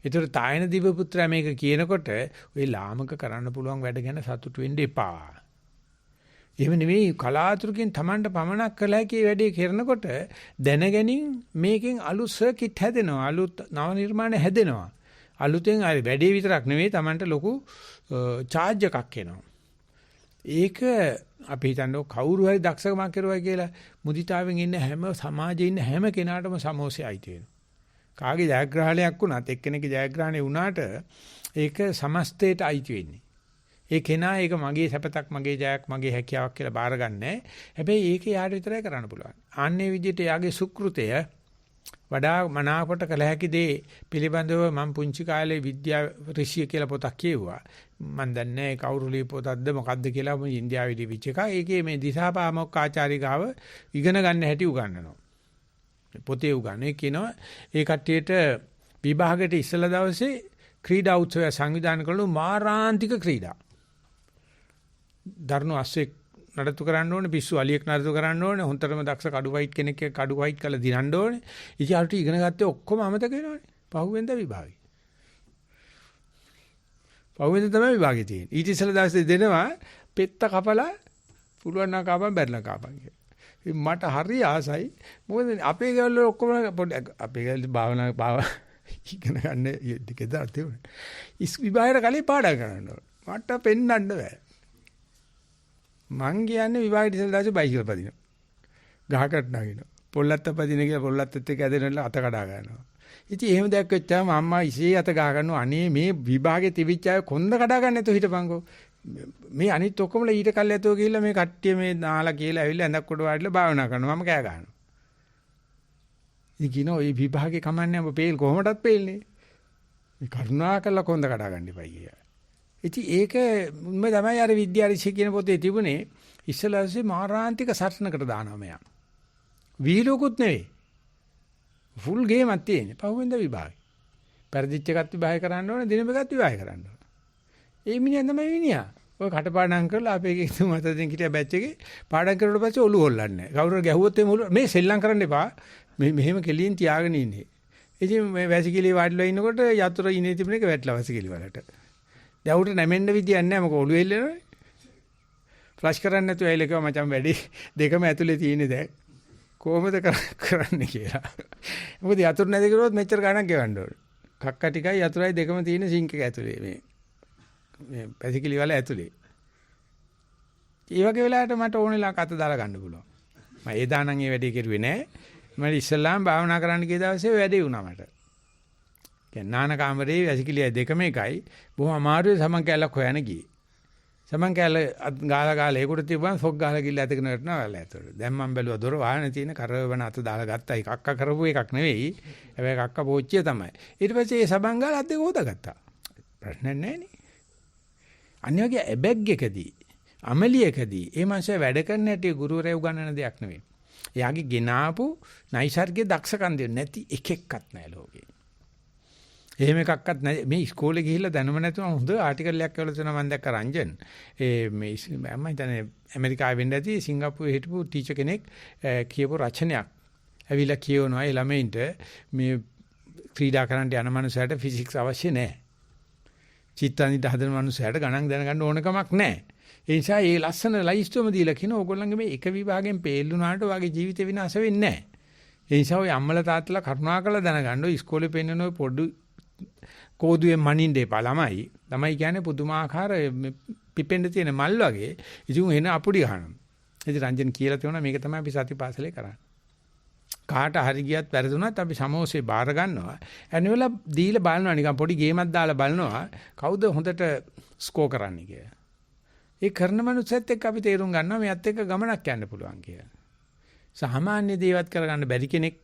Speaker 1: ඒතර තායන දිව පුත්‍රයා මේක කියනකොට ඔය ලාමක කරන්න පුළුවන් වැඩ ගැන සතුටු වෙන්න එපා. එහෙම නෙවෙයි කලාතුරකින් Tamanට පමනක් කළ හැකි වැඩේ කරනකොට දැනගැනින් මේකෙන් අලුත් සර්කිට් හැදෙනවා. අලුත් නව නිර්මාණ හැදෙනවා. අලුතෙන් අර වැඩේ විතරක් නෙවෙයි Tamanට ලොකු charge එකක් එනවා. ඒක අපි හිතන්නේ කවුරු හරි දක්ෂකමක් කරුවා කියලා මුදිතාවෙන් ඉන්න හැම සමාජයේ ඉන්න හැම කෙනාටම සමෝසෙයි අයිති වෙනවා. කාගේ ජයග්‍රහණයක් වුණත් එක්කෙනෙක්ගේ ජයග්‍රහණය වුණාට ඒක සමස්තයට අයිති වෙන්නේ. ඒ කෙනා ඒක මගේ සැපතක්, මගේ ජයක්, මගේ හැකියාවක් කියලා බාරගන්නේ. හැබැයි ඒක යාට විතරයි කරන්න පුළුවන්. ආන්නේ විදිහට යාගේ සුක්‍ෘතය වඩා මනාකොට කළ හැකි දේ පිළිබඳව මම පුංචි කාලේ විද්‍යා ඍෂිය කියලා පොතක් කියුවා. මම දන්නේ කවුරු ලියපොතක්ද මොකද්ද කියලා මම ඉන්දියාවේ ලිවිච් එක. ඒකේ මේ දිසාපාමොක් ආචාර්ය ගාව ඉගෙන ගන්න හැටි උගන්වනවා. පොතේ උගන්වන්නේ කියනවා ඒ කට්ටියට විභාගයට ඉස්සලා දවසේ ක්‍රීඩා උත්සවය සංවිධානය කරන මාරාන්තික ක්‍රීඩා. දරුණු අස්සෙක් නඩත්තු කරන්න ඕනේ, පිස්සු අලියෙක් නඩත්තු කරන්න ඕනේ, හොන්තරම දක්ෂ කඩු වයිට් කෙනෙක් කඩු වයිට් කරලා දිනන්න ඕනේ. ඉතින් අර ඉගෙන ගත්තේ ඔක්කොම අමතක වෙනවනේ. පහුවෙන්ද විභාගේ. පහුවෙන්ද තමයි විභාගේ තියෙන්නේ. ඊට ඉස්සෙල්ලා දවසේ දෙනවා පෙත්ත කපලා පුළුවන් නම් කාපන් බැරිලා කාපන් කියලා. ඉතින් මට හරි ආසයි. මොකද අපේ ගෙවල් වල ඔක්කොම අපේ ගෙවල් භාවනා ඉගෙන ගන්න දෙකදා තියුණා. විභාගයට කලින් පාඩම් කරන්න ඕන. මට පෙන්වන්න බෑ. මං කියන්නේ විභාගයට ඉස්සෙල්ලා දැසි බයිසිකල් පදිනවා. ගහකට නගිනවා. පොල්ලත්ත පදින කියලා පොල්ලත්තත් එක්ක ඇදෙනලා අත කඩා ගන්නවා. ඉතින් එහෙම දෙයක් වෙච්චාම අම්මා ඉසේ අත ගහ ගන්නවා. අනේ මේ විභාගේ තිබිච්ච අය කොන්ද කඩා ගන්න නැතුව හිටපන්කෝ. මේ අනිත් ඔක්කොමලා ඊට කල් ඇතුව ගිහිල්ලා මේ කට්ටිය මේ නාලා කියලා ඇවිල්ලා ඇඳක් කොට වාඩිලා භාවනා කරනවා. මම කෑ ගන්නවා. ඉතින් කියනවා මේ විභාගේ කමන්නේ අප පේල් කොහොමදත් පේල්නේ. මේ කරුණා කරලා කොන්ද කඩා ගන්න එපා කියලා. ඉතින් ඒක මම තමයි අර විද්‍යාරිෂි කියන පොතේ තිබුණේ ඉස්සලාසේ මාරාන්තික සටනකට දානවා මෙයා. වීලෝකුත් නෙවෙයි. ෆුල් ගේමක් තියෙන්නේ. පහුවෙන්ද විභාගේ. පෙරදිච්ච එකත් විභාගය කරන්න ඕනේ, දිනෙක එකත් විභාගය කරන්න ඕනේ. ඒ මිනිහා තමයි මිනිහා. ඔය කටපාඩම් කරලා අපේ එකේ මතයෙන් හිටිය බැච් එකේ පාඩම් කරුවට පස්සේ ඔළුව හොල්ලන්නේ නැහැ. කවුරු ගැහුවොත් එමු මේ සෙල්ලම් කරන්න එපා. මෙහෙම කෙලින් තියාගෙන ඉන්නේ. ඉතින් මේ වැසිකිළිය වාඩිලා ඉන්නකොට යතුරු ඉනේ තිබුණ එක වැටලා වැසිකිළි වලට. දැන් උට නැමෙන්න විදියක් නැහැ. මොකද ඔළුව එල්ලෙනවනේ. ෆ්ලෂ් කරන්න නැතුව ඇවිල්ලා කිව්වා මචං වැඩි දෙකම ඇතුලේ තියෙන්නේ දැන්. කොහොමද කරන්නේ කියලා. මොකද යතුරු නැති කරුවොත් මෙච්චර ගණන් ගෙවන්න ඕනේ. කක්ක ටිකයි යතුරුයි දෙකම තියෙන සිංක් එක ඇතුලේ මේ පැසිකිලි වල ඇතුලේ. ඒ වගේ වෙලාවට මට ඕනෙලා කත දාලා ගන්න පුළුවන්. මම ඒ දානම් ඒ වැඩේ කෙරුවේ නෑ. මම ඉස්සල්ලාම භාවනා කරන්න ගිය දවසේ වැඩේ වුණා මට. කියන්නේ නාන කාමරේ පැසිකිලිය දෙකම එකයි. බොහොම අමාරුවේ සමන් කැලක් හොයන ගියේ. සමන් කැල ගාලා ඒකට තිබුණා සොක් ගාලා ගිහලා ඇතගෙන වටනවා වල ඇතුළට. දැන් මම බැලුවා දොර වහන තියෙන කරවන අත දාලා ගත්තා. ඒක අක්ක කරපු එකක් නෙවෙයි. හැබැයි අක්ක පෝච්චිය තමයි. ඊට පස්සේ ඒ සබන් ගාලා අත් දෙක හොදාගත්තා. ප්‍රශ්න නැහැ නේ. අනිත් වගේ ඇබැග් එකදී අමලියකදී ඒ මාංශය වැඩ කරන්න හැටි ගුරුවරයා උගන්වන දෙයක් නෙවෙයි. එයාගේ ගෙනාපු නයිසර්ගයේ දක්ෂකම් දෙන්නේ නැති එකෙක්වත් නැහැ ලෝකේ. එහෙම එකක්වත් නැහැ. මේ ඉස්කෝලේ ගිහිල්ලා දැනුම නැතුව හොඳ ආටිකල් එකක් කියලා තියෙනවා මම දැක්ක රංජන්. මේ මම හිතන්නේ ඇමරිකාවේ වෙන්න ඇති සිංගප්පූරුවේ හිටපු ටීචර් කෙනෙක් කියපු රචනයක්. ඇවිල්ලා කියවනවා ඒ ළමයින්ට මේ ක්‍රීඩා කරන්න යන මනුස්සයට ෆිසික්ස් අවශ්‍ය නැහැ. චිත්තානිට හදන මනුස්සයට ගණන් දැනගන්න ඕන කමක් නැහැ. ඒ නිසා මේ ලස්සන ලයිස්තුවම දීලා කියන ඕගොල්ලන්ගේ මේ එක විභාගයෙන් පෙළුණාට වගේ ජීවිත විනාශ වෙන්නේ නැහැ. ඒ නිසා ඔය අම්මලා තාත්තලා කරුණාකරලා දැනගන්න ඔය ඉස්කෝලේ පෙන්නන ඔය පොඩි කෝදුවේ මනින්න එපා ළමයි. ළමයි කියන්නේ පුදුමාකාර පිපෙන්න තියෙන මල් වගේ. ඉතින් එන අපුඩි ගන්නවා. ඉතින් රංජන් කියලා තියෙනවා මේක තමයි අපි සතිපාසලේ කරන්නේ. කාට හරි ගියත් වැරදුනත් අපි සමෝසේ බාර ගන්නවා. එනවල දීලා බලනවා නිකන් පොඩි ගේමක් දාලා බලනවා කවුද හොඳට ස්කෝර් කරන්නේ කියලා. ඒ කරන මනුස්සයත් එක්ක අපි තේරුම් ගන්නවා මෙයත් එක්ක ගමනක් යන්න පුළුවන් කියලා. සාමාන්‍ය දේවත් කරගන්න බැරි කෙනෙක්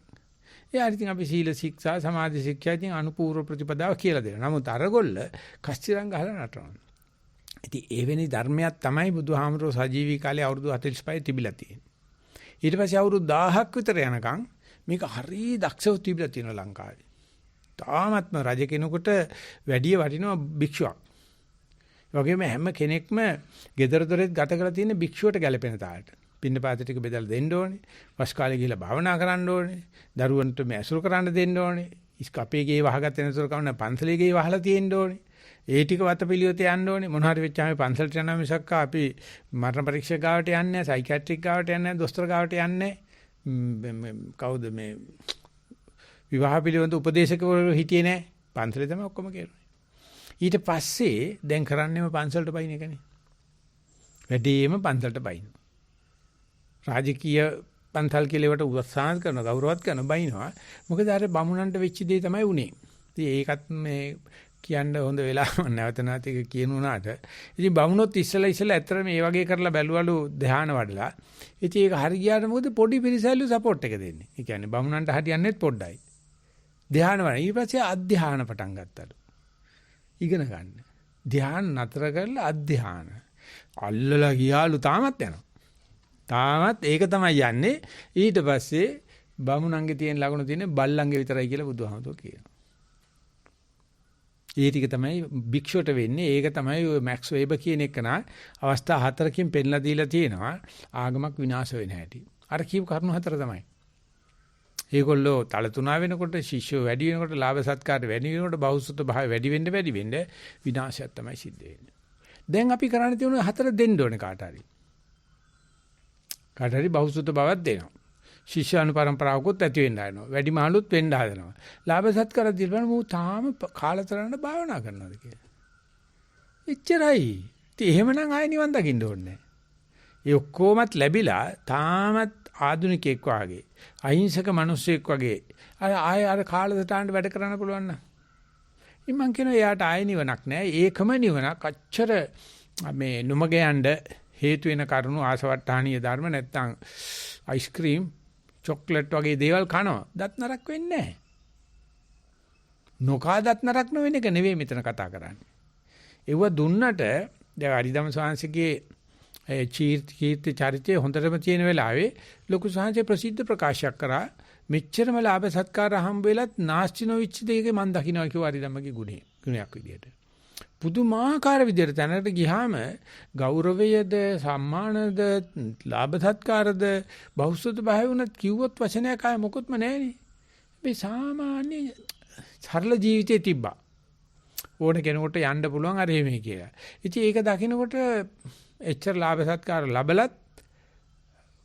Speaker 1: එයාට ඉතින් අපි සීල ශික්ෂා සමාධි ශික්ෂා ඉතින් අනුපූර්ව ප්‍රතිපදාව කියලා දෙනවා. නමුත් අරගොල්ල කස්තිරන් ගහලා නටනවා. ඉතින් එවැනි ධර්මයක් තමයි බුදුහාමරෝ සජීවී කාලේ අවුරුදු 45 තිබිලා තියෙන්නේ. ඊට පස්සේ අවුරුදු 1000ක් විතර යනකම් මේක හරි දක්ෂව තිබිලා තියෙනවා ලංකාවේ. තාමත්ම රජ කෙනෙකුට වැඩි වටිනවා භික්ෂුවක්. ඒ වගේම හැම කෙනෙක්ම gedara doret ගත කරලා තියෙන භික්ෂුවට ගැලපෙන තාලට. පින්නපාත ටික බෙදලා දෙන්න ඕනේ. වස් කාලේ ගිහලා භාවනා කරන්න ඕනේ. දරුවන්ට මේ ඇසුරු කරන්න දෙන්න ඕනේ. අපේ ගේ වහගත්තේ නැතුව කවන්න පන්සලේ ගේ වහලා තියෙන්න ඕනේ. ඒ ටික වතපිලියොත යන්න ඕනේ. මොන හරි වෙච්චාම පන්සලට යනවා මිසක් අපි මරණ පරීක්ෂක ගාවට යන්නේ නැහැ, සයිකියාට්‍රික් ගාවට යන්නේ නැහැ, දොස්තර ගාවට යන්නේ නැහැ. කවුද මේ විවාහ පිළිවෙත උපදේශකවරු හිටියේ නැහැ. පන්සලේ තමයි ඔක්කොම කරන්නේ. ඊට පස්සේ දැන් කරන්නේම පන්සලට බයින එකනේ. වැඩිම පන්සලට බයින. රාජකීය පන්සල් කියලවට උත්සාහ කරන ගෞරවත් කරන බයිනවා. මොකද අර බමුණන්ට වෙච්ච දේ තමයි උනේ. ඉතින් ඒකත් මේ කියන්න හොඳ වෙලාවක් නැවත නැවත ඒක කියනුනාට. ඉතින් බමුණොත් ඉස්සලා ඇත්තට මේ වගේ කරලා බැලුවලු ධ්‍යාන වඩලා. ඉතින් ඒක හරි ගියාට මොකද පොඩි පිරිසල්ලු සපෝට් එක දෙන්නේ. ඒ කියන්නේ බමුණන්ට හරියන්නේත් පොඩ්ඩයි. ධ්‍යාන වඩන. ඊට පස්සේ අධ්‍යාන පටන් ගත්තලු. ඉගෙන ගන්න. ධ්‍යාන නතර කරලා අධ්‍යාන. අල්ලලා ගියාලු තාමත් යනවා. තාමත් ඒක තමයි යන්නේ. ඊට පස්සේ බමුණන්ගේ තියෙන ලකුණු තියෙන්නේ බල්ලන්ගේ විතරයි කියලා බුදුහාමුදුරුවෝ කියනවා. ඒ ටික තමයි භික්ෂුවට වෙන්නේ. ඒක තමයි ඔය මැක්ස් වෙබර් කියන එක නා අවස්ථා 4කින් පෙන්ලා දීලා තියෙනවා ආගමක් විනාශ වෙන හැටි. අර කියපු කරුණු 4 තමයි. ඒගොල්ලෝ තලතුණා වෙනකොට ශිෂ්‍යෝ වැඩි වෙනකොට ලාභ සත්කාර වැඩි වෙනකොට බෞද්ධ භාවය වැඩි වෙන්න විනාශයක් තමයි සිද්ධ වෙන්නේ. දැන් අපි කරන්න තියෙන 4 දෙන්න ඕනේ කාට හරි. කාට හරි බෞද්ධ බවක් දෙනවා. ශිෂ්‍යානු පරම්පරාවකුත් ඇති වෙන්න හදනවා. වැඩි මහලුත් වෙන්න හදනවා. ලාභ සත්කාර දීලා මම තාම කාලතරණ භාවනා කරනවාද කියලා. එච්චරයි. ඉතින් එහෙමනම් ආයෙ නිවන් දකින්න ඕනේ. ඒ ඔක්කොමත් ලැබිලා තාමත් ආධුනිකෙක් වාගේ අහිංසක මිනිස්සෙක් වගේ ආයෙ අර කාලසටහනට වැඩ කරන්න පුළුවන් නම් ඉතින් මං කියනවා එයාට ආයෙ නිවනක් නැහැ. ඒකම නිවනක් අච්චර මේ නොමග යන්න හේතු වෙන කරුණු ආසවට්ටානීය ධර්ම නැත්තම් අයිස්ක්‍රීම් චොක්ලට් වගේ දේවල් කනවා. දත් නරක් වෙන්නේ නැහැ. නොකා දත් නරක් නොවෙන එක නෙවෙයි මෙතන කතා කරන්නේ. ඒව දුන්නට දැන් අරිදම සාංශිකේ කීර්ති චරිතය හොඳටම තියෙන වෙලාවේ ලොකු සාංශේ ප්‍රසිද්ධ ප්‍රකාශයක් කරා මෙච්චරම ලාභ සත්කාර හම්බ වෙලත් නාස්ති නොවිච්ච දෙයක මම දකින්නවා කිව්ව අරිදමගේ ගුණයක් විදියට. පුදුමාකාර විදියට තැනකට ගියාම ගෞරවයද සම්මානද ලාභ සත්කාරද බෞද්ධ භාවය වුණත් කිව්වොත් වචනයක් ආය මොකොත්ම නැහැනේ. මේ සාමාන්‍ය සරල ජීවිතේ තිබ්බා. ඕන කෙනෙකුට යන්න පුළුවන් අර එහෙමයි කියලා. ඉතින් ඒක දකිනකොට එච්චර ලාභ සත්කාර ලැබලත්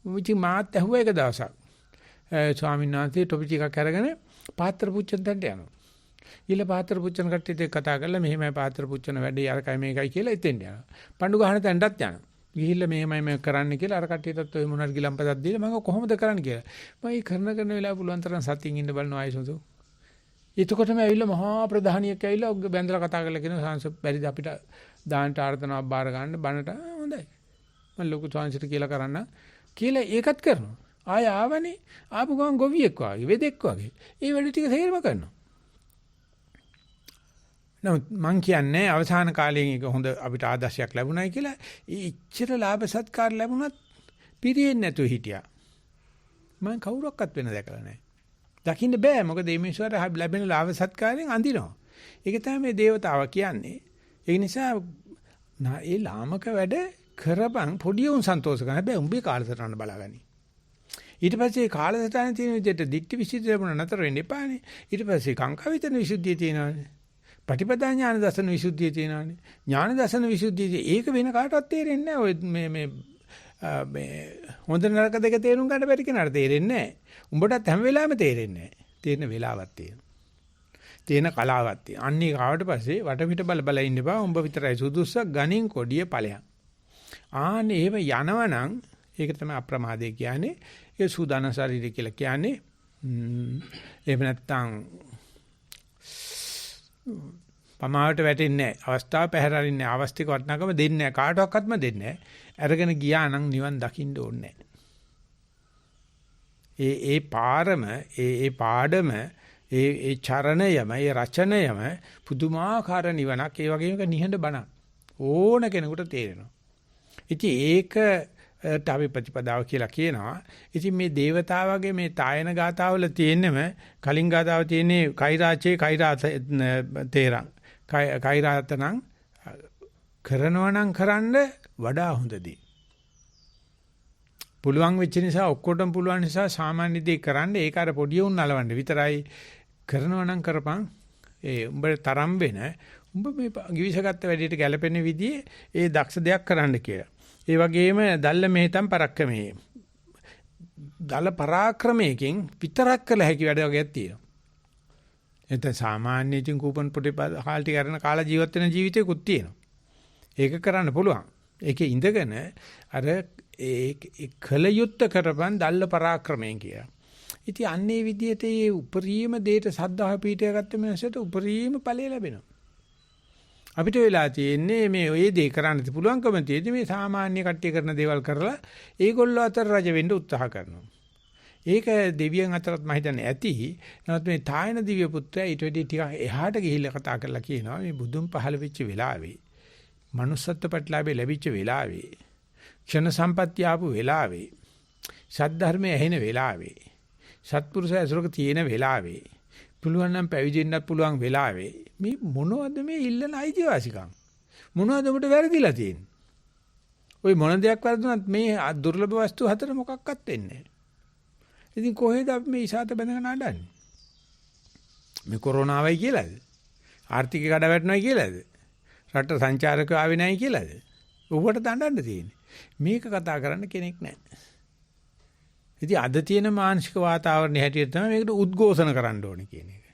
Speaker 1: මුචි මාත් ඇහුවා එක දවසක්. ස්වාමීන් වහන්සේ ටොපි ටිකක් අරගෙන පාත්‍ර පුච්චන තැනට යනවා. ඊළ පාත්‍ර පුච්චන කට්ටියත් එක්ක කතා කරලා මෙහෙමයි පාත්‍ර පුච්චන වැඩේ අරකයි මේකයි කියලා එතෙන් යනවා. පණ්ඩු ගහන තැනටත් යනවා. ගිහිල්ලා මෙහෙමයි මේ කරන්න කියලා අර කට්ටියටත් ඔය මොනාර ගිලම්පතක් දීලා මම කොහොමද කරන්න කියලා. මම මේ කරන වෙලාව පුළුවන් තරම් සතියින් ඉන්න බලනවා ආයසොතු. එතකොටම ඇවිල්ලා මහා ප්‍රධානියෙක් ඇවිල්ලා ඔග බැඳලා කතා කරලා කියනවා සංස බැරිද අපිට දාන්නට ආර්තනාවක් බාර ගන්න බණට හොඳයි. මම ලොකු සංසිට කියලා කරන්න කියලා ඒකත් කරනවා. ආය ආවනේ ආපු ගමන් ගොවියෙක් වගේ වෙදෙක් වගේ. ඒ වැඩ ටික තේරම කරනවා. නමුත් මං කියන්නේ අවසාන කාලයෙන් එක හොඳ අපිට ආදර්ශයක් ලැබුණයි කියලා. ඉච්ඡර ලාභ සත්කාර ලැබුණත් පිරියෙන්නේ නැතුව හිටියා. මම කවුරක්වත් වෙන දැකලා නැහැ. දකින්න බෑ මොකද මේ මිනිස්සුන්ට ලැබෙන ලාභ සත්කාරයෙන් අඳිනවා. ඒක තමයි මේ దేవතාව කියන්නේ. ඒ නිසා ඒ ලාමක වැඩ කරපන් පොඩි උන් සන්තෝෂ කරන හැබැයි උඹේ කාලසටහන බලාගනි. ඊට පස්සේ කාලසටහන තියෙන විදිහට දික්ටි විසුද්ධිය ලැබුණ නතර වෙන්න එපානේ. ඊට පස්සේ කාංකවිතන විසුද්ධිය තියෙනවානේ. පටිපදා ඥාන දර්ශන විසුද්ධිය තියෙනවානේ. ඥාන දර්ශන විසුද්ධිය ඒක වෙන කාටවත් තේරෙන්නේ නැහැ. ඔය මේ හොඳ නරක දෙක තේරුම් ගන්න බැරි කෙනාට තේරෙන්නේ නැහැ. උඹටත් හැම වෙලාවෙම තේරෙන්නේ නැහැ. තේරෙන වෙලාවක් තියෙනවා. තේන කලාවක් තියෙනවා. අන්නේ කාවට පස්සේ වටපිට බල බල ඉන්න බා උඹ විතරයි සුදුස්සක් ගණින් කොඩිය ඵලයන්. ආන්නේ එහෙම යනවනම් ඒක තමයි අප්‍රමාදේ කියන්නේ. ඒ සූදානම් ශරීරය කියලා කියන්නේ. එහෙම නැත්නම් පමාවට වැටෙන්නේ නැහැ. අවස්ථාව පැහැරෙන්නේ නැහැ. අවස්තික වටනකම දෙන්නේ නැහැ. කාටවත්ම දෙන්නේ නැහැ. අරගෙන ගියා නම් නිවන් දකින්න ඕනේ නැහැ. ඒ පාරම ඒ පාඩම ඒ චරණයම ඒ රචනයම පුදුමාකාර නිවනක්. ඒ වගේම නිහඬ බණක්. ඕන කෙනෙකුට තේරෙනවා. ඉතින් ඒකට අපි ප්‍රතිපදාව කියලා කියනවා. ඉතින් මේ దేవතාවගේ මේ තායන ගාතාවල තියෙන්නම කලින් ගාතාව තියෙන්නේ කෛරාචේ කෛරාත තේරං. කෛරාතනම් කරනවා නම් කරන්න වඩා හොඳදී. පුළුවන් වෙච්ච නිසා ඔක්කොටම පුළුවන් නිසා සාමාන්‍ය දේ කරන්න ඒක අර පොඩි උන් නලවන්න විතරයි. කරනවා නම් කරපන්. ඒ උඹට තරම් වෙන උඹ මේ ගිවිසගත්ත වැඩේට ගැලපෙන විදිහේ ඒ දක්ෂ දෙයක් කරන්න කියලා. ඒ වගේම දල්ල මෙහෙතම් පරක්කමේ. දල පරාක්‍රමයෙන් විතරක් කළ හැකි වැඩ වගේක් තියෙනවා. එතන සාමාන්‍ය ඉතින් කූපන් පොටි හාල් ටික අරන කාලා ජීවත් වෙන ජීවිතයකුත් තියෙනවා. ඒක කරන්න පුළුවන්. ඒකේ ඉඳගෙන අර ඒ කල යුත්ත කරපන් දල්ල පරාක්‍රමයෙන් කියලා. ඉතින් අන්නේ විදිහට මේ උපරිම දෙයට සද්ධා පීඨය ගත්ත මිනිසෙට උපරිම ඵලය ලැබෙනවා. අපිට වෙලා තියෙන්නේ මේ ඔය දේ කරන්න පුළුවන්කම තියෙදි මේ සාමාන්‍ය කට්ටිය කරන දේවල් කරලා ඒගොල්ලෝ අතර රජ වෙන්න උත්සාහ කරනවා. ඒක දෙවියන් අතරත් මම හිතන්නේ ඇති. නමුත් මේ තායන දිව්‍ය පුත්‍රයා ඊට වෙඩි ටිකක් එහාට ගිහිල්ලා කතා කරලා කියනවා මේ බුදුන් පහළ වෙච්ච වෙලාවේ manussත්ත්ව ප්‍රතිලාභේ ලැබිච්ච වෙලාවේ ක්ෂණ සම්පත්‍ය ආපු වෙලාවේ සද්ධර්මයේ ඇහෙන වෙලාවේ සත්පුරුෂය අසුරක තියෙන වෙලාවේ පුළුවන් නම් පැවිදෙන්නත් පුළුවන් වෙලාවේ මේ මොනවද මේ ඉල්ලන අයිතිවාසිකම්? මොනවද ඔබට වැරදිලා තියෙන්නේ? ওই මොන දෙයක් වැරදුනත් මේ දුර්ලභ වස්තු හතර මොකක්වත් වෙන්නේ නැහැ. ඉතින් කොහෙද අපි මේ ඉසాత බැඳගෙන අඬන්නේ? මේ කොරෝනාවයි කියලාද? ආර්ථිකය කඩ වැටෙනවා කියලාද? රට සංචාරකයෝ ආවේ නැහැ කියලාද? ඔබට දඬන්න තියෙන්නේ. මේක කතා කරන්න කෙනෙක් නැහැ. ඉතින් අද තියෙන මානසික වාතාවරණය හැටියට තමයි මේකට උද්ඝෝෂණ කරන්න ඕනේ කියන එක.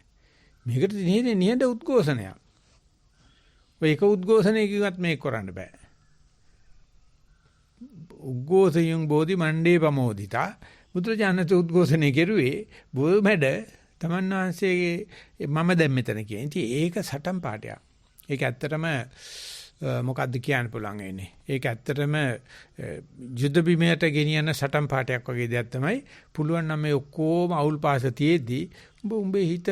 Speaker 1: මේකට නිහඬ උද්ඝෝෂණයක්. ඔය එක උද්ඝෝෂණයකින්වත් මේක කරන්න බෑ. උද්ඝෝෂයෙන් බෝධි මණ්ඩේ ප්‍රමෝදිතා බුදුරජාණන් උද්ඝෝෂණය කෙරුවේ බොමැඩ තමන්වහන්සේගේ මම දැන් මෙතන කියන. ඉතින් ඒක සටන් පාඩයක්. ඒක ඇත්තටම මොකද්ද කියන්න පුළුවන් වෙන්නේ. ඒක ඇත්තටම යුද්ධ බිමයට ගෙනියන සටන් පාඩයක් වගේ දෙයක් තමයි. පුළුවන් නම් මේ ඔක්කොම අවුල් පාස තියේදී උඹේ හිත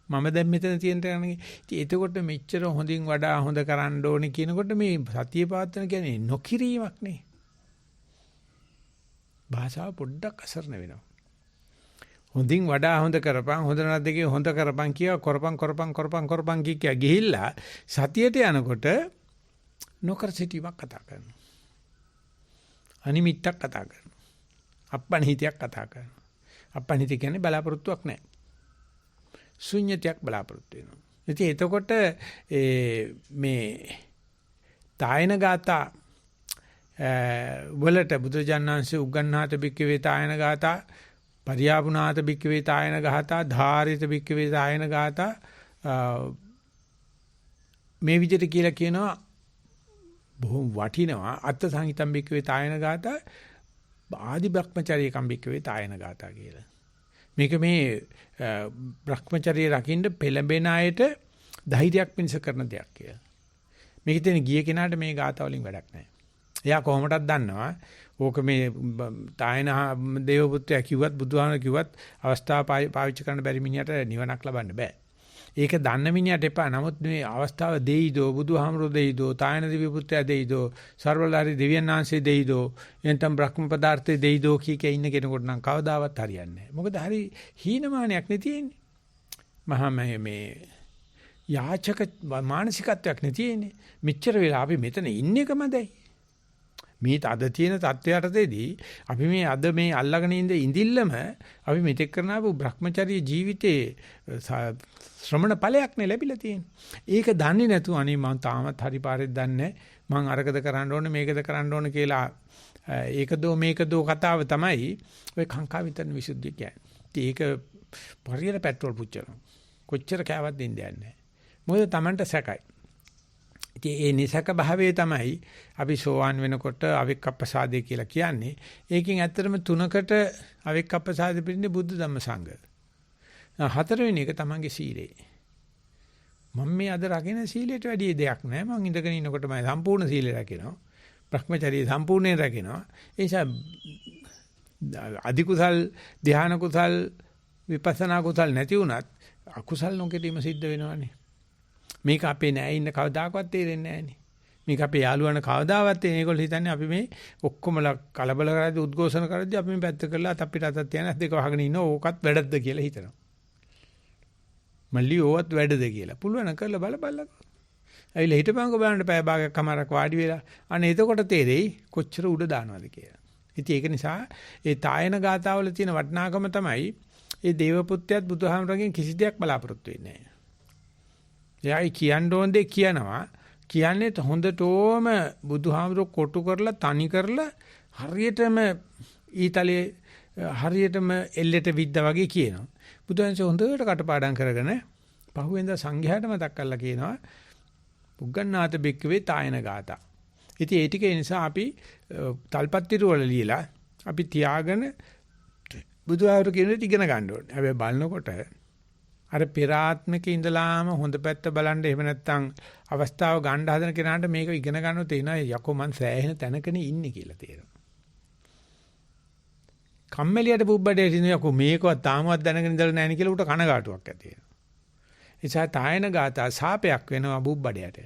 Speaker 1: මම දැන් මෙතන තියෙන තැනගේ. ඉතින් එතකොට මෙච්චර හොඳින් වඩා හොඳ කරන්න ඕනේ කියනකොට මේ සතිය පාත්තන කියන්නේ නොකිරීමක් නේ. භාෂාව පොඩ්ඩක් අසරණ වෙනවා. හොඳින් වඩා හොඳ කරපන් හොඳ නැද්දකේ හොඳ කරපන් කිය කරපන් කිය ගිහිල්ලා සතියට යනකොට නොකර සිටීමක් කතා කරනවා. අනිමිත්තක් කතා කරනවා. අප්පනිහිතියක් කතා කරනවා. අප්පනිහිති කියන්නේ බලාපොරොත්තුවක් නැහැ. ශුන්‍යතියක් බලාපොරොත්තු වෙනවා. ඉතින් එතකොට මේ තායන ගාථා වලට බුදුජානනාංශ උගන්හාත බික්කවේ තායන ගාථා පරියාපුනාත බික්කවේ තායන ගාථා ධාරිත බික්කවේ තායන ගාථා මේ විදිහට කියලා කියනවා බොහොම වටිනවා අත්ථ සංහිතම් බික්කවේ තායන ගාථා ආදි බ්‍රහ්මචර්ය කම්බික්කවේ තායන ගාථා කියලා. මේක මේ බ්‍රහ්මචර්ය රකින්න පෙළඹෙන අයට ධෛර්යයක් පිණිස කරන දෙයක් කියලා. මේක තියෙන ගිය කෙනාට මේ ගාථා වලින් වැඩක් නැහැ. එයා කොහොමදක් දන්නවා ඕක මේ තායන දේව පුත්‍රයා කිව්වත් බුදුහාමර කිව්වත් අවස්ථාව පාවිච්චි කරන්න බැරි මිනිහට නිවනක් ලබන්න බෑ. ඒක දන්න මිනිහට එපා. නමුත් මේ අවස්ථාව දෙයිදෝ බුදුහාමර දෙයිදෝ තායන දේව පුත්‍රයා දෙයිදෝ සර්වලාරි දෙවියන් වහන්සේ දෙයිදෝ එතම් බ්‍රහ්ම පදාර්ථේ දෙයිදෝ කීකේ ඉන්න කෙනෙකුට නම් කවදාවත් හරියන්නේ නැහැ. මොකද හරි හීනමානයක් නේ තියෙන්නේ. මහා මේ යාචක මානසිකත්වයක් නේ තියෙන්නේ. මෙච්චර වෙලා අපි මෙතන ඉන්න එකමදයි. මේ අද තියෙන තත්ත්වයටදී අපි මේ අද මේ අල්ලගෙන ඉඳිල්ලම අපි මෙතෙක් කරන ආපු Brahmacharya ජීවිතේ ශ්‍රමණ ඵලයක් නේ ලැබිලා තියෙන්නේ. ඒක දන්නේ නැතුව අනේ මම තාමත් හරි පාරෙත් දන්නේ මම අරකද කරන්න ඕනේ මේකද කරන්න ඕනේ කියලා ඒකදෝ මේකදෝ කතාව තමයි ඔය කාංකා විතරන විසුද්ධිය කියන්නේ. ඒක පරියල පෙට්‍රෝල් පුච්චනවා. කොච්චර කෑවත් දෙන්නේ නැහැ. මොකද Tamanට සැකයි. ඉතින් ඒ නිසක භාවයේ තමයි අපි සෝවාන් වෙනකොට අවික්කප්පසාදේ කියලා කියන්නේ. ඒකෙන් ඇත්තටම තුනකට අවික්කප්පසාදේ පිටින්නේ බුද්ධ ධම්ම සංඝ. හතරවෙනි එක තමන්ගේ සීලය. මම මේ අද රකින්න සීලයට වැඩි දෙයක් නැහැ. මම ඉඳගෙන ඉන්නකොට මම සම්පූර්ණ සීලය රකිනවා. Brahmacharya සම්පූර්ණයෙන් රකිනවා. ඒ නිසා අධි කුසල්, ධ්‍යාන කුසල්, විපස්සනා කුසල් නැති වුණත් අකුසල් නොකෙදීම සිද්ධ වෙනවනේ. මේක අපේ නෑ ඉන්න කවදාකවත් තේරෙන්නේ නෑනේ. මේක අපේ යාළුවන කවදාවත් තේරෙන්නේ. ඒගොල්ලෝ හිතන්නේ අපි මේ ඔක්කොම කලබල කරද්දී උද්ඝෝෂණ කරද්දී අපි මේ පැත්ත කරලා අපිට අතක් තියන දෙක වහගෙන ඉන්න ඕකත් වැඩක්ද කියලා හිතනවා. මල්ලි ඕවත් වැඩද කියලා. පුළුවන් කරලා බලපල්ලා. ඇවිල්ලා හිටපන්කෝ බලන්න පැය භාගයක් කමාරක් වාඩි වෙලා. අනේ එතකොට තේරෙයි කොච්චර උඩ දානවද කියලා. ඉතින් ඒක නිසා ඒ තායන ගාතාවල තියෙන වටිනාකම තමයි ඒ දේවපුත්‍රයාත් බුදුහාමරගෙන් කිසි දෙයක් බලාපොරොත්තු වෙන්නේ නැහැ. එයායි කියන්න ඕන දේ කියනවා. කියන්නේ හොඳටම බුදුහාමුදුර කොටු කරලා තනි කරලා හරියටම ඊතලයේ හරියටම එල්ලෙට විද්දා වගේ කියනවා. බුදුන්සේ හොඳට කටපාඩම් කරගෙන පහුවෙන්ද සංඝයාට මතක් කරලා කියනවා උග්ගන්නාත බික්කවේ තායන ගාථා. ඉතින් ඒ ටික නිසා අපි තල්පත්තිරු වල ලියලා අපි තියාගෙන බුදුහාමුදුර කියන දේ ඉගෙන ගන්න ඕනේ. හැබැයි බලනකොට අර පෙරාත්මක ඉඳලාම හොඳ පැත්ත බලන්න එහෙම නැත්නම් අවස්ථාව ගන්න හදන කෙනාට මේක ඉගෙන ගන්නව තේනවා යකෝ මං සෑහෙන තැනකනේ ඉන්නේ කියලා තේරෙනවා. කම්මැලියට බුබ්බඩේ ඉන්න යකෝ මේකවත් තාමවත් දැනගෙන ඉඳලා නැහැ නේ කියලා උට කනගාටුවක් ඇති වෙනවා. එචා තායන ගාථා සාපයක් වෙනවා බුබ්බඩයට.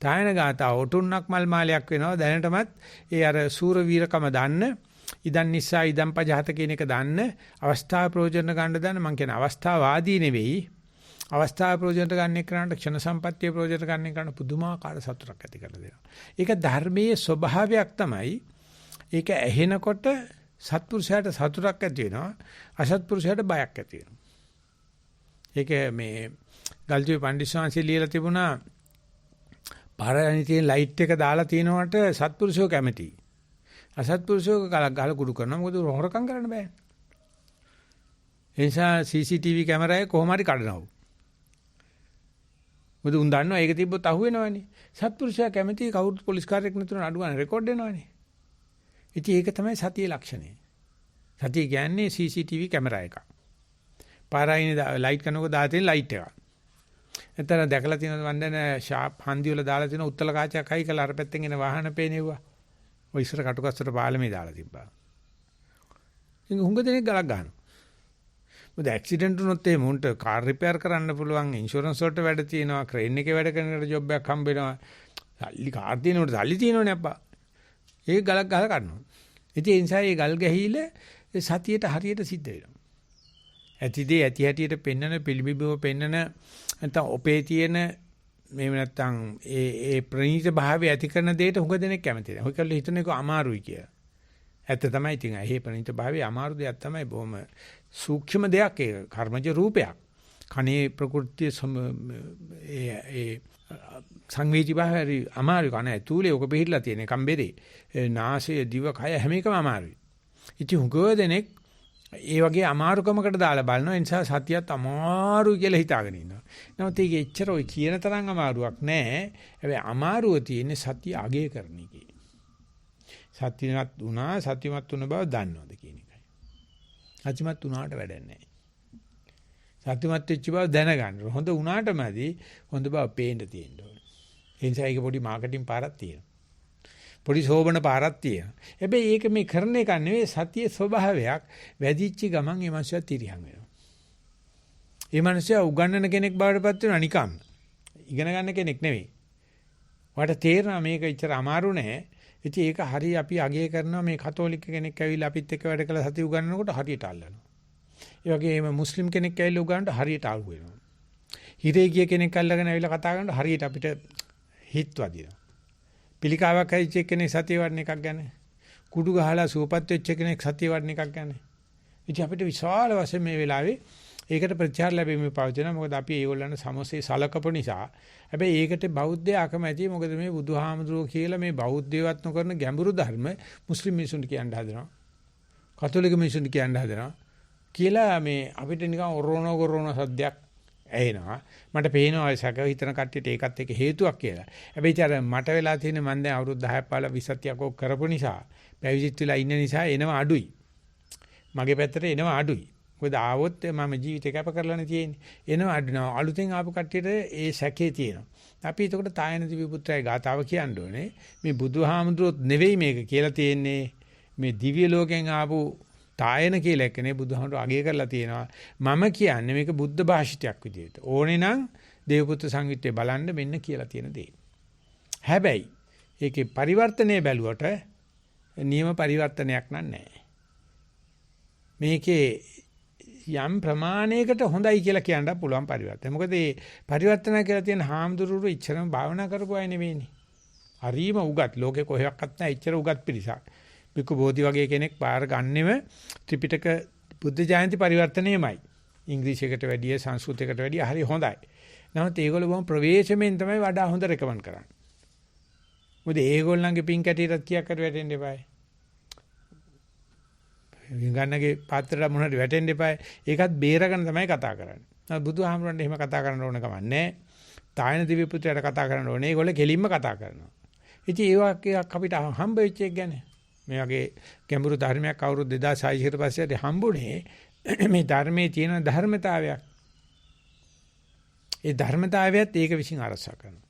Speaker 1: තායන ගාථා ඔටුන්නක් මල් මාලයක් වෙනවා දැනටමත් ඒ අර සූර වීරකම දන්න ඉදන් නිසා ඉදන් පජහත කියන එක දන්න අවස්ථාව ප්‍රයෝජන ගන්න දන්න මං කියන අවස්ථාවාදී නෙවෙයි අවස්ථාව ප්‍රයෝජනට ගන්න එක්කනට ක්ෂණ සම්පත්තිය ප්‍රයෝජනට ගන්න එක්කනට පුදුමාකාර සතුටක් ඇති කරලා දෙනවා. ඒක ධර්මයේ ස්වභාවයක් තමයි. ඒක ඇහෙනකොට සත්පුරුෂයාට සතුටක් ඇති වෙනවා. අසත්පුරුෂයාට බයක් ඇති වෙනවා. ඒක මේ ගල්ජුවේ පණ්ඩිතසාංශය ලියලා තිබුණා පාරායනේ තියෙන ලයිට් එක දාලා තිනවට සත්පුරුෂයෝ කැමතියි. අසත්පුරුෂයෝ ගහලා කුඩු කරනවා. මොකද හොරකම් කරන්න බෑ. ඒ නිසා CCTV කැමරාවේ කොහොම හරි කඩනවා. මොකද උන් දන්නවා ඒක තිබ්බොත් අහුවෙනවනේ. සත්පුරුෂයා කැමති කවුරුත් පොලිස් කාර්යයක් නතුන අඩු ගන්න රෙකෝඩ් වෙනවනේ. ඉතින් ඒක තමයි සතියේ ලක්ෂණය. සතිය කියන්නේ CCTV කැමරා එකක්. පාරායිනේ ලයිට් කරනකොට දාලා තියෙන ලයිට් එකක්. එතන දැකලා තියෙනවද මන් දැන ෂාප් හන්දි වල දාලා තියෙන උත්තල කාචයක් හයි කළා අර පැත්තෙන් එන වාහන පේනෙව්වා. ඔය ඉස්සර කටුකස්සට පාලමේ දාලා තිබ්බා. ඉතින් හුඟ දෙනෙක් ගලක් ගන්නවා. මොකද ඇක්සිඩන්ට් වුණොත් එහෙම උන්ට කාර් රිපෙයාර් කරන්න පුළුවන් ඉන්ෂුරන්ස් වලට වැඩ තියෙනවා ක්‍රේන් එකේ වැඩ කරනකොට ජොබ් එකක් හම්බ වෙනවා. සල්ලි කාර් තියෙනකොට සල්ලි තියෙනවනේ අප්පා. ඒක ගලක් ගහලා ගන්නවා. ඉතින් ඒ නිසා මේ ගල් ගැහිල සතියට හරියට සිද්ධ වෙනවා. ඇතිදී ඇති හැටියට පෙන්නන පිළිබිඹව පෙන්නන නැත්නම් ඔපේ තියෙන මේව නැත්නම් ඒ ප්‍රණීත භාවය ඇති කරන දෙයට හුඟ දෙනෙක් කැමති නැහැ. ඔයකල්ල හිතන එක අමාරුයි කියලා. ඇත්ත තමයි ඉතින් ඇහි ප්‍රණීත භාවය අමාරු දෙයක් තමයි බොහොම සූක්ෂම දෙයක් ඒක කර්මජ රූපයක්. කනේ ප්‍රകൃතිය ඒ සංවේදී භාවය අමාරු කන ඇතුලේ ඔක පිළිහිලා තියෙන කම්බරේ. නාසය දිව කය හැම එකම අමාරුයි. ඉතින් හුඟ දෙනෙක් ඒ වගේ අමාරුකමකට දාලා බලනවා. ඒ නිසා සතියත් අමාරුයි කියලා හිතාගෙන ඉන්නවා. නමුත් ඒක එච්චර ඔය කියන තරම් අමාරුවක් නෑ. හැබැයි අමාරුව තියෙන්නේ සතිය අගය කරන එකේ. සතියවත් වුණා සතියවත් වුණ බව දන්නවද කියන එකයි. සතියවත් වුණාට වැඩක් නෑ. සතියවත් වෙච්ච බව දැනගන්න. හොඳ වුණාටමදි හොඳ බව පේන්න තියෙන්න ඕනේ. ඒ නිසා ඒක පොඩි මාකටිං පාරක් තියෙනවා. පොඩි සෝබන පාරක් තියෙනවා. හැබැයි ඒක මේ කරන එක නෙවෙයි සතියේ ස්වභාවයක්. වැඩිච්ච ගමන් මේ මනුස්සයා තිරියන් වෙනවා. මේ මනුස්සයා උගන්නන කෙනෙක් බවට පත් වෙනවා නිකම්. ඉගෙන ගන්න කෙනෙක් නෙවෙයි. වට තේරෙනවා මේක ඉච්චර අමාරු නෑ. ඉතින් ඒක හරිය අපි අගය කරනවා මේ කතෝලික කෙනෙක් ඇවිල්ලා අපිත් එක්ක වැඩ කළා සතිය උගන්නනකොට හරියට අල්ලනවා. ඒ වගේම මුස්ලිම් කෙනෙක් ඇවිල්ලා උගන්නනකොට හරියට අහු වෙනවා. හිරේ ගිය කෙනෙක් අල්ලගෙන ඇවිල්ලා කතා කරනකොට හරියට අපිට හිත වදිනවා. පිළිකාවක් ඇවිච්ච කෙනෙක් සතිය වඩන එකක් ගැන කුඩු ගහලා සුවපත් වෙච්ච කෙනෙක් සතිය වඩන එකක් ගැන ඉතින් අපිට විශාල වශයෙන් මේ වෙලාවේ ඒකට ප්‍රතිචාර ලැබීමේ පවතිනවා. මොකද අපි ඒගොල්ලන්ට සමසේ සලකපු නිසා. හැබැයි ඒකට බෞද්ධය අකමැති. මොකද මේ බුදුහාමුදුරුවෝ කියලා මේ බෞද්ධයවත් නොකරන ගැඹුරු ධර්ම මුස්ලිම් මිනිසුන්ට කියන්න හදනවා. කතෝලික මිනිසුන්ට කියන්න හදනවා. කියලා මේ අපිට නිකන් ඔරෝන සද්දයක් ඇහෙනවා. මට පේනවා සැක හිතන කට්ටියට ඒකත් එක හේතුවක් කියලා. හැබැයි අර මට වෙලා තියෙන මම දැන් අවුරුදු 10ක් 15 20ක් ඔක් කරපු නිසා පැවිදිත් වෙලා ඉන්න නිසා එනවා අඩුයි. මගේ පැත්තට එනවා අඩුයි. මොකද ආවොත් මම ජීවිතේ කැප කරලානේ තියෙන්නේ. එනවා අඩුනවා. අලුතෙන් ආපු කට්ටියට ඒ සැකේ තියෙනවා. අපි එතකොට තායන දිව්‍ය පුත්‍රයාගේ ගාතාව කියන්න ඕනේ. මේ බුදුහාමුදුරුවොත් නෙවෙයි මේක කියලා තියෙන්නේ. මේ දිව්‍ය ලෝකෙන් ආපු තායන කියලා එකනේ බුදුහාමුදුරුවෝ අගය කරලා තියෙනවා. මම කියන්නේ මේක බුද්ධ භාෂිතයක් විදිහට. ඕනේ නම් දේවපුත්‍ර සංයුත්තේ බලන්න මෙන්න කියලා තියෙන දේ. හැබැයි ඒකේ පරිවර්තනය බැලුවට නියම පරිවර්තනයක් නෑ. මේකේ යම් ප්‍රමාණයකට හොඳයි කියලා කියන්න පුළුවන් පරිවර්තන. මොකද මේ පරිවර්තන කියලා තියෙන හාමුදුරුවෝ ඉච්චරම භාවනා කරපු අය නෙවෙයිනේ. හරීම උගත් ලෝකේ කොහෙවත් නැහැ ඉච්චර උගත් පිරිසක්. බිකු බෝධි වගේ කෙනෙක් පාර ගන්නෙම ත්‍රිපිටක බුද්ධ ජයන්ති පරිවර්තනයමයි. ඉංග්‍රීසියකට වැඩිය සංස්කෘතයකට වැඩිය හරි හොඳයි. නමුත් ඒගොල්ලෝ බොහොම ප්‍රවේශමෙන් තමයි වඩා හොඳ රෙකමන්ඩ් කරන්නේ. මොකද ඒගොල්ලන්ගේ පින් කැටියටත් කියක් කර වැටෙන්න එපායි. විගන්නගේ පාත්‍රයට මොනවද වැටෙන්න එපායි. ඒකත් බේරගෙන තමයි කතා කරන්නේ. නමුත් බුදුහාමුදුරන්ට එහෙම කතා කරන්න ඕන කම නැහැ. තායන දිව්‍ය පුත්‍රයාට කතා කරන්න ඕනේ. ඒගොල්ලෝ කෙලින්ම කතා කරනවා. ඉතින් ඒ වගේක් අපිට හම්බ වෙච්ච එක ගැන මේ වගේ ගැඹුරු ධර්මයක් අවුරුදු 2600 කට පස්සේ හම්බුනේ මේ ධර්මයේ තියෙන ධර්මතාවයක්. ඒ ධර්මතාවයත් ඒක විසින් අරසා කරනවා.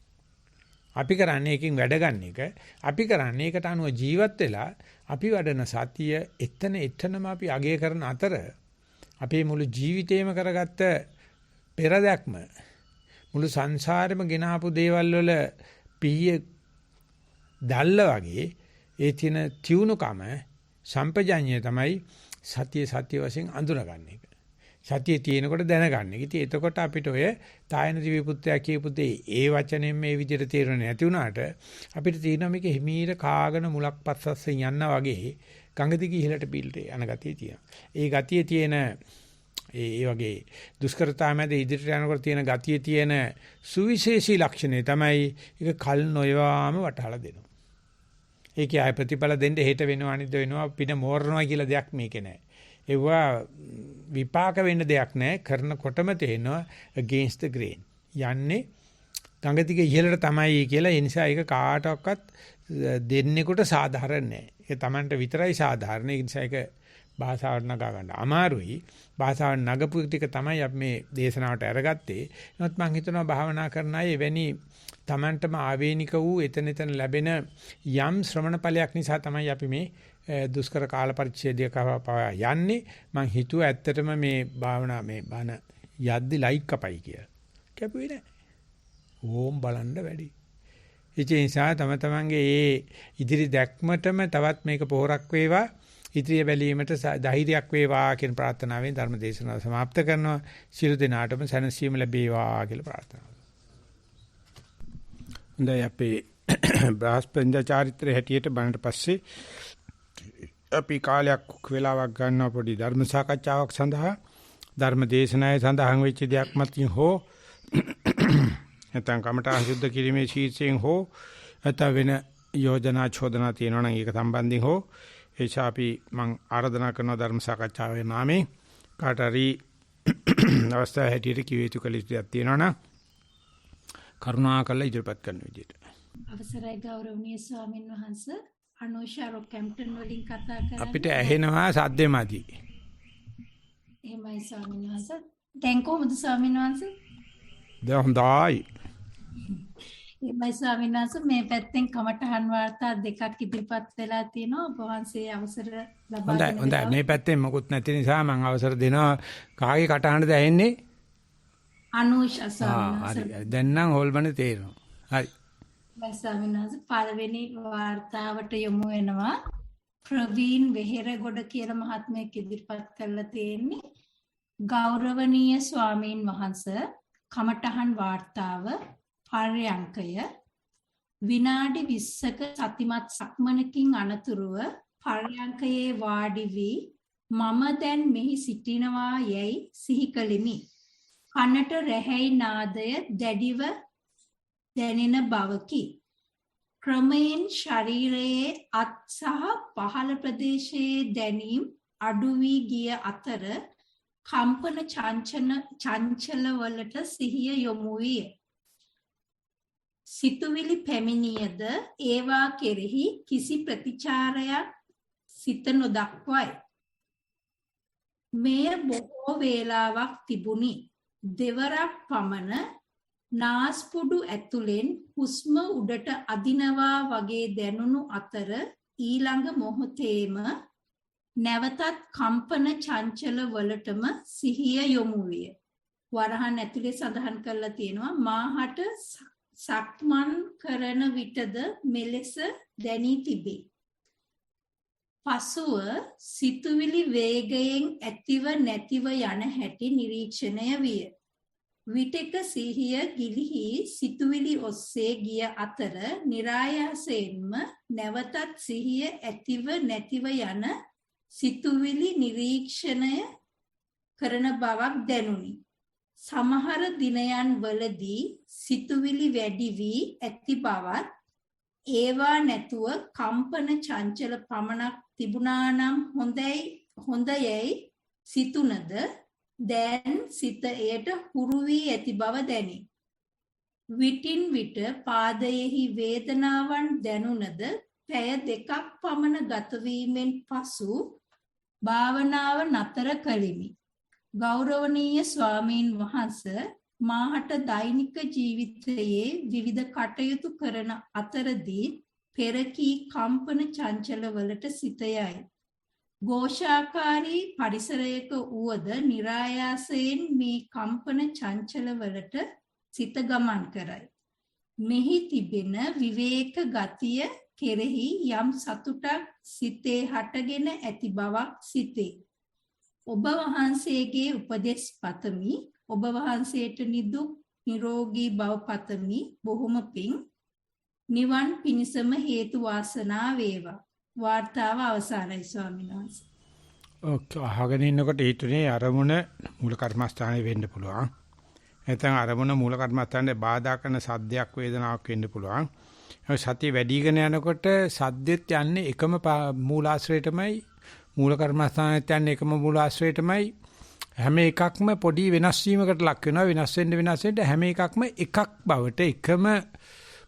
Speaker 1: අපි කරන්නේ එකකින් වැඩ ගන්න එක. අපි කරන්නේ ඒකට අනුව ජීවත් වෙලා අපි වඩන සතිය එතනම අපි අගය කරන අතර අපේ මුළු ජීවිතේම කරගත්ත පෙරදැක්ම මුළු සංසාරෙම ගෙනාපු දේවල් වල පීය දැල්ල වගේ ඒ තියෙන තියුණුකම සම්පජඤ්ඤය තමයි සතිය වශයෙන් අඳුනගන්න එක. සතිය තියෙනකොට දැනගන්න. ඉතින් එතකොට අපිට ඔය තායන දිව්‍ය පුත්‍රයා කියපු දේ ඒ වචනෙන් මේ විදිහට තේරෙන්නේ නැති වුණාට අපිට තියෙනවා මේක හිමීර කාගෙන මුලක් පස්සෙන් යනවා වගේ ගඟ දිගේ ඉහළට පිළට යන ගතිය තියෙනවා. ඒ ගතියේ තියෙන ඒ වගේ දුෂ්කරතා මැද ඉදිරියට යනකොට තියෙන ගතියේ තියෙන සුවිශේෂී ලක්ෂණය තමයි ඒක කල් නොයවාම වටහලා දෙනවා. ඒකේ ආය ප්‍රතිඵල දෙන්න හේත වෙනවා අනිද්ද වෙනවා පින මෝරනවා කියලා දෙයක් මේකේ නැහැ. ඒවා විපාක වෙන්න දෙයක් නැහැ. කරනකොටම තේනවා against the grain. යන්නේ ගඟ දිගේ ඉහළට තමයි කියලා. ඒ නිසා ඒක කාටවත් දෙන්නෙකුට සාධාරණ නැහැ. ඒක Tamanට විතරයි සාධාරණ. ඒ නිසා ඒක භාෂාවට නගා ගන්න අමාරුයි. භාෂාවට නගපු ටික තමයි අපි මේ දේශනාවට අරගත්තේ. නමුත් මම හිතනවා භාවනා කරන අය එවැනි Tamanටම ආවේනික වූ එතන ලැබෙන යම් ශ්‍රමණ ඵලයක් නිසා තමයි අපි මේ දුෂ්කර කාල පරිච්ඡේදයක යන්නේ. මම හිතුවා ඇත්තටම මේ භාවනා මේ බණ යද්දි ලයික් කපයි කියලා. කැපුවේ නැහැ. ඕම් බලන්න වැඩි. ඒ නිසා තමන්ගේ ඒ ඉදිරි දැක්මටම තවත් මේක පොහොරක් වේවා. ඉදිරිය බැලීමට ධෛර්යයක් වේවා කියන ප්‍රාර්ථනාවෙන් ධර්ම දේශනාව સમાપ્ત කරනවා. සියලු දෙනාටම සැනසීම ලැබේවා කියලා ප්‍රාර්ථනා කරනවා. හොඳයි අපේ බ්‍රහස්පතින්ද චාරිත්‍රයේ හැටියට බණට පස්සේ අපි කාලයක් වෙලාවක් ගන්නවා පොඩි ධර්ම සාකච්ඡාවක් සඳහා. ධර්ම දේශනාවේ සඳහන් වෙච්ච දෙයක් මතින් හෝ නැත්නම් කමඨා සුද්ධ කිරීමේ ශීර්ෂයෙන් හෝ නැත්නම් වෙන යෝජනා චෝදනා තියෙනවා නම් ඒක සම්බන්ධයෙන් හෝ එචා අපි මම ආරාධනා කරන ධර්ම සාකච්ඡාවේ නාමයෙන් කාට හරි අවස්ථාව හැටියට කිව යුතු කලියක් තියෙනවා නම් කරුණාකරලා ඉදිරිපත් කරන විදිහට.
Speaker 2: අවසරයි ගෞරවනීය ස්වාමින් වහන්සේ අනෝෂා රොකැම්ප්ටන් වලින් කතා කරන්නේ.
Speaker 1: අපිට ඇහෙනවා සද්දෙමදි.
Speaker 2: එහෙමයි ස්වාමින් වහන්සේ. දැන් කොහොමද ස්වාමින් වහන්සේ?
Speaker 1: දැන් හොඳයි.
Speaker 2: එහෙමයි ස්වාමින් වහන්සේ මේ පැත්තෙන් කමඨහන් වාර්තා දෙකක් ඉදිරිපත් වෙලා තිනවා. ඔබ වහන්සේ අවසර ලබා දෙන්න.
Speaker 1: හොඳයි මේ පැත්තෙන් මොකුත් නැති නිසා මම අවසර දෙනවා. කාගේ කටහඬද ඇහෙන්නේ?
Speaker 2: අනෝෂා ස්වාමින් වහන්සේ.
Speaker 1: හරි. දැන් නම් හොල්මනේ තේරෙනවා. හරි.
Speaker 2: ස්වාමීන් වහන්සේ පළවෙනි වාර්තාවට යොමු වෙනවා. ප්‍රවීන් වෙහෙරගොඩ කියලා මහත්මයෙක් ඉදිරිපත් කරලා තියෙන්නේ. ගෞරවනීය ස්වාමීන් වහන්සේ කමඨහන් වාර්තාව පර්යංකය විනාඩි 20ක සතිමත් සක්මනකින් අනතුරුව පර්යංකයේ වාඩි වී මම දැන් මෙහි සිටිනවා යයි සිහි කළෙමි. කනට රැහැයි නාදය දැඩිව දැනෙන බවකි. ක්‍රමයෙන් ශරීරයේ අත් සහ පහළ ප්‍රදේශයේ දැනීම් අඩු වී ගිය අතර කම්පන චංචල වලට සිහිය යොමු විය. සිතුවිලි පැමිණියද ඒවා කෙරෙහි කිසි ප්‍රතිචාරයක් සිත නොදක්වයි. මෙය බොහෝ වේලාවක් තිබුණි. දෙවරක් පමණ නාස්පුඩු ඇතුලෙන් හුස්ම උඩට අදිනවා වගේ දැනුණු අතර ඊළඟ මොහොතේම නැවතත් කම්පන චංචල වලටම සිහිය යොමු විය. වරහන් ඇතුලේ සඳහන් කරලා තියෙනවා මාහට සක්මන් කරන විටද මෙලෙස දැනී තිබේ. පසුව සිතුවිලි වේගයෙන් ඇතිව නැතිව යන හැටි නිරීක්ෂණය විය. විටක සිහිය ගිලිහි සිතුවිලි ඔස්සේ ගිය අතර નિરાයාසයෙන්ම නැවතත් සිහිය ඇතිව නැතිව යන සිතුවිලි නිරීක්ෂණය කරන බවක් දැනුනි. සමහර දිනයන් වලදී සිතුවිලි වැඩි වී ඇති බවත් ඒවා නැතුව කම්පන චංචල පමණක් තිබුණා නම් හොඳයයි සිතුනද දැන් සිත එයට හුරු වී ඇති බව දැනේ. විටින් විට පාදයෙහි වේදනාවන් දැනුණද පැය දෙකක් පමණ ගත වීමෙන් පසු භාවනාව නතර කළෙමි. ගෞරවනීය ස්වාමීන් වහන්සේ මාහට දෛනික ජීවිතයේ විවිධ කටයුතු කරන අතරදී පෙරකී කම්පන චංචල වලට සිත යයි. ഘോഷාකාරී පරිසරයක වුවද નિરાයාසයෙන් මේ කම්පන චංචල වලට සිත ගමන් කරයි. මෙහි තිබෙන විවේක ගතිය කෙරෙහි යම් සතුටක් සිතේ හටගෙන ඇති බවක් සිතේ. ඔබ වහන්සේගේ උපදෙස් පතමි. ඔබ වහන්සේට නිදුක් නිරෝගී බව පතමි. බොහොම පිං. නිවන් පිණසම හේතු වාසනා වේවා. වාර්තාව අවසానයි ස්වාමීන් වහන්සේ.
Speaker 1: අහගෙන ඉන්නකොට හිතුනේ අරමුණ මූල කර්මස්ථානේ වෙන්න පුළුවන්. නැත්නම් අරමුණ මූල කර්මස්ථානේ බාධා කරන සද්දයක් වේදනාවක් වෙන්න පුළුවන්. සතිය වැඩිගෙන යනකොට සද්දෙත් යන්නේ එකම මූලාශ්‍රයටමයි මූල කර්මස්ථානෙත් යන්නේ එකම මූලාශ්‍රයටමයි. හැම එකක්ම පොඩි වෙනස් වීමකට ලක් වෙනවා. වෙනස් වෙන්න හැම එකක්ම එකක් බවට එකම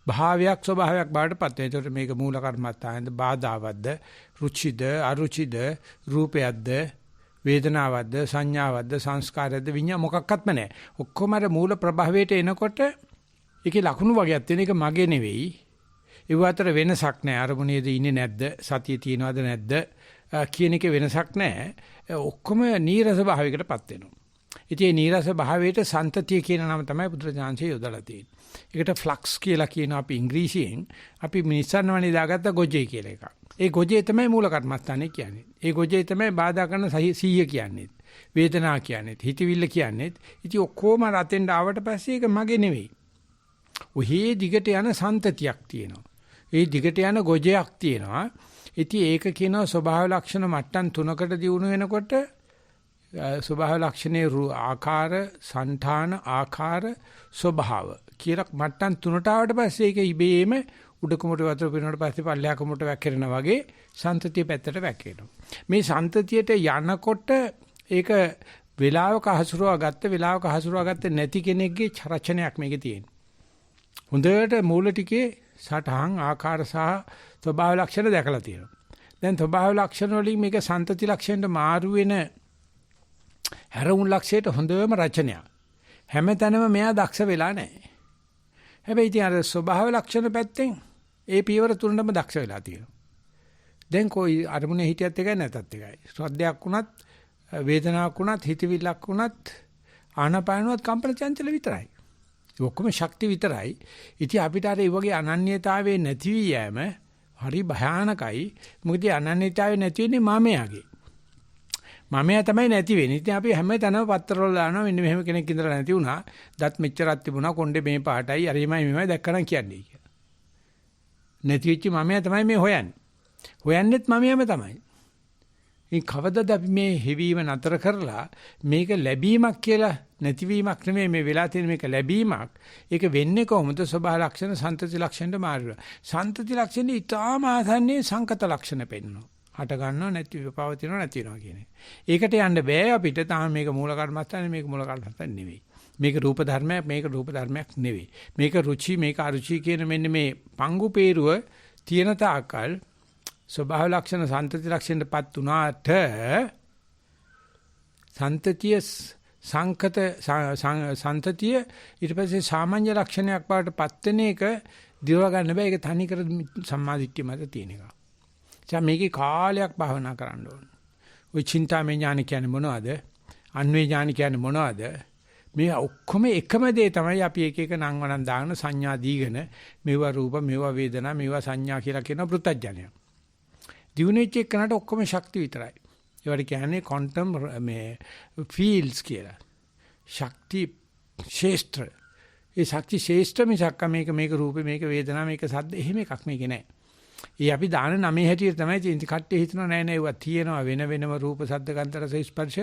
Speaker 1: භාවයක් ස්වභාවයක් බවට පත් වෙනවා. ඒකට මේක මූල කර්මස්ථානේද බාධාවත්ද රුචිද අරුචිද රූපයක්ද වේදනාවක්ද සංඥාවක්ද සංස්කාරයක්ද විඤ්ඤා මොකක්වත්ම නැහැ. ඔක්කොම අර මූල ප්‍රභාවයට එනකොට ඒකේ ලකුණු වගේක් තියෙන එක මගේ නෙවෙයි. ඒ අතර වෙනසක් නැහැ. අරමුණේද ඉන්නේ නැද්ද සතිය තියනවද නැද්ද කියන එකේ වෙනසක් නැහැ. ඔක්කොම නීරස භාවයකටපත් වෙනවා. ඉතින් මේ නීරස භාවයට සන්තතිය කියන නම තමයි බුදුරජාණන්සේ යොදලා තියෙන්නේ. ඒකට ෆ්ලක්ස් කියලා කියන අපි ඉංග්‍රීසියෙන් අපි මිනිස්සුන් වනේ දාගත්ත ගොජේ කියලා එකක්. ඒ ගොජේ තමයි මූල කර්මස්ථානේ කියන්නේ. ඒ ගොජේ තමයි බාධා කරන සීය කියන්නේ. වේදනා කියන්නේ, හිතවිල්ල කියන්නේ. ඉතින් ඔක්කොම රතෙන් ආවට පස්සේ ඒක මගේ නෙවෙයි. ඔහේ දිගට යන සන්තතියක් තියෙනවා. ඒ දිගට යන ගොජයක් තියෙනවා. ඉතින් ඒක කියනවා ස්වභාව ලක්ෂණ මට්ටම් 3කට දියුණු වෙනකොට ස්වභාව ලක්ෂණේ ආකාර, సంఠාන, ආකාර, ස්වභාව කියලා මට්ටම් 3ට ආවට පස්සේ ඒක ඉබේම උඩකමට වතුර පිරුණාට පස්සේ පල්ලෙහාකමට වැක්කිරෙනා වගේ සන්තතිය පැත්තට වැක්කිරෙනවා. මේ සන්තතියට යනකොට ඒක වේලාවක හසුරුවා ගත්ත නැති කෙනෙක්ගේ රචනයක් මේකේ තියෙනවා. හොඳට මූල ටිකේ සටහන් ආකාර සහ ස්වභාව ලක්ෂණ දැකලා තියෙනවා. දැන් ස්වභාව ලක්ෂණ වලින් මේක සන්තති ලක්ෂණයට මාරු වෙන හැරවුන් ලක්ෂයට හොඳම රචනයක්. හැමතැනම මෙයා දක්ෂ වෙලා නැහැ. හැබැයි ඉතින් අර ස්වභාව ලක්ෂණ පැත්තෙන් ඒ පියවර තුනටම දක්ෂ වෙලා තියෙනවා. දැන් કોઈ අරමුණේ හිටියත් එකයි නැතත් එකයි. ශ්‍රද්ධාවක් වුණත්, වේදනාවක් වුණත්, හිතවිල්ලක් වුණත්, ආනපානුවත් කම්පන චංචල විතරයි. ඔක්කොම ශක්ති විතරයි. ඉතින් අපිට අර ඒ වගේ අනන්‍යතාවයේ නැති වී යෑම හරි භයානකයි. මොකද අනන්‍යතාවය නැති වෙන්නේ මාමයාගේ. මාමයා තමයි නැති වෙන්නේ. ඉතින් අපි හැම තැනම පත්තරවල දානවා මෙන්න මෙහෙම කෙනෙක් ඉඳලා නැති වුණා. දත් මෙච්චරක් තිබුණා. කොණ්ඩේ මේ පාටයි. අර එමය දැක්කනම් කියන්නේ කියලා. නැති වෙච්ච මාමයා තමයි මේ හොයන්නේ. හොයන්නෙත් මාමයාම තමයි. ඉතින් කවදද අපි මේ හිවීම නතර කරලා මේක ලැබීමක් කියලා නැතිවීමක් නෙමෙයි මේ වෙලා තියෙන මේක ලැබීමක්. ඒක වෙන්නේ කොහොමද? ස්වභාව ලක්ෂණ සන්තති ලක්ෂණයට මාරුවා. සන්තති ලක්ෂණ ඊටාම ආසන්නේ සංකත ලක්ෂණ පෙන්වනවා. හට ගන්නව නැති පවතිනව නැති වෙනවා කියන්නේ. ඒකට යන්න බෑ අපිට. තාම මේක මූල කර්මස්ථානේ මේක මූල කර්මස්ථානේ නෙවෙයි. මේක රූප ධර්මයක් මේක රූප ධර්මයක් නෙවෙයි. මේක රුචි මේක අරුචි කියන මෙන්න මේ පංගු peerුව තියෙන තාකල් ස්වභාව ලක්ෂණ සන්තති ලක්ෂණයටපත් උනාට සන්තතිය සංකත සන්තතිය ඊට පස්සේ සාමාන්‍ය ලක්ෂණයක් බවටපත් වෙන එක දිරව ගන්න බෑ. ඒක තනි කර සම්මාදිට්ඨිය මත තියෙන එක. දැන් මේකේ කාලයක් භාවනා කරන්න ඕන. ওই චින්තාමය ඥාන කියන්නේ මොනවද? අන්වේ ඥාන කියන්නේ මොනවද? මේ ඔක්කොම එකම දේ තමයි අපි එක එක නම් වණන් දාගෙන සංඥා දීගෙන මේවා රූප මේවා වේදනා මේවා සංඥා කියලා කියන පෘථග්ජනය. දිනුනෙච්ච එකනට ඔක්කොම ශක්ති විතරයි. ඒවට කියන්නේ ක්වොන්ටම් මේ ෆීල්ඩ්ස් කියලා. ශක්ති ශේෂ්ත්‍ර. ඒ ශක්ති ශේෂ්ත්‍ර මිසක් මේක රූපේ මේක වේදනා මේක සද්ද එහෙම එකක් මේකේ නැහැ. ඒ අපි දාන නමේ හැටියට තමයි ඉතින් කට්ටිය හිතනවා නෑ ඒවා තියෙනවා වෙන වෙනම රූප සද්ද ගන්ධ රස ස්පර්ශ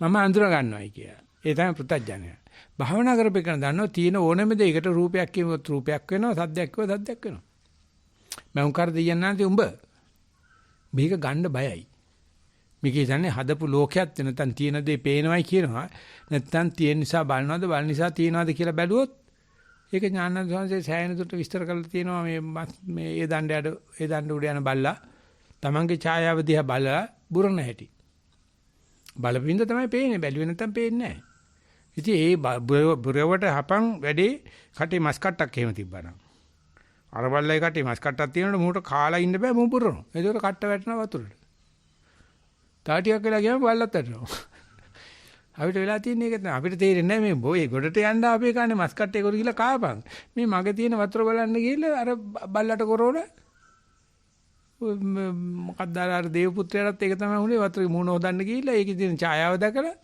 Speaker 1: මම අඳුර ගන්නවායි කියලා. ඒ තමයි පෘථග්ජනය. භාවනා කරපේකන දන්නවා තියෙන ඕනෑම දෙයකට රූපයක් කියවොත් රූපයක් වෙනවා සද්දයක් කියවොත් සද්දයක් වෙනවා. මම කර දෙයන්නාන්ති උඹ මේක ගන්න බයයි. මේක ඉතින් හදපු ලෝකයක් නැත්නම් තියෙන දේ පේනවයි කියනවා. නැත්නම් තියෙන නිසා බලනවද බල නිසා තියනවද කියලා බැලුවොත් ඒක ඥානන්ද සංසේ සෑයන දුට විස්තර කරලා තියෙනවා මේ ඒ දණ්ඩ උඩ යන බල්ලා තමන්ගේ ඡායාව දිහා බලලා බුරන හැටි. බලපින්ද තමයි පේන්නේ බැලුවේ නැත්නම් පේන්නේ නැහැ. ඉතින් ඒ බුරවට හපන් වැඩේ කටේ මස් කට්ටක් එහෙම තිබ්බනම්. අර බල්ලයි කටේ මස් කට්ටක් තියෙනකොට මූට කාලා ඉන්න බෑ මූ පුරනවා. ඒකට කට්ට වැටෙනවා වතුරට. තාටියක් වෙලා ගියාම බල්ලත් වැටෙනවා. අපිට වෙලා තියෙන එක තමයි අපිට තේරෙන්නේ නැහැ මේ බොයි ගොඩට යන්න ආපේ කන්නේ මස් කට්ටේ කර ගිහලා කාපන්. මේ මගේ තියෙන වතුර බලන්න ගිහලා අර බල්ලට කරෝන මොකක්ද අර දේව පුත්‍රයාට ඒක තමයි උනේ වතුරේ මූණ හොදන්න ගිහිල්ලා ඒකේ තියෙන ඡායාව දැකලා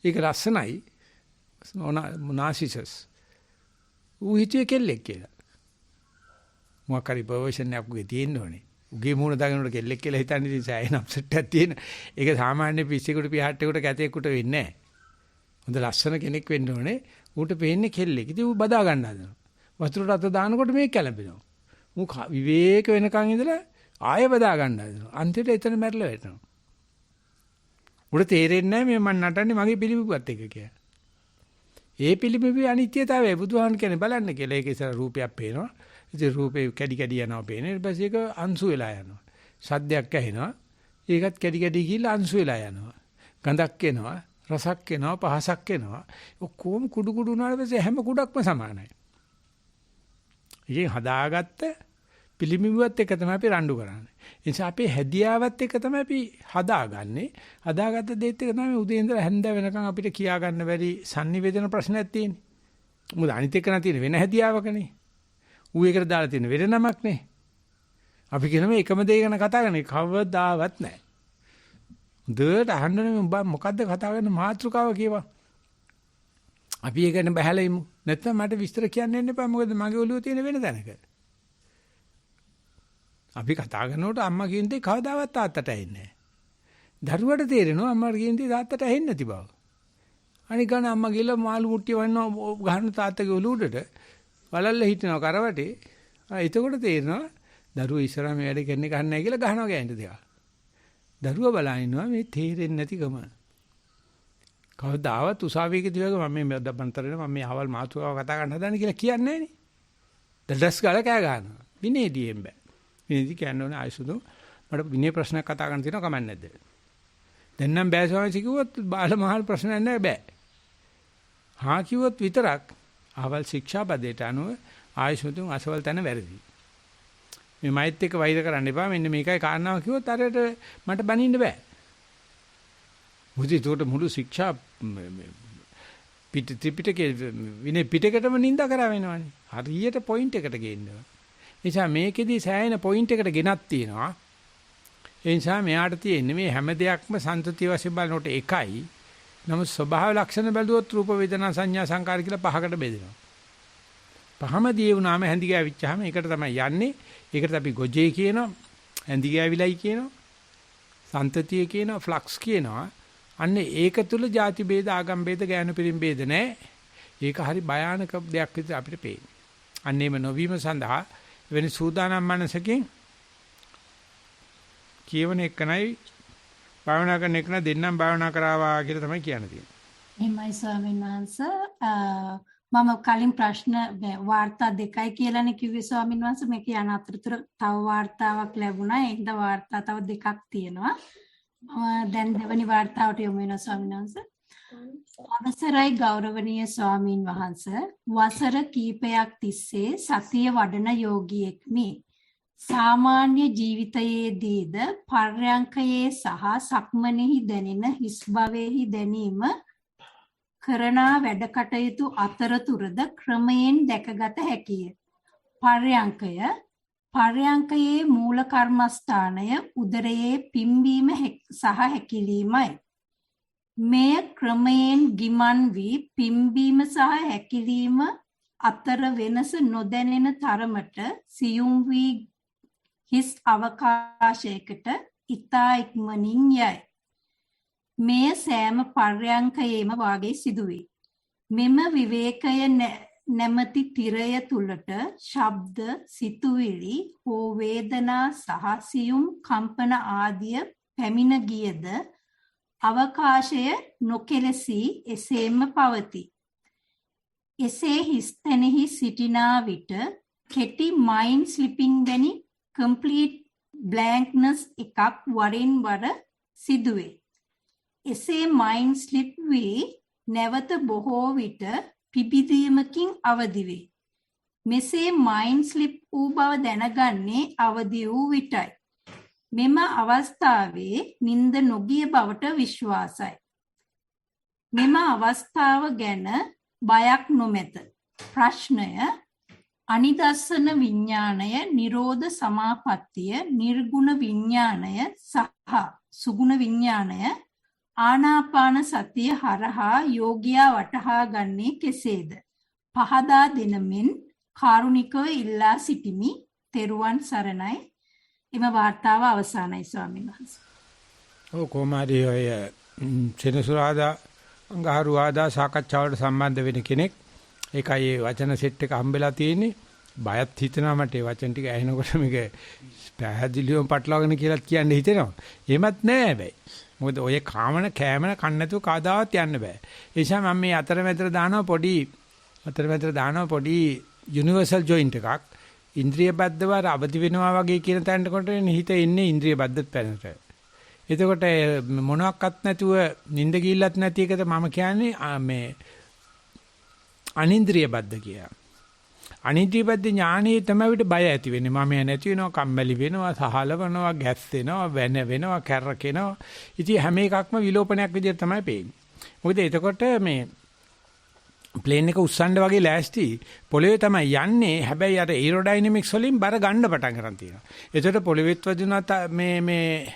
Speaker 1: ඒක ලස්සනයි නාසිසස් ඌ හිතුවේ කෙල්ලෙක් කියලා. මොකක් හරි පර්වර්ෂන් එකක් උගේ තියෙන්න ඕනේ. උගේ මූණ දාගෙනට කෙල්ලෙක් කියලා හිතන්නේ ඉතින් සෑහෙන අප්සෙට් එකක් තියෙන. ඒක සාමාන්‍ය පිස්සෙකුට පිහට්ටෙකුට කැතෙකුට වෙන්නේ නැහැ. හොඳ ලස්සන කෙනෙක් වෙන්න ඕනේ. ඌට පේන්නේ කෙල්ලෙක්. ඉතින් ඌ බදා ගන්න හදනවා. වතුරට අත දානකොට මේක කැළඹෙනවා. ඌ විවේක වෙනකන් ඉඳලා ආයෙ බදා ගන්න හදනවා. අන්තිමට එතන මැරලා වැටෙනවා. ඌට තේරෙන්නේ නැහැ මේ මන් නටන්නේ මගේ පිළිඹුවත් එක කියලා. ඒ පිළිඹුවේ අනිත්‍යතාවය බුදුහාන් කියන්නේ බලන්න කියලා. ඒක ඉස්සර රූපයක් පේනවා. ඉතින් රූපේ කැඩි කැඩි යනවා පේන. ඊට පස්සේ ඒක අංශු වෙලා යනවා. සද්දයක් ඇහෙනවා. ඒකත් කැඩි කැඩි ගිහිල්ලා අංශු වෙලා යනවා. ගඳක් එනවා, රසක් එනවා, පහසක් එනවා. ඔක්කොම කුඩු කුඩු උනාට පස්සේ හැම කුඩක්ම සමානයි. ඉතින් හදාගත්ත පිළිඹුවත් එක තමයි අපි රණ්ඩු කරන්නේ. ඒ නිසා අපේ හැදියාවත් එක තමයි අපි හදාගන්නේ. හදාගත්ත දේත් එක තමයි උදේ ඉඳලා හැන්ද වෙනකන් අපිට කියා ගන්න බැරි sannivedana ප්‍රශ්නයක් තියෙන්නේ. මොකද අනිත් එක නැතින වෙන හැදියාවකනේ. ඌ එකට දාලා තියෙන වෙන නමක් නේ. අපි කියන මේ එකම දේ ගැන කතා කරන්නේ කවදාවත් නැහැ. හොඳට අහන්නනේ උඹ මොකද්ද කතා කරන මාතෘකාව කියවා. අපි ඒක ගැන බහැලා ඉමු. නැත්නම් මට විස්තර කියන්න එන්න එපා. මොකද මගේ ඔළුවේ තියෙන වෙන තැනක. අපි කතා කරනකොට අම්මා කියන දේ කවදාවත් තාත්තට ඇහෙන්නේ නැහැ. දරුවට තේරෙනවා අම්මාට කියන දේ තාත්තට ඇහෙන්නේ නැති බව. අනික ගන්න අම්මා ගිහලා මාළු මුට්ටිය වන්නවා ගහන තාත්තගේ ඔළුව උඩට වලල්ල හිටිනවා කරවටේ. එතකොට තේරෙනවා දරුවෝ ඉස්සරහා මේ වැඩ කරන්නේ කන්නේ නැහැ කියලා ගහනවා ගෑනට දෙනවා. දරුවා බලන ඉන්නවා මේ තේරෙන්නේ නැතිකම. කවදාවත් උසාවියකදී වගේ මම මේ දබන්තරේ මම මේ අවල් මාතුකාව කතා කරන්න හදන්නේ කියලා කියන්නේ නැහැ නේ. දඩස් ගාලා කෑ ගන්නවා. විනේදීෙන් බෑ. විනේදී කියන්නේ ඕනේ ආයසුදු මට විනේ ප්‍රශ්නයක් කතා කරන්න තියෙනවා කමක් නැද්ද? දැන් නම් බෑ ස්වාමීන් කිව්වොත් බාල මහල් ප්‍රශ්නයක් නැහැ බෑ. හා කිව්වොත් විතරක් අවල් ශික්ෂාපදයට අනුව ආයසුදුන් අසවල් තැන වැරදි. මේ මයිත් එක්ක වෛර කරන්න එපා. මෙන්න මේකයි කාරණාව කිව්වොත් අරට මට බනින්න බෑ. මුදිතෝට මුළු ශික්ෂා ත්‍රිපිටකයේ විනේ පිටකටම නිඳා කරා වෙනවනේ. හරියට පොයින්ට් එකට ගේන්න. නිසා මේකෙදි සෑහෙන පොයින්ට් එකට ගෙනත් තියෙනවා. ඒ නිසා මෙයාට තියෙන්නේ මේ හැම දෙයක්ම සන්තති වශයෙන් බලනකොට එකයි. නමුත් ස්වභාව ලක්ෂණ බැලුවොත් රූප වේදනා සංඥා සංකාර කියලා පහකට බෙදෙනවා. පහම දී වුණාම හැඳි ගෑවිච්චාම ඒකට තමයි යන්නේ. ඒකට අපි ගොජේ කියනවා, හැඳි ගෑවිලයි කියනවා, සන්තතිය කියනවා, ෆ්ලක්ස් කියනවා. අන්න ඒක තුල ಜಾති ભેද, ආගම් ભેද, ගෑනු පිරිම් ભેද නැහැ. ඒක හරි භයානක දෙයක් විදිහට අපිට පේන්නේ. අන්නේම නොවීම සඳහා වෙන සූදානම් මනසකින් කියවන එකනයි භාවනා කරන එක දෙන්නම් භාවනා කරාවා කියලා තමයි කියන්න තියෙන්නේ.
Speaker 2: එහෙමයි ස්වාමීන් වහන්සේ. මම කලින් ප්‍රශ්න වාර්තා දෙකයි කියලානේ කිව්වේ ස්වාමීන් වහන්සේ. මේක යන අතරතුර තව වාර්තාවක් ලැබුණා. ඒකද වාර්තා තව දෙකක් තියෙනවා. දැන් දෙවනි වාර්තාවට යමු වෙනවා ස්වාමීන් වහන්සේ. අවසරයි ගෞරවනීය ස්වාමීන් වහන්සේ. වසර කීපයක් තිස්සේ සතිය වඩන යෝගියෙක්මි. සාමාන්‍ය ජීවිතයේදීද පර්යංකයේ සහ සක්මනේහි දැනෙන හිස් භවයේහි දැනීම කරන වැඩ කටයුතු අතරතුරද ක්‍රමයෙන් දැකගත හැකිය. පර්යංකයේ මූල කර්මස්ථානය උදරයේ පිම්බීම සහ හැකිලීමයි. මෙය ක්‍රමයෙන් ගිමන් වී පිම්බීම සහ හැකිලීම අතර වෙනස නොදැනෙන තරමට සියුම් වී හිස් අවකාශයකට ඉතා ඉක්මනින් යයි. මෙය සෑම පර්යංකයේම වාගේ සිදුවේ. මෙම විවේකය නැමැති තිරය තුලට ශබ්ද, සිතුවිලි, හෝ වේදනා සහ සියුම් කම්පන ආදිය පැමිණ ගියද අවකාශය නොකෙලසී එසේම පවතී. එසේ හිස්තැනෙහි සිටිනා විට කෙටි මයින්ඩ් ස්ලිපින් වැනි complete blankness එකක් වරින් වර සිදුවේ. එසේ මයින්ඩ් ස්ලිප් වී නැවත බොහෝ විට පිබිදීමකින් අවදි වේ. මෙසේ මයින්ඩ් ස්ලිප් වූ බව දැනගන්නේ අවදි වූ විටයි. මෙම අවස්ථාවේ නිින්ද නොගිය බවට විශ්වාසයි. මෙම අවස්ථාව ගැන බයක් නොමැත. ප්‍රශ්නය අනිදස්සන විඥාණය, නිරෝධ සමාපත්තිය, නිර්ගුණ විඥාණය සහ සුගුණ විඥාණය ආනාපාන සතිය හරහා යෝගියා වටහා ගන්නේ කෙසේද? පහදා දෙනමින් කාරුණිකව ඉල්ලා සිටිමි. තෙරුවන් සරණයි. එම වාර්තාව අවසానයි ස්වාමීන් වහන්සේ.
Speaker 1: ඔව් කොමාරි ඔය සෙනසුරාදා අඟහරුවාදා සාකච්ඡාවට සම්බන්ධ වෙන කෙනෙක්. ඒකයි ඒ වචන සෙට් එක හම්බෙලා තියෙන්නේ. බයත් හිතෙනවා මට ඒ වචන ටික ඇහෙනකොට මේක පැහැදිලිවම පටලවාගෙන කියලා කියන්න හිතෙනවා. එහෙමත් නෑ හැබැයි. මොකද ඔය කෑමන කන්න නැතුව කවදාවත් යන්න බෑ. ඒ නිසා මම මේ අතරමැදට දානවා පොඩි යුනිවර්සල් ජොයින්ට් එකක්. ඉන්ද්‍රිය බද්ධව අවදි වෙනවා වගේ කියන තැනට කොට හිත එන්නේ ඉන්ද්‍රිය බද්ධත් පැනට. එතකොට මොනවත් නැතුව නිින්ද ගිල්ලත් නැති එකද මම කියන්නේ මේ අනින්ද්‍රිය බද්ධ කියලා. අනින්ද්‍රිය බද්ධ ඥානයේ තමයි බය ඇති වෙන්නේ. මම නැති වෙනවා, කම්මැලි වෙනවා, සහලවනවා, ගැස්සෙනවා, වෙනවා, කැරකෙනවා. ඉතින් හැම එකක්ම විලෝපනයක් විදිහට තමයි පේන්නේ. මොකද එතකොට මේ ප්ලේන් එක උස්සන්න වගේ ලෑස්ති පොළවේ තමයි යන්නේ. හැබැයි අර ඒරෝඩයිනමික්ස් වලින් බර ගන්න පටන් ගන්න තියෙනවා. එතකොට පොළවෙත් වදිනවා මේ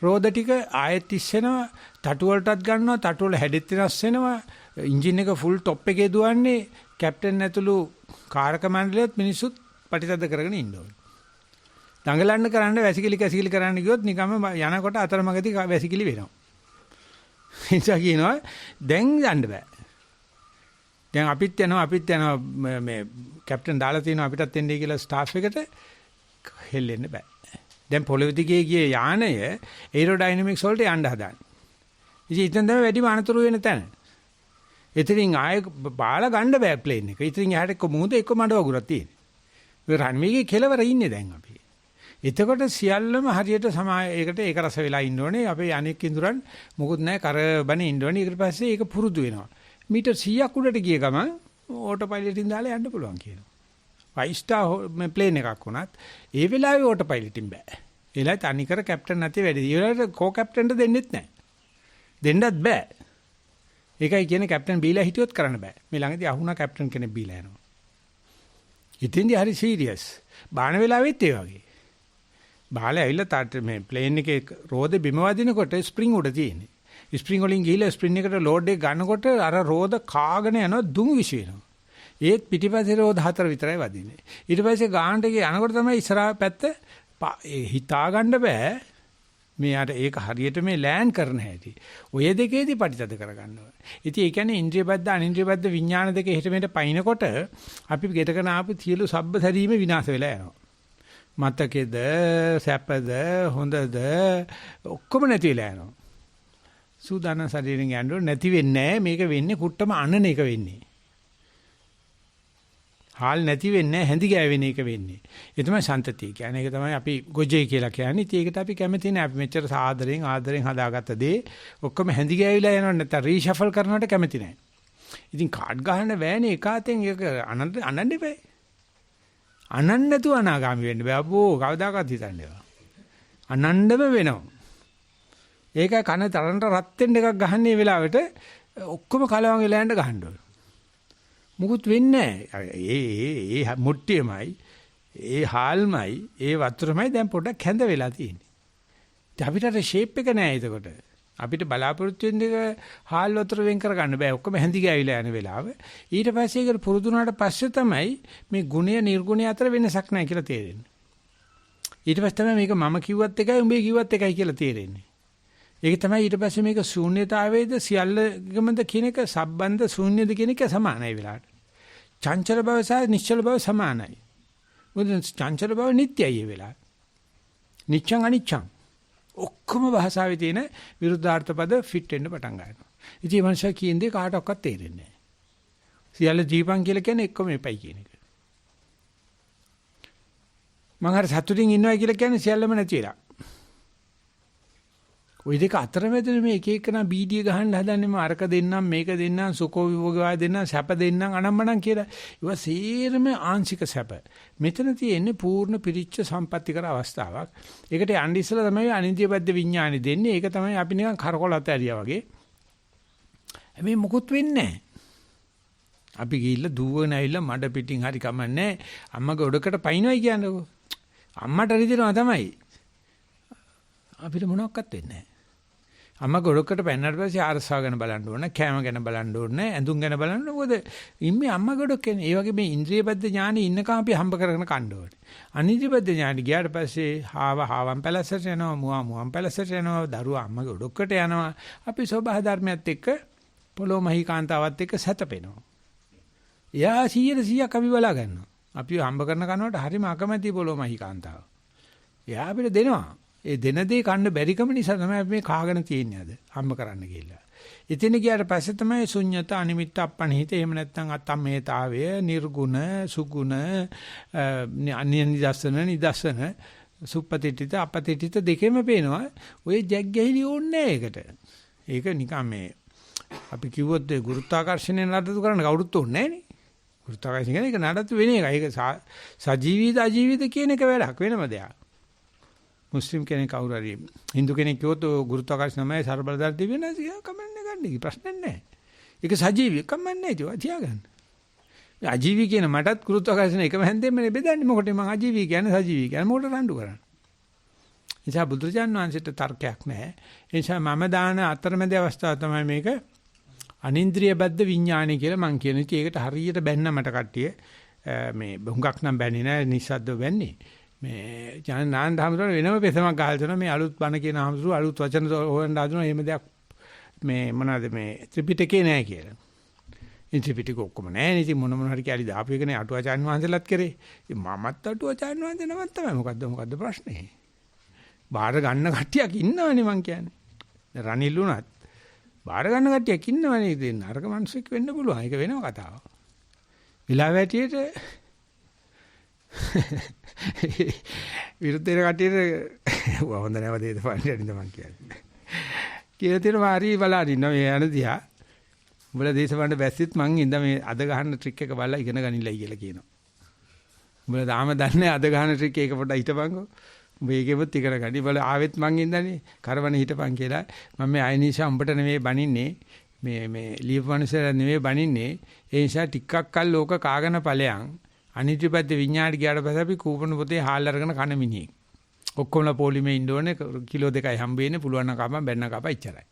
Speaker 1: රෝද ටික ආයෙත් ඉස්සෙනවා, තටු වලටත් ගන්නවා, තටු වල හැඩෙත් වෙනස් වෙනවා. එන්ජින් එක ෆුල් টොප් එකේ දුවන්නේ. කැප්ටන් ඇතුළු කාරක මණ්ඩලයත් මිනිස්සුත් පටිතද කරගෙන ඉන්න ඕනේ. දඟලන්න කරන්න වැසිකිලි කැසිකිලි කරන්න ගියොත් නිකම්ම යනකොට අතරමඟදී වැසිකිලි වෙනවා. එනිසා කියනවා දැන් යන්න බෑ. දැන් අපිත් යනවා මේ කැප්ටන් දාලා තියෙනවා අපිටත් එන්නේ කියලා ස්ටාෆ් එකට හෙල්ලෙන්න බෑ. දැන් පොළොව දිගේ ගියේ යානය ඒරෝඩයිනමික්ස් වලට යන්න හදාන්නේ. ඉතින් ඉතින් තමයි වැඩිම අනතුරු වෙන තැන. එතනින් ආයෙ බාලා ගන්න බෑ ප්ලේන් එක. ඉතින් එහාට එක්ක මුහුද එක්ක මඩ වගුරක් තියෙන්නේ. මේ රන්වේගේ කෙලවර ඉන්නේ දැන් අපි. එතකොට සියල්ලම හරියට ඒකට ඒක රස වෙලා ඉන්න ඕනේ. අපේ අනෙක් ඉඳුරන් මොකුත් නැහැ කරබන ඉන්න ඕනේ. ඊට පස්සේ ඒක පුරුදු වෙනවා. මීටර් 100ක් උඩට ගිය ගමන් ඕටෝ පයිලට් එකෙන් දාලා යන්න පුළුවන් කියනවා. 5 star ප්ලේන් එකක් වුණත් ඒ වෙලාවේ ඕටෝ පයිලට් එකෙන් බෑ. ඒලයි තනිකර කැප්ටන් නැති වැඩි. ඒ වෙලාවට කෝ කැප්ටන්ට දෙන්නෙත් නැහැ. දෙන්නත් බෑ. ඒකයි කියන්නේ කැප්ටන් බීලා හිටියොත් කරන්න බෑ. මේ ළඟදී අහුණා කැප්ටන් කෙනෙක් බීලා යනවා. ඉතින්දී හරි සීරියස්. බාන වෙලාවෙත් ඒ වගේ. බාලා ඇවිල්ලා මේ ප්ලේන් එකේ රෝදේ බිම වදිනකොට ස්ප්‍රින්ග් උඩ තියෙන්නේ. ස්ප්‍රින්ග් වලින් ගිහිල්ලා ස්ප්‍රින්ග් එකට ලෝඩ් එක ගන්නකොට අර රෝද කාගෙන යනවා දුමු විශ් වෙනවා. ඒත් පිටිපස්සේ රෝද 4 විතරයි වදින්නේ. ඊට පස්සේ ගානට ගිය යනකොට තමයි ඉස්සරහා පැත්ත හිතා ගන්න බෑ. මේ අර ඒක හරියට මේ ලෑන්ඩ් කරන හැටි. ඔය දෙකේදී පරිතද කරගන්න ඕනේ. ඉතින් ඒ කියන්නේ ඉන්ද්‍රිය බද්ධ අනින්ද්‍රිය බද්ධ විඥාන දෙක එහෙට මෙහෙට පයින්නකොට අපි ගෙටකන ආපු සියලු සබ්බ සැරීම විනාශ වෙලා යනවා. මතකෙද, සැපද, හොඳද ඔක්කොම නැති වෙලා යනවා. සූදානම් ශරීරයෙන් යන්න නැති වෙන්නේ නැහැ. මේක වෙන්නේ කුට්ටම අනන එක වෙන්නේ. හාල් නැති වෙන්නේ හැඳි ගෑවෙන එක වෙන්නේ. ඒ තමයි සන්තතිය කියන්නේ. ඒක තමයි අපි ගොජේ කියලා කියන්නේ. ඉතින් ඒකට අපි කැමති නැහැ. අපි මෙච්චර ආදරෙන් හදාගත්ත දේ ඔක්කොම හැඳි ගෑවිලා යනවා නැත්නම් රීෂෆල් කරනවට කැමති නැහැ. ඉතින් කාඩ් ගහන්න බෑනේ එකාතෙන් ඒක අනන්න එපා. අනන්න නැතුව අනාගාමි වෙන්න බෑ. අබෝ කවදාකවත් හිතන්න එපා. අනන්නම වෙනවා. ඒක කන තරන්ට රත් වෙන්න එකක් ගහන්නේ මේ වෙලාවට ඔක්කොම කලවම් වෙලා යන්න ගහන්න ඕන. මුකුත් වෙන්නේ නැහැ. ඒ මුට්ටියමයි, ඒ හාල්මයි, ඒ වතුරමයි දැන් පොඩ්ඩක් හැඳ වෙලා තියෙන්නේ. ඉතින් අපිට අර ෂේප් එක නැහැ එතකොට. අපිට බලාපොරොත්තු වෙන එක හාල් වතුර වෙන් කරගන්න බෑ. ඔක්කොම හැඳි ගෑවිලා යන වෙලාව. ඊට පස්සේ ඒක පුරුදු වුණාට පස්සේ තමයි මේ ගුණය නිර්ගුණය අතර වෙනසක් නැහැ කියලා තේරෙන්නේ. ඊට පස්සේ තමයි මේක මම කිව්වත් එකයි උඹේ කිව්වත් එකයි කියලා තේරෙන්නේ. ඒක තමයි ඊට පස්සේ මේක ශූන්‍යතාවයේද සියල්ලගමද කියන එක සම්බන්ධ ශූන්‍යද කියන එක සමානයි වෙලාවට. චංචල බව සහ නිශ්චල බව සමානයි. මොකද චංචල බව නිට්ටයයි ඒ වෙලාවට. නිච්ඡං අනිච්ඡං ඔක්කොම භාෂාවේ තියෙන විරුද්ධාර්ථ පද ෆිට වෙන්න පටන් ගන්නවා. ඉතින් මේ මනුස්සයා කියන්නේ කාටවත් තේරෙන්නේ නැහැ. සියල්ල දීපං කියලා කියන්නේ එක්කම එපයි කියන එක. මම හරි සතුටින් ඉන්නවා කියලා කියන්නේ සියල්ලම නැති වෙලා. ওই දෙක අතරමැද මේ එක එකනා බීඩිය ගහන්න හදන්නේ මම අරක දෙන්නම් මේක දෙන්නම් සුකෝ විභෝග වාය දෙන්නම් සැප දෙන්නම් අනම්මනම් කියලා. ඒවා සේරම ආංශික සැප. මෙතන තියෙන්නේ පූර්ණ පිරිච්ච සම්පත්‍තිකර අවස්ථාවක්. ඒකට යන්න ඉස්සලා තමයි අනිත්‍ය බද්ධ විඥානි දෙන්නේ. ඒක තමයි අපි නිකන් කරකොල අතෑරියා වගේ. හැබැයි මොකුත් වෙන්නේ නැහැ. අපි ගිහිල්ලා දුවගෙන ඇවිල්ලා මඩ පිටින් හරි කමන්නේ අම්මගේ ඔඩකට පයින්නයි කියන්නකෝ. අම්මට රිදෙනවා තමයි. අපිට මොනවක්වත් වෙන්නේ නැහැ. අම්මගේ ඔඩකට පැනනට පස්සේ ආරසාව ගැන බලන්න ඕනේ, කෑම ගැන බලන්න ඕනේ, ඇඳුම් ගැන බලන්න ඕනේ. මොකද ඉන්නේ අම්මගේ ඔඩක් කියන්නේ. ඒ වගේ මේ ඉන්ද්‍රියබද්ධ ඥානෙ ඉන්නකම් අපි හම්බ කරගෙන කන්න ඕනේ. අනිත්‍යබද්ධ ඥානෙ ගියාට පස්සේ හාවන් පැලසට යනවා, මුවන් පැලසට යනවා, දරුවා අම්මගේ ඔඩකට යනවා. අපි සෝභා ධර්මයත් එක්ක පොළොව මහීකාන්තාවත් එක්ක සැතපෙනවා. එයා 100% අපි බලා ගන්නවා. අපි හම්බ කරන කනවට හරිම අකමැති පොළොව මහීකාන්තාව. එයා අපිට දෙනවා. ඒ දෙන දේ කන්න බැරිකම නිසා තමයි අපි මේ කාගෙන තියන්නේ අද හම්බ කරන්න ගිහිල්ලා. ඉතින් ගියාට පස්සේ තමයි ශුන්්‍යත අනිමිත්ත අපණහිත එහෙම නැත්නම් අතම්මේතාවය නිර්ගුණ සුගුණ නිදස්සන සුප්පතිටිත අපතිටිත දෙකෙම පේනවා. ඔය ජැක් ගැහිලි ඕනේ ඒකට. ඒක නිකන් මේ අපි කිව්වොත් ඒ ගුරුත්වාකර්ෂණය නඩත්තු කරන්න කවුරුත් ඕනේ නැහනේ. ගුරුත්වාකර්ෂණය කියන්නේ ඒක නඩත්තු වෙන එක. ඒක සජීවීද අජීවීද කියන එක වැඩක් වෙනම දෙයක්. මුස්ලිම් කෙනෙක් කවුරු හරි Hindu කෙනෙක් කිව්වොත් ගුරුත්වාකර්ෂණයමයි ਸਰබලදාර දිවෙන සියා කමන්නේ ගන්න ප්‍රශ්නයක් නැහැ. ඒක සජීවී කමන්නේ නැහැ තියාගන්න. අජීවී කියන මටත් ගුරුත්වාකර්ෂණ එකම හැන්දෙම බෙදන්නේ මොකටද මං අජීවී කියන්නේ සජීවී කියන්නේ මොකට රණ්ඩු කරන්නේ. නිසා බුදුරජාණන් වහන්සේට තර්කයක් නැහැ. ඒ නිසා මම දාන අතරමැද අවස්ථාව තමයි මේක අනින්ද්‍රිය බද්ධ විඥානය කියලා මං කියන ඉතින් ඒකට හරියට බැන්න මට කට්ටිය මේ හුඟක් නම් බැන්නේ නැහැ නිස්සද්දව බැන්නේ. මේ ඥානනාන් දහමතර වෙනම පෙසමක් ගහලා දෙනවා මේ අලුත් බණ කියන හමුසු අලුත් වචන හොයන්න හදනවා එහෙම දෙයක් මේ මොනවාද මේ ත්‍රිපිටකේ නැහැ කියලා. ඉතින් ත්‍රිපිටක ඔක්කොම නැහැ නේ ඉතින් මොන හරි කැලි දාපු එකනේ අටුවාචාන් වහන්සේලාත් කරේ. මමත් අටුවාචාන් වහන්සේ නමක් තමයි මොකද්ද ප්‍රශ්නේ? බාහිර ගන්න කට්ටියක් ඉන්නවනේ මං කියන්නේ. රනිල් උනත් බාහිර ගන්න කට්ටියක් ඉන්නවනේ ඉතින් නරක මිනිස්සෙක් වෙන්න පුළුවන්. ඒක වෙනම කතාවක්. විලාව ඇටියට විරුද්ධ වෙන කට්ටියට හොඳ නැව දෙද පාන්නේ මං කියන්නේ. කියලා තියෙන මාරි බලන්න ඉන්න මේ යන දිහා. උඹලා දේශපාලන බැස්සිත් මං ඉඳ මේ අද ගහන ට්‍රික් එක බලලා ඉගෙන ගනින්නයි කියලා කියනවා. උඹලා තාම දන්නේ අද ගහන ට්‍රික් එක පොඩ්ඩක් හිටපන්කෝ. උඹ ඒකෙවත් ඉගෙන ගනි බල ආවෙත් මං ඉඳන්නේ කරවනේ හිටපන් කියලා. මම මේ අයනිෂා උඹට නෙමෙයි බනින්නේ. මේ ලියපමනුසලා නෙමෙයි බනින්නේ. ඒ නිසා ටිකක් කල් ලෝක කාගෙන ඵලයන් අනිත්‍යපද්ද විඤ්ඤාණය ගියාට පස්සේ අපි කූපන පොතේ හාල් අරගෙන කන මිනිහෙක්. ඔක්කොමලා පොලිමේ ඉන්න ඕනේ කිලෝ 2යි හම්බ වෙන්නේ පුළුවන් නම් කපන් බැන්න කපා ඉච්චරයි.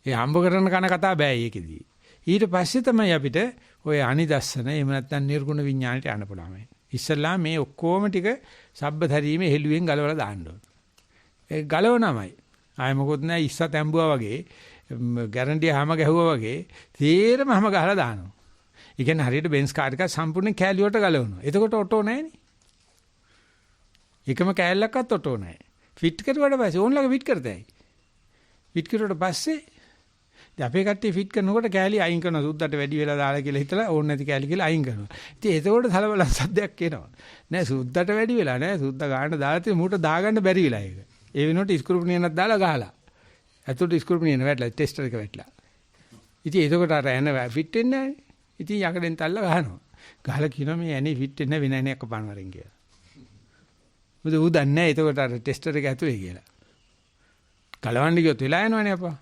Speaker 1: ඒ හම්බ කරන කන කතා බෑ ඒකෙදී. ඊට පස්සේ තමයි අපිට ඔය අනිදස්සන එහෙම නැත්නම් නිර්ගුණ විඤ්ඤාණයට යන්න පුළුවන්. ඉස්සල්ලා මේ ඔක්කොම ටික සබ්බතරීමේ හෙළුවෙන් ගලවලා දාන්න ඕනේ. ඒ ගලවනමයි. ආයෙ මොකොත් නෑ ඉස්සා තැඹුවා වගේ ගැරන්ටි හැම ගැහුවා වගේ තීරම හැම ගහලා දානවා. ඒ කියන්නේ හරියට බෙන්ස් කාර් එකක් සම්පූර්ණ කෑලියට ගලවනවා. එතකොට ඔටෝ නැහැනේ. එකම කෑල්ලක්වත් ඔටෝ නැහැ. ෆිට කරුවාට පස්සේ ඕන්ලගේ ෆිට කරතයි. ෆිට කරුවාට පස්සේ දැන් අපේ කට්ටිය ෆිට කරනකොට කෑලි අයින් කරනවා. සුද්දට වැඩි වෙලා දාලා කියලා හිතලා ඕන නැති කෑලි කියලා අයින් කරනවා. ඉතින් එතකොට සලබල සද්දයක් එනවා. නෑ සුද්දට වැඩි වෙලා නෑ. සුද්ද ගාන්න දාලා තියෙන මූට දාගන්න බැරි වෙලා ඒක. ඒ වෙනකොට ස්ක්‍රූ පිනියනක් දාලා ගහලා. ඇතුළට ස්ක්‍රූ පිනියන වැටලා ටෙස්ටර් එක වැටලා. ඉතින් එතකොට අර එන ෆිට වෙන්නේ නෑනේ. ඉතින් යකඩෙන් තල්ලා ගහනවා. ගහලා කියනවා මේ ඇනේ ෆිට වෙන්න වෙන ඇණයක් කපන්න වරින් කියලා. මොකද ඌ දන්නේ නැහැ එතකොට අර ටෙස්ටර් එක ඇතුලේ කියලා. ගලවන්න ගියොත් වෙලා යනවනේ අපා.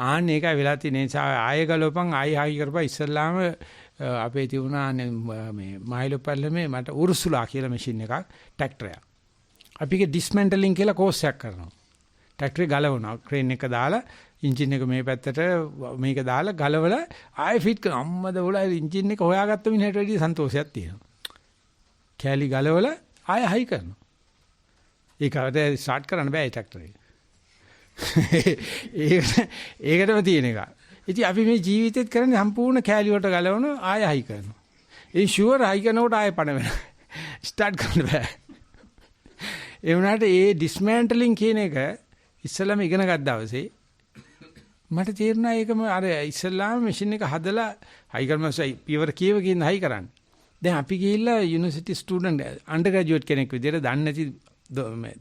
Speaker 1: ආන්න ඒකයි වෙලා තියෙන නිසා ආයෙ ගලවපන් ආයෙ හායි කරපන් ඉස්සල්ලාම අපේ තිබුණා මේ මයිලොපල්ලමේ මට උරුසුලා කියලා මැෂින් එකක් ට්‍රැක්ටරයක්. අපි ඒක ඩිස්මැන්ටලින් කියලා කෝස් එකක් කරනවා. ට්‍රැක්ටරේ ගලවනවා ක්‍රේන් එක දාලා එන්ජින් එක මේ පැත්තට මේක දාලා ගලවලා ආයෙ ෆිට කරනවා. අම්මද උලා එන්ජින් එක හොයාගත්ත මිනිහට වැඩි සන්තෝෂයක් තියෙනවා. කෑලි ගලවලා ආයෙ හයි කරනවා. ඒකට ස්ටාර්ට් කරන්න බෑ ඒ ට්‍රැක්ටරේ. ඒකටම තියෙන එක. ඉතින් අපි මේ ජීවිතේත් කරන්නේ සම්පූර්ණ කෑලි වලට ගලවන ආයෙ හයි කරනවා. ඒ ෂුවර් හයි කරනකොට ආයෙ පණ වෙනවා. ස්ටාර්ට් කරන්න බෑ. ඒ වුණාට ඒ ඩිස්මැන්ටලින් කියන එක ඉස්සෙල්ලාම ඉගෙන ගත්ත දවසේ මට තේරුණා ඒකම අර ඉස්සෙල්ලාම මැෂින් එක හදලා හයි කරමසයි පියවර කීයකින් හයි කරන්නේ. දැන් අපි ගිහිල්ලා යුනිවර්සිටි ස්ටුඩන්ට් අන්ඩර් ග්‍රැජුවේට් කෙනෙක් විදියට දන්නේ නැති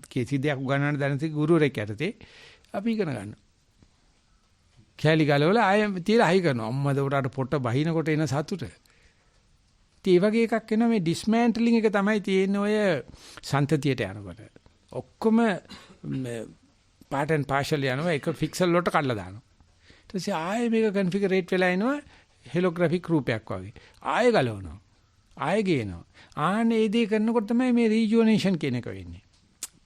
Speaker 1: කේසි දෙයක් උගන්වන්න දැන නැති ගුරුවරයෙක් යටතේ අපි ඉගෙන ගන්නවා. කැලි ගලවලා ආයෙ තියලා හයි කරනවා. අම්මද උඩට පොට බහිනකොට එන සතුට. ඒ වගේ එකක් එනවා මේ ඩිස්මැන්ටලින් එක තමයි තියෙන්නේ ඔය සන්තතියට යනකොට. ඔක්කොම පාටන් පාෂල් යනවා එක ෆික්සල් වලට කඩලා දානවා. ඊට පස්සේ ආයෙ මේක කන්ෆිගරේට් වෙලා එනවා හෙලෝග්‍රැෆික් රූපයක් වගේ. ආයෙ ගලවනවා. ආයෙ ගේනවා. ආන්නේ ඒ දේ කරනකොට තමයි මේ රීජුවනේෂන් කියන එක වෙන්නේ.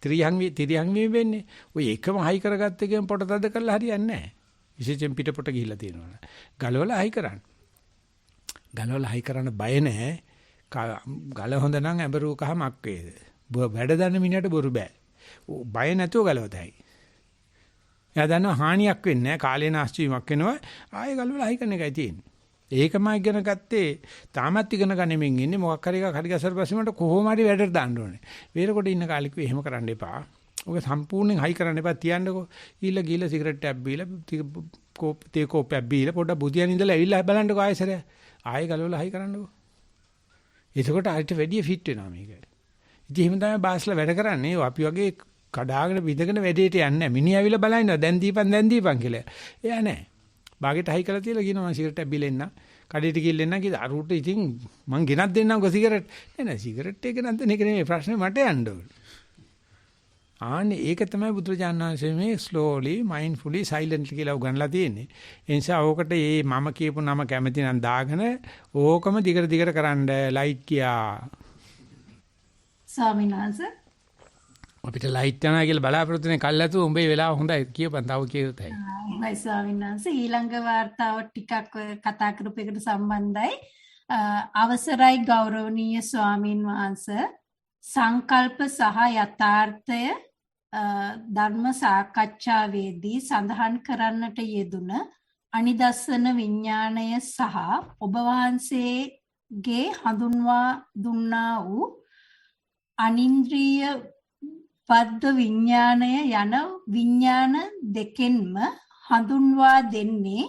Speaker 1: ත්‍රිහං වෙන්නේ. ඔය එකම හයි කරගත්ත එකෙන් පොට තද කරලා හරියන්නේ නැහැ. විශේෂයෙන් පිටපොට ගිහිල්ලා තියෙනවා. ගලවලා හයි කරන්න. ගලවලා හයි කරන්න බය නැහැ. ගල හොඳ නම් ඇඹරූ කහ මක් වේද. වැඩ දන්න මිනිහට බොරු බෑ. බය නැතුව ගලවතයි. එයා දන්නවා හානියක් වෙන්නේ නැහැ. කාලේ නාස්ති වීමක් වෙනවා. ආයෙ ගලවලා හයි කරන එකයි තියෙන්නේ. ඒකම ඉගෙන ගත්තේ තාමත් ඉගෙන ගන්නෙමින් ඉන්නේ මොකක් හරි එකක් හරි ගැසර පස්සේ මට කොහොම හරි වැඩට දාන්න ඕනේ. වේරකොට ඉන්න කාලෙක එහෙම කරන්න එපා. ඔක සම්පූර්ණයෙන් හයි කරන්න එපා තියන්නකෝ. ගිහලා සිගරට් එකක් බීලා තේ කෝප්පයක් බීලා පොඩ්ඩක් බුදියන් ඉඳලා ඇවිල්ලා බලන්නකෝ ආයෙසර. ආයෙ ගලවලා හයි කරන්නකෝ. එතකොට ආයෙත් වැඩි ෆිට වෙනවා මේක. ඉතින් එහෙම තමයි බාස්ලා වැඩ කරන්නේ. අපි වගේ කඩාගෙන විදගෙන වැඩේට යන්නේ නැහැ. මිනිහ ඇවිල්ලා බලනවා දැන් දීපන් කියලා. එයා නැහැ. බාගෙට හයි කරලා තියලා කියනවා මම සිගරට් එකක් බිලෙන්න. කඩේට ගිහින් කිව්වා අරුට ඉතින් මං ගෙනත් දෙන්නම්කෝ සිගරට්. නෑ සිගරට් එක ගෙනත් දෙන එක නෙමෙයි ප්‍රශ්නේ මට යන්න ඕනේ. ආන්නේ ඒක තමයි බුදුරජාණන් වහන්සේ මේ slowly mindfully silently කියලා උගන්ලා තියෙන්නේ. ඒ නිසා ඕකට මේ මම කියපු නම කැමති නම් දාගෙන ඕකම දිගට කරන්න ලයිට් කියා.
Speaker 2: ස්වාමීන් වහන්සේ
Speaker 1: අපිට ලයිට් යනවා කියලා බලාපොරොත්තු වෙන කල්ලාතු උඹේ වෙලාව හොඳයි කියපන් තව කියොත් ඇයි.
Speaker 2: හයි ස්වාමීන් වහන්සේ ඊළඟ වාර්තාව ටිකක් කතා කරපු එකට සම්බන්ධයි. අවසරයි ගෞරවනීය ස්වාමීන් වහන්සේ සංකල්ප සහ යථාර්ථය ධර්ම සාකච්ඡාවේදී සඳහන් කරන්නට යෙදුන අනිදස්සන විඥාණය සහ ඔබ වහන්සේගේ හඳුන්වා දුන්නා වූ අනින්ද්‍රිය පද්ද විඥාණය යන විඥාන දෙකෙන්ම හඳුන්වා දෙන්නේ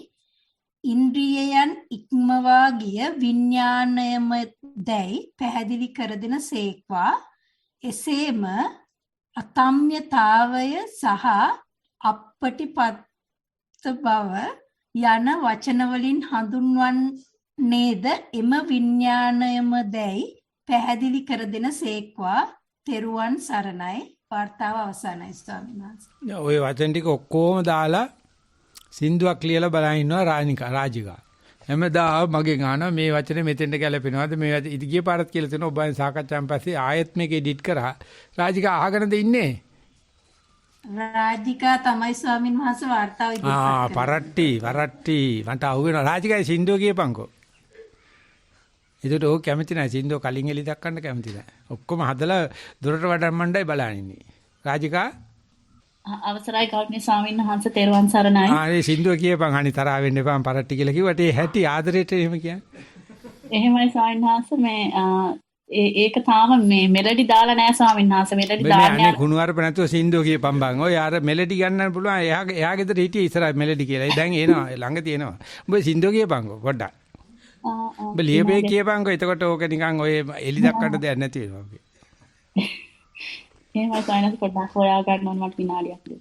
Speaker 2: ඉන්ද්‍රියයන් ඉක්මවා ගිය විඥාණයම දැයි පැහැදිලි කර දෙන සේක්වා. එසේම අතම්‍යතාවය සහ අපපටිපත්ත බව යන වචන වලින් හඳුන්වන්නේද එම විඥාණයම දැයි පැහැදිලි කර දෙන සේක්වා. තෙරුවන් සරණයි. වාර්තාව අවසానයි ස්වාමීන් වහන්සේ.
Speaker 1: ඔය වචන ටික ඔක්කොම දාලා සින්දුවක් ලියලා බලන් ඉන්නවා රාජිකා. හැමදාම මගෙන් අහනවා මේ වචනේ මෙතෙන්ට ගැලපෙනවද මේ වචනේ ඉදි ගිය පාරත් කියලා තියෙනවා ඔබ සාකච්ඡාවෙන් පස්සේ ආයෙත් මේක එඩිට් කරා. රාජිකා අහගෙනද ඉන්නේ?
Speaker 2: රාජිකා තමයි ස්වාමීන් වහන්සේ වාර්තාව ඉදිරිපත්
Speaker 1: කරන්නේ. පරට්ටි මට අහුවෙනවා. රාජිකා සින්දුව කියපන්කෝ. ඒකට ඕක කැමති නැහැ. සින්දුව කලින් එලි දක්වන්න කැමති නැහැ. ඔක්කොම හදලා දොරට වඩම්මණ්ඩයි බලන් ඉන්නේ. රාජිකා
Speaker 3: අවසරයි ගෞරවනීය ස්වාමීන් වහන්සේ තෙරුවන් සරණයි.
Speaker 1: මේ සින්දුව කියපන් අනි තරහ වෙන්න එපා පරට්ටි කියලා කිව්වට ඒ හැටි ආදරේට එහෙම කියන්නේ.
Speaker 3: එහෙමයි ස්වාමීන් වහන්සේ මේ ඒක තාම මේ මෙලඩි දාලා නැහැ ස්වාමීන් වහන්සේ. මෙලඩි දාන්නේ
Speaker 1: අනේ කුණුවarp නැතුව සින්දුව කියපන් බං. ඔය අර මෙලඩි ගන්නන්න පුළුවන්. එයා ගෙදර හිටියේ ඉස්සරහ මෙලඩි කියලා. දැන් එනවා ළඟ තියෙනවා. උඹ සින්දුව කියපන්කෝ පොඩ්ඩක්. උඹ ලියපේ කියපන්කෝ. එතකොට ඕක නිකන් ඔය එලි දක්වන්න දෙයක් නැති වෙනවා ඔගේ.
Speaker 3: එහෙමයි සායනස් පොඩ්ඩක් හොයා ගන්න ඕන මට විනාඩියක් දෙන්න.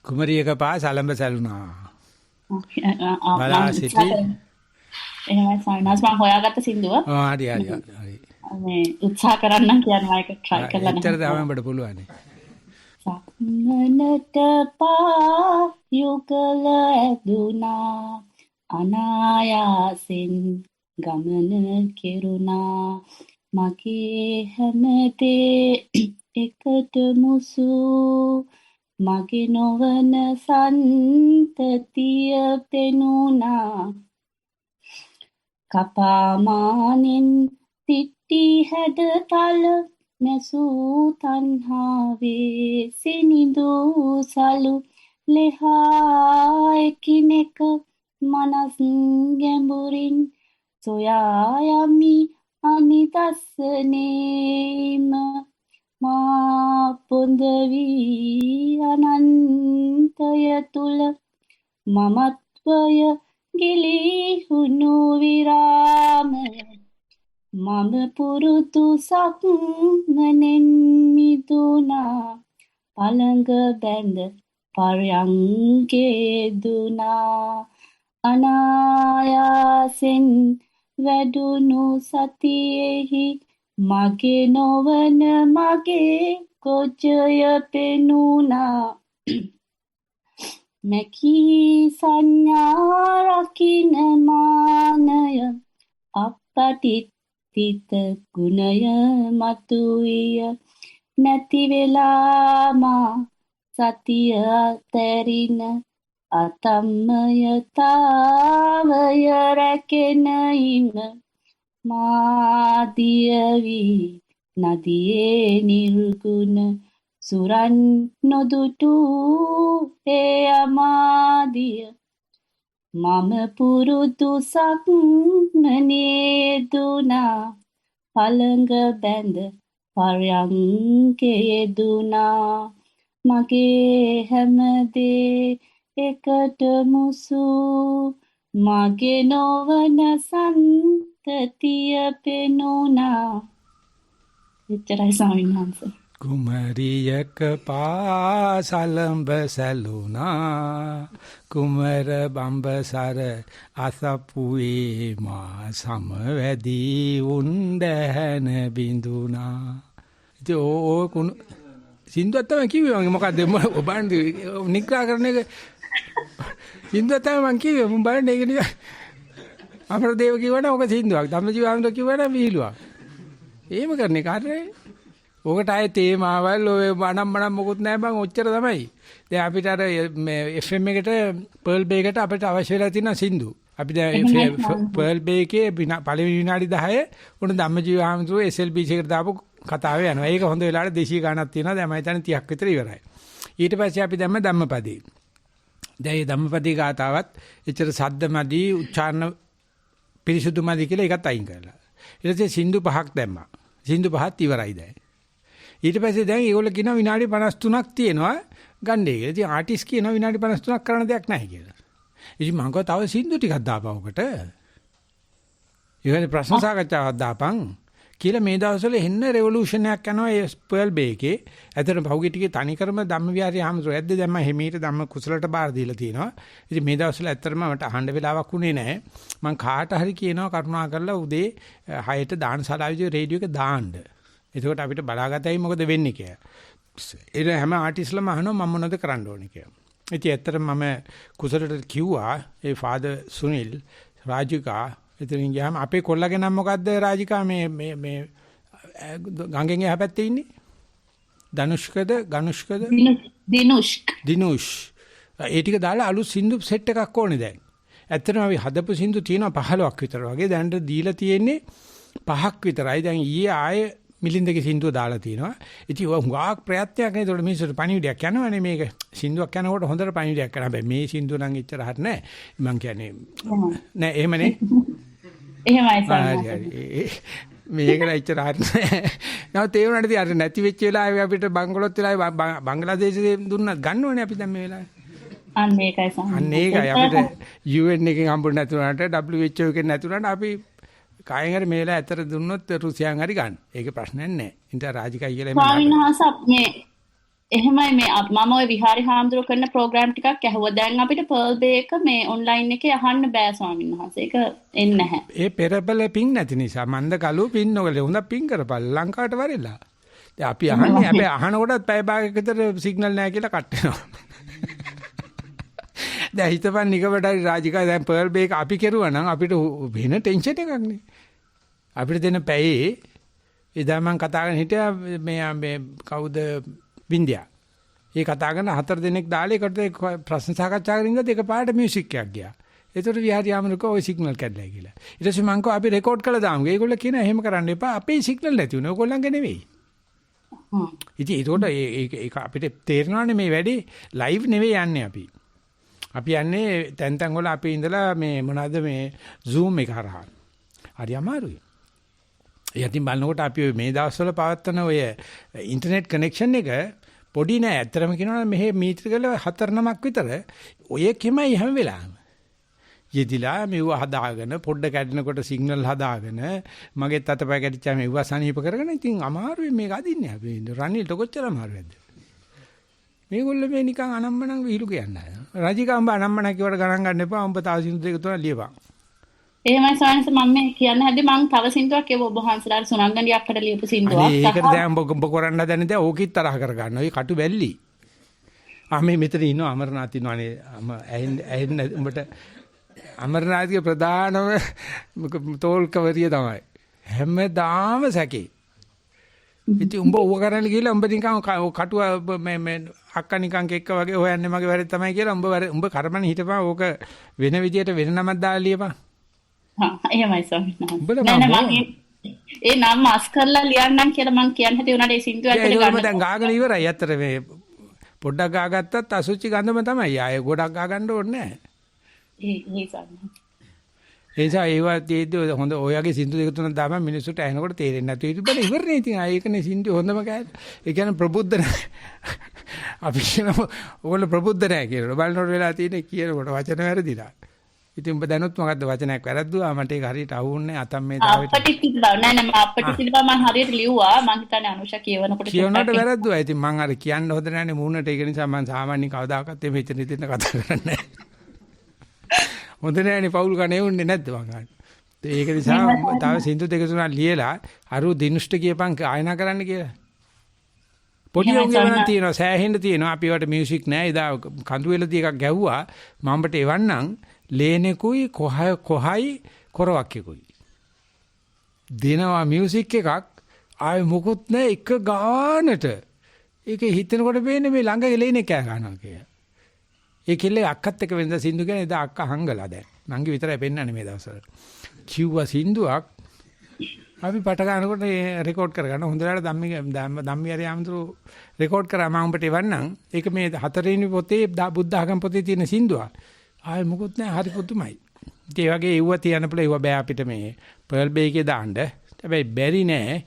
Speaker 1: කුමරියක පාස අලඹ සැලුනා.
Speaker 3: බලා සිටි. එහෙමයි සායනස් මම හොයාගත්ත සින්දුව.
Speaker 1: හරි.
Speaker 3: මේ උත්සාහ කරන්න කියනවා ඒක try කරලා
Speaker 1: නැහැ. ඉතර තමයි අපිට පුළුවන්.
Speaker 3: සම්මනට පා යුගල ඇදුනා අනායාසින් ගමන කෙරුණා මගේ හැමදේ එකට මුසු මගේ නොවන සන්තතිය පෙනුණා කපාමානෙන් තිට්ටි හැඩතල නැසූ තණ්හාවේ සිනිඳු සලු ලෙහා එකිනෙක මනස් ගැඹුරින් සොයා යමි අනිදස්සනේම මා පොඳ වී අනන්තය තුල මමත්වය ගිලිහුණු විරාමය මම පුරුදු සක්මනෙන් මිදුණා පළඟ බැඳ පරයන්ගේ දුනා අනායාසෙන් වැඩුණු සතියෙහි මගේ නොවන මගේ කොජය පෙනුණා මෙකී සංඥා රකින්න මානය අපටිත්තිත ගුණය මතුවිය නැති වෙලාමා සතිය තැරින අතම්මයතාවය රැකෙන ඉම මාදියවි නදියේ නිර්ගුණ සුරන් නොදුටු හේ අමාදිය මම පුරුදු සක්මනේ දුනා පළඟ බැඳ පරයන්කේ දුනා මගේ හැමදේ එකට මුසු මගේ නොවන සන්තතිය පෙනුණා. එච්චරයි ස්වාමීන් වහන්සේ.
Speaker 1: කුමරියක පාසලඹ සැලුනා කුමර බඹසර අසපුවේ මා සමවැදී උණ්ඩහැන බිඳුනා. ඉතින් ඕ කුණු සින්දුවක් තමයි කිව්වේ මම මොකද්ද ඔබන් නිග්‍රහ කරන එක සින්දුවක් තමයි මම කිව්වේ මම බලන්නේ ඒක නිකන් අපරදේව කිව්වනම් ඔක සින්දුවක් ධම්මජීව ආනන්ද කිව්වනම් විහිළුවක් එහෙම කරන්නේ කාටද ඔකට ආයේ තේමාවල් ඔය වණම්මනම් මොකුත් නැහැ බං ඔච්චර තමයි දැන් අපිට අර මේ FM එකට පර්ල් බේ එකට අපිට අවශ්‍ය වෙලා තියෙන සින්දු අපි දැන් පර්ල් බේ එකේ පළවෙනි විනාඩි 10 උන ධම්මජීව ආනන්ද SLBC එකට දාපු කතාව යනවා. ඒක හොඳ වෙලාවට 200 ගණක් තියෙනවා. දැන් මම හිතන්නේ 30ක් විතර ඉවරයි. ඊට පස්සේ අපි දැම්ම ධම්මපදේ. දැන් මේ ධම්මපදේ ගාතාවත් එච්චර සද්ද මදි උච්චාරණ පිරිසුදු මදි කියලා ඒකත් අයින් කරලා. ඊට පස්සේ සින්දු 5ක් දැම්මා. සින්දු 5ත් ඉවරයි දැන්. ඊට පස්සේ දැන් ඒගොල්ලෝ කියනවා විනාඩි 53ක් තියෙනවා ගන්නේ කියලා. ඉතින් ආටිස්ට් කියනවා විනාඩි 53ක් කරන්න දෙයක් නැහැ කියලා. ඉතින් මම කිව්වා තව සින්දු ටිකක් දාපවකට. ඊළඟ ප්‍රශ්න සාකච්ඡාවක් දාපන්. කියලා මේ දවස්වල එන්න රෙවොලූෂන් එකක් යනවා ඒ ස්පර්ල් බේ එකේ. ඇත්තටම පහුගිය ටිකේ තනිකරම ධම්මවිහාරයේ හැමසෝ ඇද්ද දැන් මම හිමීට ධම්ම කුසලට බාර දීලා තියෙනවා. ඉතින් මේ දවස්වල ඇත්තටම මට අහන්න වෙලාවක් උනේ නැහැ. මම කාට හරි කියනවා කරුණා කරලා උදේ 6ට දානශාලාවේ රේඩියෝ එක දාන්න. එතකොට අපිට බලාගතයි මොකද වෙන්නේ කියලා. ඒ හැම ආටිස්ට්ලම අහනවා මම මොනවද කරන්න ඕනේ කියලා. ඉතින් ඇත්තටම මම කුසලට කිව්වා ඒ ෆාදර් සුනිල් රාජිකා එතනින් ගියාම අපේ කොල්ලගේ නම මොකද්ද රාජිකා මේ ගංගෙන් එහා පැත්තේ ඉන්නේ ධනුෂ්කද ගනුෂ්කද දිනුෂ් ඒ ටික දාලා අලුත් සින්දු සෙට් එකක් ඕනේ දැන් ඇත්තටම අපි හදපු සින්දු තියෙනවා 15ක් විතර වගේ දැන්ට දීලා තියෙන්නේ 5ක් විතරයි දැන් ඊයේ ආයේ මිලින්දගේ සින්දුව දාලා තියෙනවා ඉතින් හුඟක් ප්‍රයත්නයක් නේද ඒකට මිනිස්සුන්ට පණිවිඩයක් යනවනේ මේක සින්දුවක් යනකොට හොඳට පණිවිඩයක් කරනවා හැබැයි මේ සින්දුව නම් එච්චර හරිය නෑ මං කියන්නේ නෑ එහෙමනේ
Speaker 3: එහෙමයි
Speaker 1: මේකට ඉච්චර හරිය නෑ. නැවත ඒ වුණාට ඉතින් අර නැති වෙච්ච වෙලාවේ අපිට බංගලොත් වෙලාවේ බංග්ලාදේශේ දුන්නත් ගන්නවනේ අපි දැන් මේ වෙලාවේ.
Speaker 3: අන්න ඒකයි සම්මත.
Speaker 1: අන්න ඒකයි අපිට UN එකෙන් හම්බුනේ නැතුණාට WHO එකෙන් නැතුණාට අපි කායෙන් හරි මේ වෙලාව ඇතර දුන්නොත් රුසියාන් හරි ගන්න. ඒකේ ප්‍රශ්නයක් නෑ. ඉතින් රාජිකයි කියලා
Speaker 3: ස්වාමීන් වහන්සේ මේ එහෙමයි මේ මම ওই විහාරි හාමුදුරුවෝ කරන ප්‍රෝග්‍රෑම් ටිකක් ඇහුවා. දැන් අපිට පර්ල් බේ එක මේ ඔන්ලයින් එකේ අහන්න බෑ ස්වාමීන් වහන්සේ. ඒක එන්නේ නැහැ. ඒ
Speaker 1: පෙරපල පිං නැති නිසා මන්ද කලු පිං නොගලේ හොඳ පිං කරපල් ලංකාවට වරෙලා. දැන් අපි අහන්නේ අපි අහන කොටත් පැය භාගයක විතර සිග්නල් නැහැ කියලා කට් වෙනවා. දැන් හිතපන් නිකබට රාජිකා දැන් පර්ල් බේ එක අපි කෙරුවා නම් අපිට වෙන ටෙන්ෂන් එකක් නේ. අපිට දෙන පැයේ එදා මම කතා කරන හිටියා මේ කවුද බින්දියා. ඒ කතා කරන 4 දෙනෙක් දාලා ඒකට ප්‍රශ්න සාකච්ඡා කරගෙන ඉඳලා එකපාරට මියුසික් එකක් ගියා. ඒතකොට විහාරි ආමරුක ওই සිග්නල් කැඩලා ගිහලා. ඊට පස්සේ මං කව අපි රෙකෝඩ් කරලා දාමු. ඒගොල්ලෝ කියනවා එහෙම කරන්න එපා. අපේ සිග්නල් නැති වුණා. ඕගොල්ලන්ගේ නෙවෙයි. ඉතින් ඒකට ඒක අපිට තේරෙනවානේ මේ වැඩේ ලයිව් නෙවෙයි යන්නේ අපි. අපි යන්නේ තැන් වල අපි ඉඳලා මේ මොනවද මේ Zoom එක හරහා. හරි අමාරුයි. යතින් බලනකොට අපි මේ දවස්වල පවත්වන ඔය ඉන්ටර්නෙට් කනෙක්ෂන් එක පොඩි නෑ. ඇත්තටම කියනවා මෙහෙ මීටර ගල 4-9ක් විතර ඔය කෙමයි හැම වෙලාවෙම. යෙදිලා මෙව හදාගෙන පොඩ්ඩ කැඩෙනකොට සිග්නල් හදාගෙන මගෙත් අතපය කැඩිච්චා මෙව සනීප කරගෙන ඉතින් අමාරුයි මේක අදින්නේ අපි. රනිල්ට කොච්චර අමාරුද? මේගොල්ලෝ මේ නිකන් අනම්මනම් විහිළු කියන්නේ. රජිකාම්බ අනම්මන කිව්වට ගණන් ගන්න එපා. උඹ තව සින්දු දෙක තුනක් ලියපන්.
Speaker 3: එහෙමයි සාංශ මම මේ කියන්න හැදි මං තව සින්දුවක් ඒව ඔබ වහන්සේලාට සුනංගණි අක්කට ලියපු සින්දුවක්.
Speaker 1: ඒකට දැන් ඔබ කරන්න දැන දැන් ඕකිට තරහ කර ගන්න. ඔය කටු බැල්ලි. මේ මෙතන ඉන්නවා අමරනාත් ඉන්නවානේ ඇහෙන්න උඹට අමරනාත්ගේ ප්‍රධානම තෝල්කවරිය තමයි හැමදාම සැකේ. ඉතින් උඹ ඌව කරන්න ගිහලා උඹ නිකන් කටුව මේ අක්කා නිකන් කෙක්ක වගේ හොයන්නේ මගේ වැරද්ද තමයි කියලා උඹ කරමනේ හිටපන් ඕක වෙන විදියට වෙන නමක් දාලා ලියපන්.
Speaker 3: එහෙමයි ස්වාමීනි. ඒ නම් මාස් කරලා ලියන්නම් කියලා මං කියන්න හිතුවේ උනාට ඒ සින්දු ඇත්තට
Speaker 1: ගන්න. ඒක දැන් ගාගෙන ඉවරයි. ඇත්තට මේ පොඩ්ඩක් ගාගත්තත් අසුචි ගඳම තමයි. ආයේ ගොඩක් ගාගන්න ඕනේ නැහැ. ඒ ස්වාමීනි. එනිසා ඒවා තියෙද්දි හොඳ ඔයගේ සින්දු දෙක තුනක් දාපන් මිනිස්සුන්ට ඇහෙනකොට තේරෙන්නේ නැතු. ඊට පස්සේ ඉවරනේ. ඉතින් ඒකනේ සින්දු හොඳම කෑල්ල. ඒ කියන්නේ ප්‍රබුද්ධ නැහැ. අපි කියනවා ඕගොල්ලෝ ප්‍රබුද්ධ නැහැ කියලා. බලනකොට වෙලා තියෙන්නේ කියනකොට වචන වැරදිලා. ඉතින් ඔබ දැනුත් මොකද්ද වචනයක් වැරද්දුවා මට ඒක හරියට අහුන්නේ අතම් මේ දාවෙට.
Speaker 3: අපිට තිබ්බා නෑ නෑ මම අපිට තිබ්බා මම හරියට ලිව්වා. මං හිතන්නේ අනුෂා කියවනකොට
Speaker 1: කියනකොට වැරද්දුවා. ඉතින් මං අර කියන්න හොඳ නැන්නේ මූණට. ඒක නිසා මං සාමාන්‍යයෙන් කවදාකවත් මේ මෙතන ඉතින් කතා කරන්නේ නැහැ. හොඳ නැහැනේ පවුල් කණේ උන්නේ නැද්ද මං අහන්නේ. ඒක නිසා තව සින්දු දෙක තුනක් ලියලා අරු දිනුෂ්ට කියපන් ආයනා කරන්න කියලා. පොඩි උන්ගලන් තියෙනවා සෑහෙන්න තියෙනවා. අපි වට මියුසික් නෑ. එදා කඳුවෙලදී එකක් ගැව්වා. මම්බට එවන්නම් ලේනෙකුයි කොහයි කොරවක්කෙකුයි. දිනවා මියුසික් එකක් ආයෙ මොකුත් නෑ එක ගානට. ඒක හිතනකොට වෙන්නේ මේ ළඟ ලේනේ කෑ ගන්නවා කියලා. ඒ කෙල්ලේ අක්කත් එක්ක වෙනද සින්දු කියන එදා අක්කා හංගලා දැන්. නංගි විතරයි පෙන්නන්නේ මේ දවස්වල. කිව්වා සින්දුවක් අපි පට ගන්නකොට රෙකෝඩ් කරගන්න හොඳට ධම්මියරි ආමතුරු රෙකෝඩ් කරා මම උඹට එවන්නම්. ඒක මේ 4 වෙනි පොතේ බුද්ධ ආගම පොතේ තියෙන සින්දුවක්. ආයෙ මොකුත් නැහැ හරි පුදුමයි. ඉතින් ඒ වගේ එව්ව තියන්න පුළුවන් එව්ව බෑ අපිට මේ පර්ල් බේ එකේ දාන්න. හැබැයි බැරි නෑ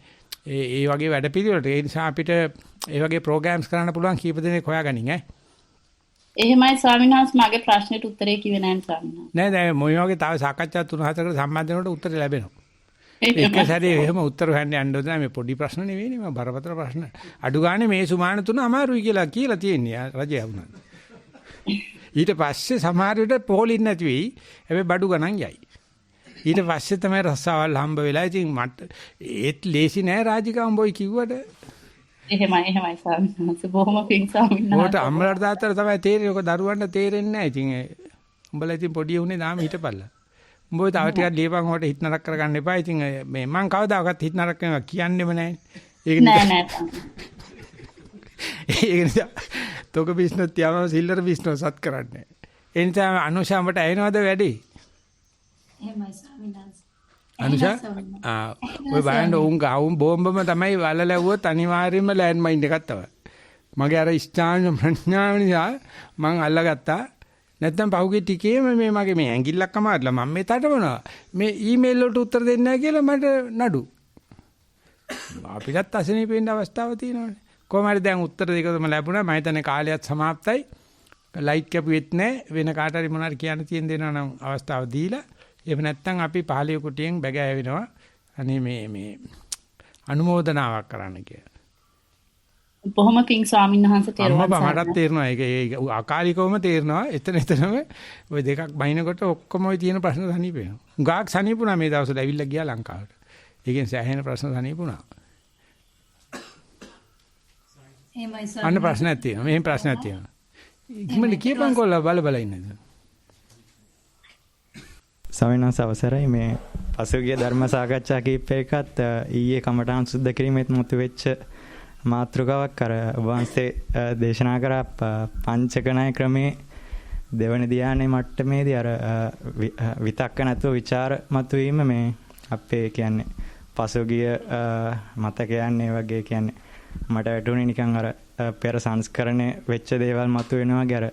Speaker 1: ඒ වගේ වැඩ පිළිවෙලට. ඒ නිසා අපිට ඒ වගේ ප්‍රෝග්‍රෑම්ස් කරන්න පුළුවන් කීප දෙනෙක් හොයාගනින් ඈ.
Speaker 3: එහෙමයි ස්වාමීන් වහන්සේ මගේ ප්‍රශ්නෙට උත්තරේ කිව්වේ නැහැ ස්වාමීන් වහන්සේ.
Speaker 1: නෑ දැන් මොයි වගේ තව සාකච්ඡා 3-4කට සම්බන්ධ වෙනකොට උත්තර ලැබෙනවා. ඒක සැරේ එහෙම උත්තර හොයන්න යන්න ඕනේ මේ පොඩි ප්‍රශ්න නෙවෙයිනේ මේ බරපතල ප්‍රශ්න. අඩු ගානේ මේ සුමාන තුන අමාරුයි කියලා තියෙන්නේ රජය වුණා. ඊට පස්සේ සමහර විට පොලින් නැති වෙයි. හැබැයි බඩු ගණන් යයි. ඊට පස්සේ තමයි රස්සාවල් හම්බ වෙලා. ඉතින් මට ඒත් ලේසි නෑ රාජිකාම් බොයි කිව්වට.
Speaker 3: එහෙමයි ස්වාමීන් වහන්සේ බොහොම පිං ස්වාමීන් වහන්සේ.
Speaker 1: ඔකට අම්මලාට තාත්තට තමයි තේරෙන්නේ. ඔක දරුවන්ට තේරෙන්නේ නෑ. ඉතින් උඹලා ඉතින් පොඩි උනේ නාම හිටපල්ලා. උඹ ඔය තව ටිකක් ලියපන් හොට හිට නරක කරගන්න එපා. ඉතින් මේ මං කවදාකවත් හිට නරක කරනවා කියන්නෙම නෑ. ඒක
Speaker 3: නෑ.
Speaker 1: ඒක නිසා තොක බිස්නස් තියාම සිල්ලර් බිස්නස් සත් කරන්නේ. ඒ නිසා අනුෂාමට ඇහෙනවද වැඩි?
Speaker 2: එහෙමයි ස්වාමීන් වහන්සේ.
Speaker 1: අනුෂා ඔය බලන්න උන් බෝම්බම තමයි වල ලැබුවොත් අනිවාර්යයෙන්ම ලෑන්ඩ් මයින් එකක් තමයි. මගේ අර ස්ථාන ප්‍රඥාව නිසා මං අල්ලගත්තා. නැත්නම් පහුගිය ටිකේම මේ මගේ මේ ඇඟිල්ලක් අමාරුලා මම මේ තටමනවා. මේ ඊමේල් වලට උත්තර දෙන්නේ නැහැ කියලා මට නඩු. අපිටත් අසනීප වෙන්න අවස්ථාවක් තියෙනවානේ. කොහොම හරි දැන් උත්තර දෙකම ලැබුණා. මම හිතන්නේ කාලයත් સમાප්තයි. ලයිට් කැපුවෙත් නැහැ. වෙන කාට හරි මොනාරි කියන්න තියෙන දෙනවා නම් අවස්ථාව දීලා. එහෙම නැත්නම් අපි පහලිය කුටියෙන් බැගෑවෙනවා. අනේ මේ අනුමෝදනාවක් කරන්න කියලා.
Speaker 3: බොහොම පිං ස්වාමීන් වහන්සේ තේරුම්
Speaker 1: ගන්න. මටත් තේරෙනවා. ඒක අකාලිකවම තේරෙනවා. එතනම ওই දෙකක් බයිනකොට ඔක්කොම ওই තියෙන ප්‍රශ්න සනීප වෙනවා. උගාක් සනීපුණා මේ දවස්වල ඇවිල්ලා ගියා ලංකාවට. ඒකෙන් සෑහෙන ප්‍රශ්න සනීපුණා. අන්න ප්‍රශ්නයක් තියෙනවා. මෙහෙම ප්‍රශ්නයක් තියෙනවා. ඉක්මනට කියපන් කොල්ලා බල ඉන්නද?
Speaker 4: ස්වාමීන් වහන්සේ අවසරයි මේ පසුගිය ධර්ම සාකච්ඡා කීපයකත් ඊයේ කමඨාන් සුද්ධ කිරීමෙත් මුතු වෙච්ච මාතෘකාවක් අර වංශේ දේශනා කරා පංචක ණය ක්‍රමේ දෙවන ධ්‍යානයේ මට්ටමේදී අර විතක්ක නැතුව ਵਿਚාර මතුවීම මේ අපේ කියන්නේ පසුගිය මතකයන් ඒ වගේ කියන්නේ මට වැටුනේ නිකන් අර පෙර සංස්කරණය වෙච්ච දේවල් මතුවෙනවා වගේ අර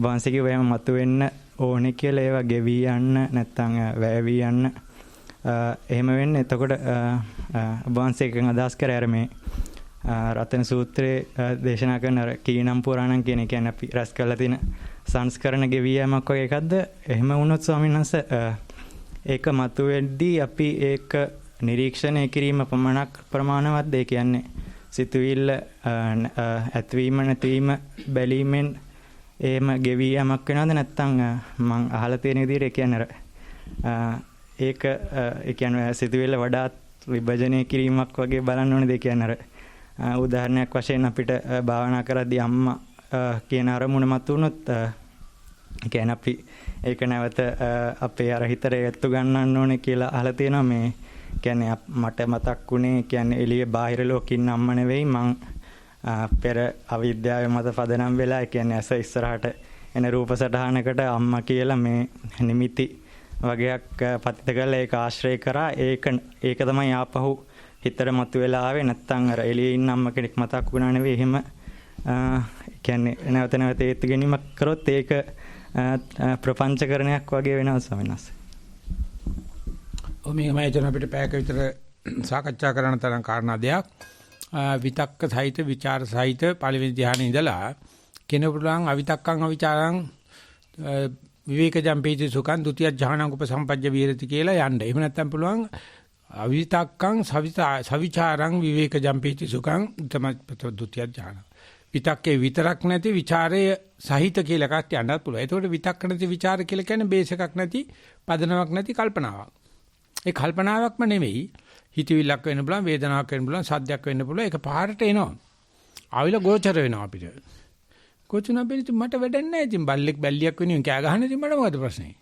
Speaker 4: වංශිකේ වයම මතුවෙන්න ඕනේ කියලා ඒවා ගෙවි යන්න නැත්තම් වැවි යන්න එහෙම වෙන්නේ. එතකොට වංශිකෙන් අදහස් කරේ අර මේ රතන සූත්‍රයේ දේශනා කරන අර කීනම් පුරාණම් කියන කියන්නේ අපි රැස් කරලා තියෙන සංස්කරණ ගෙවි යෑමක් වගේ එකක්ද? එහෙම වුණොත් ස්වාමීන් වහන්සේ ඒක මතුවෙද්දී අපි ඒක නිරීක්ෂණය කිරීම පමණක් ප්‍රමාණවත්ද? ඒ කියන්නේ සිතුවිල්ල ඇතවීම නැතිවීම බැලීමෙන් එහෙම ගෙවි යමක් වෙනවද නැත්නම් මං අහලා තියෙන විදිහට ඒ කියන්නේ ඒක ඒ කියන්නේ සිතුවිල්ල වඩාත් විභජනය කිරීමක් වගේ බලන්න ඕනේද? ඒ කියන්නේ අර උදාහරණයක් වශයෙන් අපිට භාවනා කරද්දී අම්මා කියන අරමුණ මත උනොත් කියන්නේ අපි ඒක නැවත අපේ අර හිතට යොත්තු ගන්නන්න ඕනේ කියලා අහලා තියෙනවා. මේ කියන්නේ මට මතක් වුණේ කියන්නේ එළියේ බාහිර ලෝකෙින් අම්ම නෙවෙයි මං පෙර අවිද්‍යාවේ මත පදනම් වෙලා කියන්නේ ඇස ඉස්සරහට එන රූප සටහනකට අම්මා කියලා මේ නිමිති වගේක් පතිත කරලා ඒක ආශ්‍රය කරා. ඒක තමයි ආපහු හිතට මතුවලා ආවේ. නැත්තම් අර එළියේ ඉන්න අම්ම කෙනෙක් මතක් වුණා නෙවෙයි. එහෙම කියන්නේ නැවත නැවත ඒත් ගැනීමක් කරොත් ඒක ප්‍රපංචකරණයක් වගේ වෙනවා ස්වාමීන් වහන්සේ.
Speaker 1: මේක මම හිතන අපිට පැයක විතර සාකච්ඡා කරන්න තරම් කාරණා දෙයක්. විතක්ක සහිත විචාර සහිත පළවෙනි ධ්‍යානෙ ඉඳලා කෙනෙකුට අවිතක්කං අවිචාරං විවේකජම් පීති සුඛං ဒုတိ ය ඥානං උපසම්පජ්ජ විහෙරති කියලා යන්න. එහෙම නැත්නම් පුළුවන් අවිතක්කං සවිචාරං විවේකජම් පීති සුඛං තමයි ဒုတိ ය ඥාන. විතක්කේ විතරක් නැති ਵਿਚාරය සහිත කියලා එකක් යන්නත් පුළුවන්. ඒතකොට විතක්ක නැති ਵਿਚාර කියලා කියන්නේ බේස් එකක් නැති පදනමක් නැති කල්පනාවක්. ඒ කල්පනාවක්ම නෙවෙයි හිතවිල්ලක් වෙන්න පුළුවන්, වේදනාවක් වෙන්න පුළුවන්, සද්දයක් වෙන්න පුළුවන්. ඒක පාරට එනවා. ආවිල ගෝචර වෙනවා අපිට. කොචුනා බෙලිට මට වැඩක් නැහැ. ඉතින් බල්ලෙක් බැල්ලියක් වෙනුවෙන් කෑ ගහන ඉතින් මට මොකද ප්‍රශ්නේ?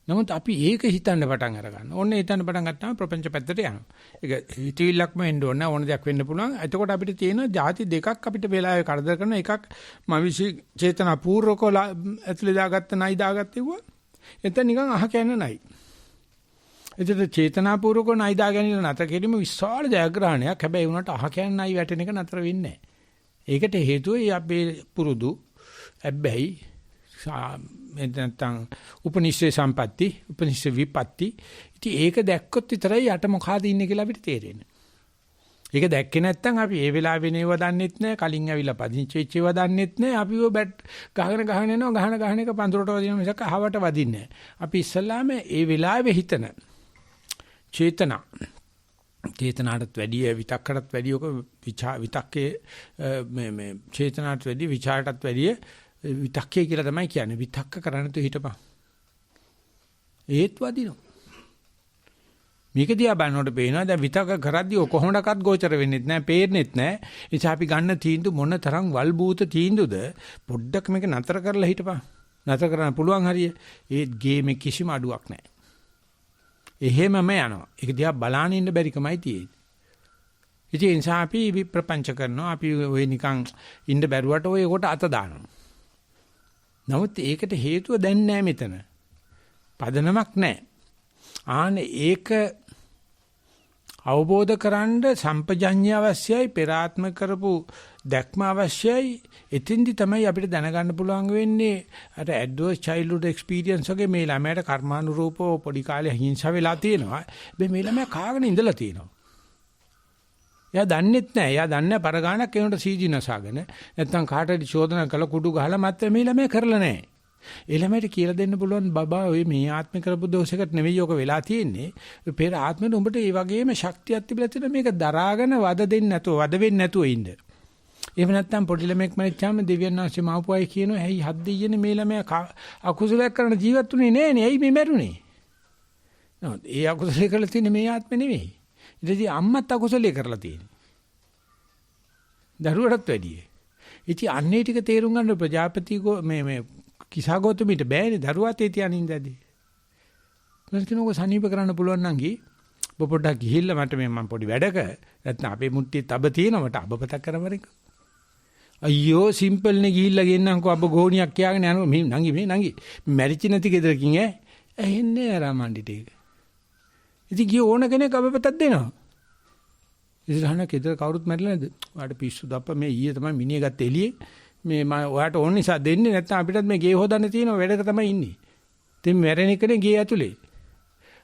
Speaker 1: නමුත් අපි ඒක හිතන්න පටන් අර ගන්න. ඕනේ හිතන්න පටන් ගත්තාම ප්‍රපංච පැත්තට යනවා. ඒක හිතවිල්ලක්ම වෙන්න ඕනේ. ඕන දෙයක් වෙන්න පුළුවන්. එතකොට අපිට තියෙන ಜಾති දෙකක් අපිට වෙලාවේ කරදර කරන එකක් මවිසි චේතනාපූර්වකව ඇතුලේ දාගත්ත නයි දාගත්තේව. එතන නිකන් අහ කැන්න නයි. එතකොට චේතනාපූර්වකව නයි දා ගැනීම නතර කිරීම විශාල ජයග්‍රහණයක්. හැබැයි උනට අහ කැන්න නයි වැටෙන එක නතර වෙන්නේ නැහැ. ඒකට හේතුව අපේ පුරුදු හැබැයි නැත්නම් උපනිෂේ සම්පatti උපනිෂේ විපatti ඉතින් ඒක දැක්කොත් විතරයි යට මොකಾದ ඉන්නේ කියලා අපිට තේරෙන්නේ. ඒක දැක්කේ නැත්නම් අපි ඒ වෙලාවේ නේව දන්නෙත් නැහැ, කලින් ඇවිල්ලා පදිංචි වෙච්ච ඒවා දන්නෙත් නැහැ. අපිව බැට් ගහගෙන යනවා, ගහන එක පඳුරට වදින මිසක් අහවට වදින්නේ නැහැ. අපි ඉස්සල්ලාම ඒ වෙලාවේ හිතන චේතනාටත් වැඩිය විතක්කටත් වැඩිය ඔක විතක්කේ මේ චේතනාටත් වැඩිය විචාරටත් වැඩිය විතක්කේ කියලා තමයි කියන්නේ. විතක්ක කරන්න තු හිටපන්. ඒත් වදිනවා. මේක දිහා බලනකොට පේනවා දැන් විතක්ක කරද්දී ඔය කොහොමඩක්වත් ගෝචර වෙන්නේත් නැහැ, පේන්නේත් නැහැ. ඒ නිසා අපි ගන්න තීන්දුව මොන තරම් වල්බූත තීන්දුවද පොඩ්ඩක් මේක නතර කරලා හිටපන්. නතර කරන්න පුළුවන් හරිය. ඒත් ගේමේ කිසිම අඩුවක් නැහැ. එහෙමම යනවා. ඒක දිහා බලාගෙන ඉන්න බැරිකමයි තියෙන්නේ. ඉතින් ඒ නිසා අපි විප්‍රපංච කරනවා. අපි ඔය නිකන් ඉන්න බැරුවට ඔය කොට අත දානවා. නමුත් ඒකට හේතුව දැන් නැහැ මෙතන. පදනමක් නැහැ. ආනේ ඒක අවබෝධ කරන්ඩ සම්පජඤ්ඤය අවශ්‍යයි, පෙරාත්ම කරපු දැක්ම අවශ්‍යයි. එතින්දි තමයි අපිට දැනගන්න පුළුවන් වෙන්නේ අර ඇඩ්වර්ස් චයිල්ඩ්හුඩ් එක්ස්පීරියන්ස් වගේ මේ ළමයට කර්මානුරූපව පොඩි කාලේ හිංසා වෙලා තියෙනවා. මේ ළමයා කාගෙන ඉඳලා තියෙනවා. එයා දන්නෙත් නැහැ. එයා දන්නේ පරගානක් ඒනට සීජි නසාගෙන නැත්තම් කාටද චෝදනා කළ කුඩු ගහලා මැත්තේ මේ ළමයා කරලා නැහැ. ඒ ළමයට කියලා දෙන්න පුළුවන් බබා ඔය මේ ආත්මේ කරපු දෝෂයකට නෙවෙයි ඔක වෙලා තියෙන්නේ. පෙර ආත්මෙට උඹට ඒ වගේම ශක්තියක් තිබිලා තියෙන මේක දරාගෙන වද දෙන්නේ නැතුව වද වෙන්නේ නැතුව ඉන්න. එහෙම නැත්තම් පොඩි ළමෙක් මරිච්චාම දෙවියන් වහන්සේ මාපුවයි කියනවා ඇයි හත් දෙයියනේ මේ ළමයා අකුසලයක් කරන ජීවත් උනේ නෑනේ. ඇයි මේ මැරුණේ? නෝ ඒ අකුසලේ කරලා තියෙන්නේ මේ ආත්මේ නෙවෙයි. ඉතින් අම්මත් අකුසලේ කරලා තියෙන්නේ. දරුවටත් වැඩිය. ඉතින් අන්නේ ටික තේරුම් ගන්න ප්‍රජාපති මේ කිසాగෞතමීට බෑනේ දරුවා තේ තියන් ඉඳදී. මම කියනකො සනීප කරන්න පුළුවන් නම් ගිහ පොඩ්ඩක් ගිහිල්ලා මට මම පොඩි වැඩක නැත්නම් අපේ මුට්ටියේ තබ තියෙනවා මට අබපතක් කරවරක. අයියෝ සිම්පල් නේ ගිහිල්ලා ගෙන්නම්කෝ අබ ගෝණියක් කියාගෙන යනවා මේ නංගි මැරිච්ච නැති ගෙදරකින් ඇහෙන්නේ අර මණ්ඩි ටික. ඉතින් ගිය ඕන කෙනෙක් අබපතක් දෙනවා. ඉතින් අහන කෙදර කවුරුත් මැරිලා නැද්ද? ඔයාට පිස්සු දප්ප මේ ඊයේ තමයි මිනිහ ගත්ත එළියේ මේ මම ඔයාට ඕන නිසා දෙන්නේ නැත්නම් අපිටත් මේ ගේ හොදන්න තියෙන වැඩක තමයි ඉන්නේ. ඉතින් මැරෙන එකනේ ගේ ඇතුලේ.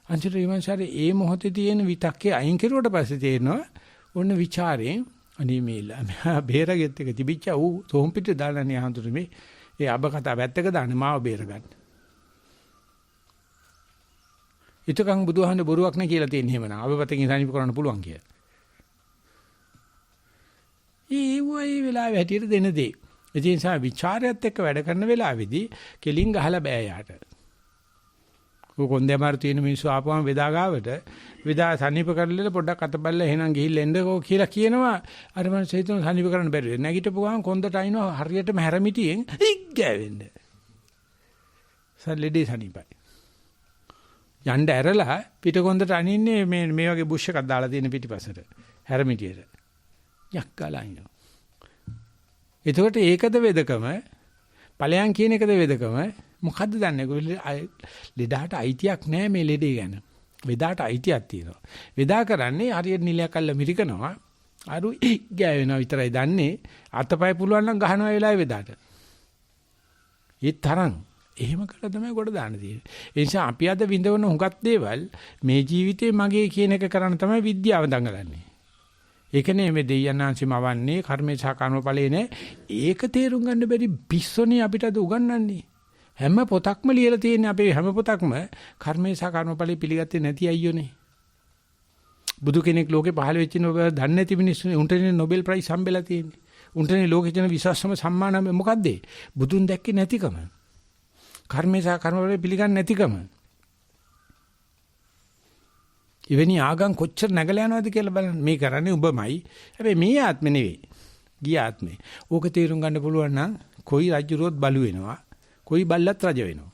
Speaker 1: අන්තිමට ඊමණසාරේ ඒ මොහොතේ තියෙන විතක්කේ අයින් කෙරුවට පස්සේ තේරෙනවා ඔන්න ਵਿਚාරයෙන් අනේ මේලා මම බේරගෙත් එක තිබිච්ච ඌ තොම් පිට දාලානේ ආන්තුරු මේ ඒ අබ කතා වැත්තක දාන්නේ මාව බේරගන්න. ඊටකන් බුදුහාමුදුර බොරුවක් නේ කියලා තියෙන එහෙමනම් අබපතකින් සනීප කරන්න පුළුවන් කියලා. ඒ වගේ වෙලාවෙ හැටියට දෙන දේ. ඒ නිසා ਵਿਚාරයත් එක්ක වැඩ කරන වෙලාවේදී කෙලින් ගහලා බෑ යාට. ඔය කොන්දේ අමාරු තියෙන මිනිස්සු ආපුවම වෙදා ගාවට වෙදා සනීප කරලා පොඩ්ඩක් අතපල්ල එහෙනම් ගිහිල්ලා එන්නකෝ කියලා කියනවා. අර මනුස්සය හිතන සනීප කරන්න බැරි වෙයි. නැගිටපු ගමන් කොන්දට අයින්නවා හරියටම හැරමිටියෙන් ඉග්ගෑවෙන්න. සල්ලෙඩේ සනීපයි. යන්න ඇරලා පිටකොන්දට අනින්නේ මේ වගේ බුෂ් එකක් දාලා තියෙන පිටිපසට හැරමිටියට. යක්කලා ඉන්නවා. එතකොට ඒකද වෙදකම ඵලයන් කියන එකද වෙදකම මොකද්ද දන්නේ? ලෙඩට අයිතියක් නැහැ මේ ලෙඩේ ගැන. වෙදාට අයිතියක් තියෙනවා. වෙදා කරන්නේ හරියට නිලයක් අල්ල මිරිකනවා. අරු ගෑවෙනවා විතරයි දන්නේ. අතපය පුළුවන් නම් ගහනවා වෙලාවේ වෙදාට. ඒ තරම් එහෙම කළා තමයි කොට දාන්න තියෙන්නේ. ඒ නිසා අපි අද විඳවන හුඟක් දේවල් මේ ජීවිතේ මගේ කියන එක කරන්න තමයි විද්‍යාව දඟලන්නේ. ඒකනේ මේ දෙයයන්ාංශිම අවන්නේ කර්මේ සහ කර්මඵලේ නේ. ඒක තේරුම් ගන්න බැරි පිස්සෝනේ අපිට අද උගන්වන්නේ. හැම පොතක්ම ලියලා තියෙන්නේ අපේ හැම පොතක්ම කර්මේ සහ කර්මඵලේ පිළිගත්තේ නැති අයියෝනේ. බුදු කෙනෙක් ලෝකේ පහළ වෙච්ච නෝ දන්නේ නැති මිනිස්සුනේ උන්ටනේ නොබෙල් ප්‍රයිස් හම්බෙලා තියෙන්නේ. උන්ටනේ ලෝකේ තියෙන විශ්වාසම සම්මාන මොකද්ද? බුදුන් දැක්කේ නැතිකම. කර්මේ සහ කර්මඵලේ පිළිගන්නේ නැතිකම. ඉවෙනි ආගම් කොච්චර නැගලා යනවද කියලා බලන්න. මේ කරන්නේ උඹමයි. හැබැයි මේ ආත්මෙ නෙවෙයි. ගිය ආත්මේ. ඕක තේරුම් ගන්න පුළුවන් නම් කොයි රජුරුවත් බලු වෙනවා. කොයි බල්ලත් රජ වෙනවා.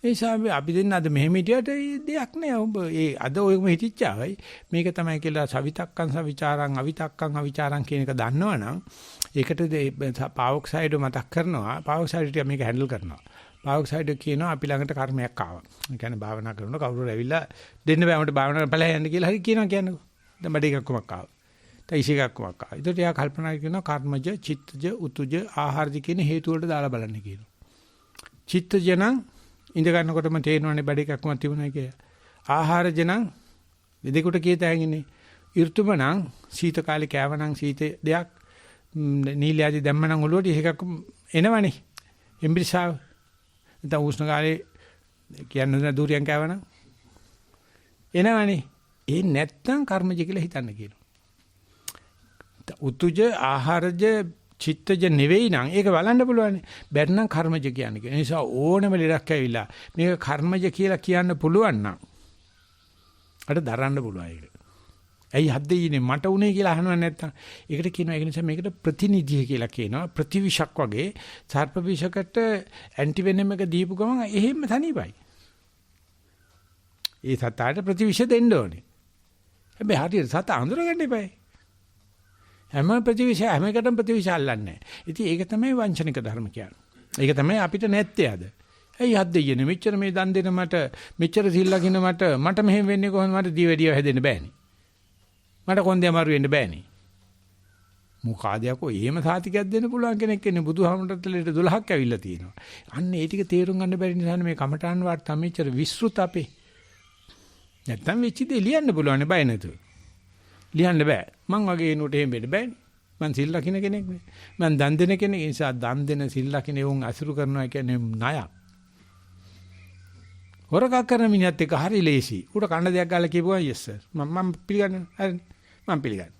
Speaker 1: ඒ නිසා අපි දෙන්න අද මෙහෙම හිටියට දෙයක් නෑ. ඔබ ඒ අද ඔයම හිටිච්චාවයි මේක තමයි කියලා සවිතක්කං සවිචාරං අවිතක්කං අවිචාරං කියන එක දන්නවනම් ඒකට පාවොක්සයිඩ් මතක් කරනවා. පාවොක්සයිඩ් ටික මේක හැන්ඩල් කරනවා. පාවොක්සයිඩ් කියනවා අපි ළඟට කර්මයක් ආවා. ඒ කියන්නේ භාවනා කරනකොට කවුරු ඇවිල්ලා දෙන්න බෑ මට භාවනා කරන්න බලලා යන්න කියලා හරි කියනවා කියන්නේ. දැන් බඩ එකක් කොමක් ආවා. තයිසිකක් කොමක් ආවා. ඒකට එයා කල්පනා කරනවා කර්මජ, චිත්තජ, උතුජ, ආහාරජ කියන හේතු වලට දාලා බලන්න කියනවා. චිත්තජ නම් ඉඳ ගන්නකොටම තේරෙනවනේ බඩ එකක්ම තිබුණා කියලා. ආහාරජ නම් දෙදෙකුට කීත හැංගිනේ. ඍතුම නම් සීත කාලේ කෑවනම් සීත දෙයක් නීලයාදී දැම්මනම් ඔළුවට එකක් එනවනේ. එම්බිරිසාව. නැත්නම් උෂ්ණ කාලේ කියන්නේ දූරියන් කෑවනම් එනවනේ. ඒ නැත්තම් කර්මජ කියලා හිතන්න කියනවා. උතුජ ආහාරජ චිත්තජ නෙවෙයි නම් ඒක බලන්න පුළුවන්. බැරි නම් කර්මජ කියන්නේ. ඒ නිසා ඕනම ලෙඩක් ඇවිල්ලා මේක කර්මජ කියලා කියන්න පුළුවන් නම් අර දරන්න පුළුවන් ඒක. ඇයි හද්දෙයිනේ මට උනේ කියලා අහනවා නැත්තම්. ඒකට කියනවා ඒක නිසා මේකට ප්‍රතිනිධිය කියලා කියනවා. ප්‍රතිවිෂක් වගේ සර්ප විෂකට ඇන්ටි වෙනම එක දීපු ගමන් එහෙම තනියපයි. ඒ සතාට ප්‍රතිවිෂ දෙන්න ඕනේ. හැබැයි හරියට සතා අඳුරගන්න එපා. හැම ප්‍රතිවිෂ හැම එකටම ප්‍රතිවිෂ අල්ලන්නේ නැහැ. ඉතින් ඒක තමයි වංචනික ධර්ම කියන්නේ. ඒක තමයි අපිට නැත්තේ අද. ඇයි හද්දෙයිනේ මෙච්චර මේ දන් දෙන මට මෙච්චර සිල් ලකින මට මෙහෙම වෙන්නේ කොහොමද? මට දීවැඩිය හැදෙන්න බෑනේ. මට කොන්දේ අමාරු වෙන්න බෑනේ. මොකාද යකෝ එහෙම සාතිකයක් දෙන්න පුළුවන් කෙනෙක් ඉන්නේ බුදුහාමුදුරට ලෙට 12ක් ඇවිල්ලා තියෙනවා. අන්න ඒ ටික තේරුම් ගන්න බැරි නිසා මේ කමඨාන් වාට තමෙච්චර විස්ෘත අපේ. නැත්තම් වෙච්ච දේ ලියන්න පුළුවන් බය නැතුව. ලියන්න බෑ. මං වගේ එනකොට එහෙම වෙන්න බෑනේ. මං සිල් ලකින කෙනෙක් නේ. මං දන් දෙන කෙනෙක්. ඒ නිසා දන් දෙන සිල් ලකින උන් අසුරු කරනවා කියන්නේ ණයක්. හොරකක් කරන මිනිහත් එක්ක හරි ලේසි. උඩ කන්න දෙයක් ගාලා කියපුවා yes sir. මම පිළිගන්නවා. හරි. මම පිළිගන්නවා.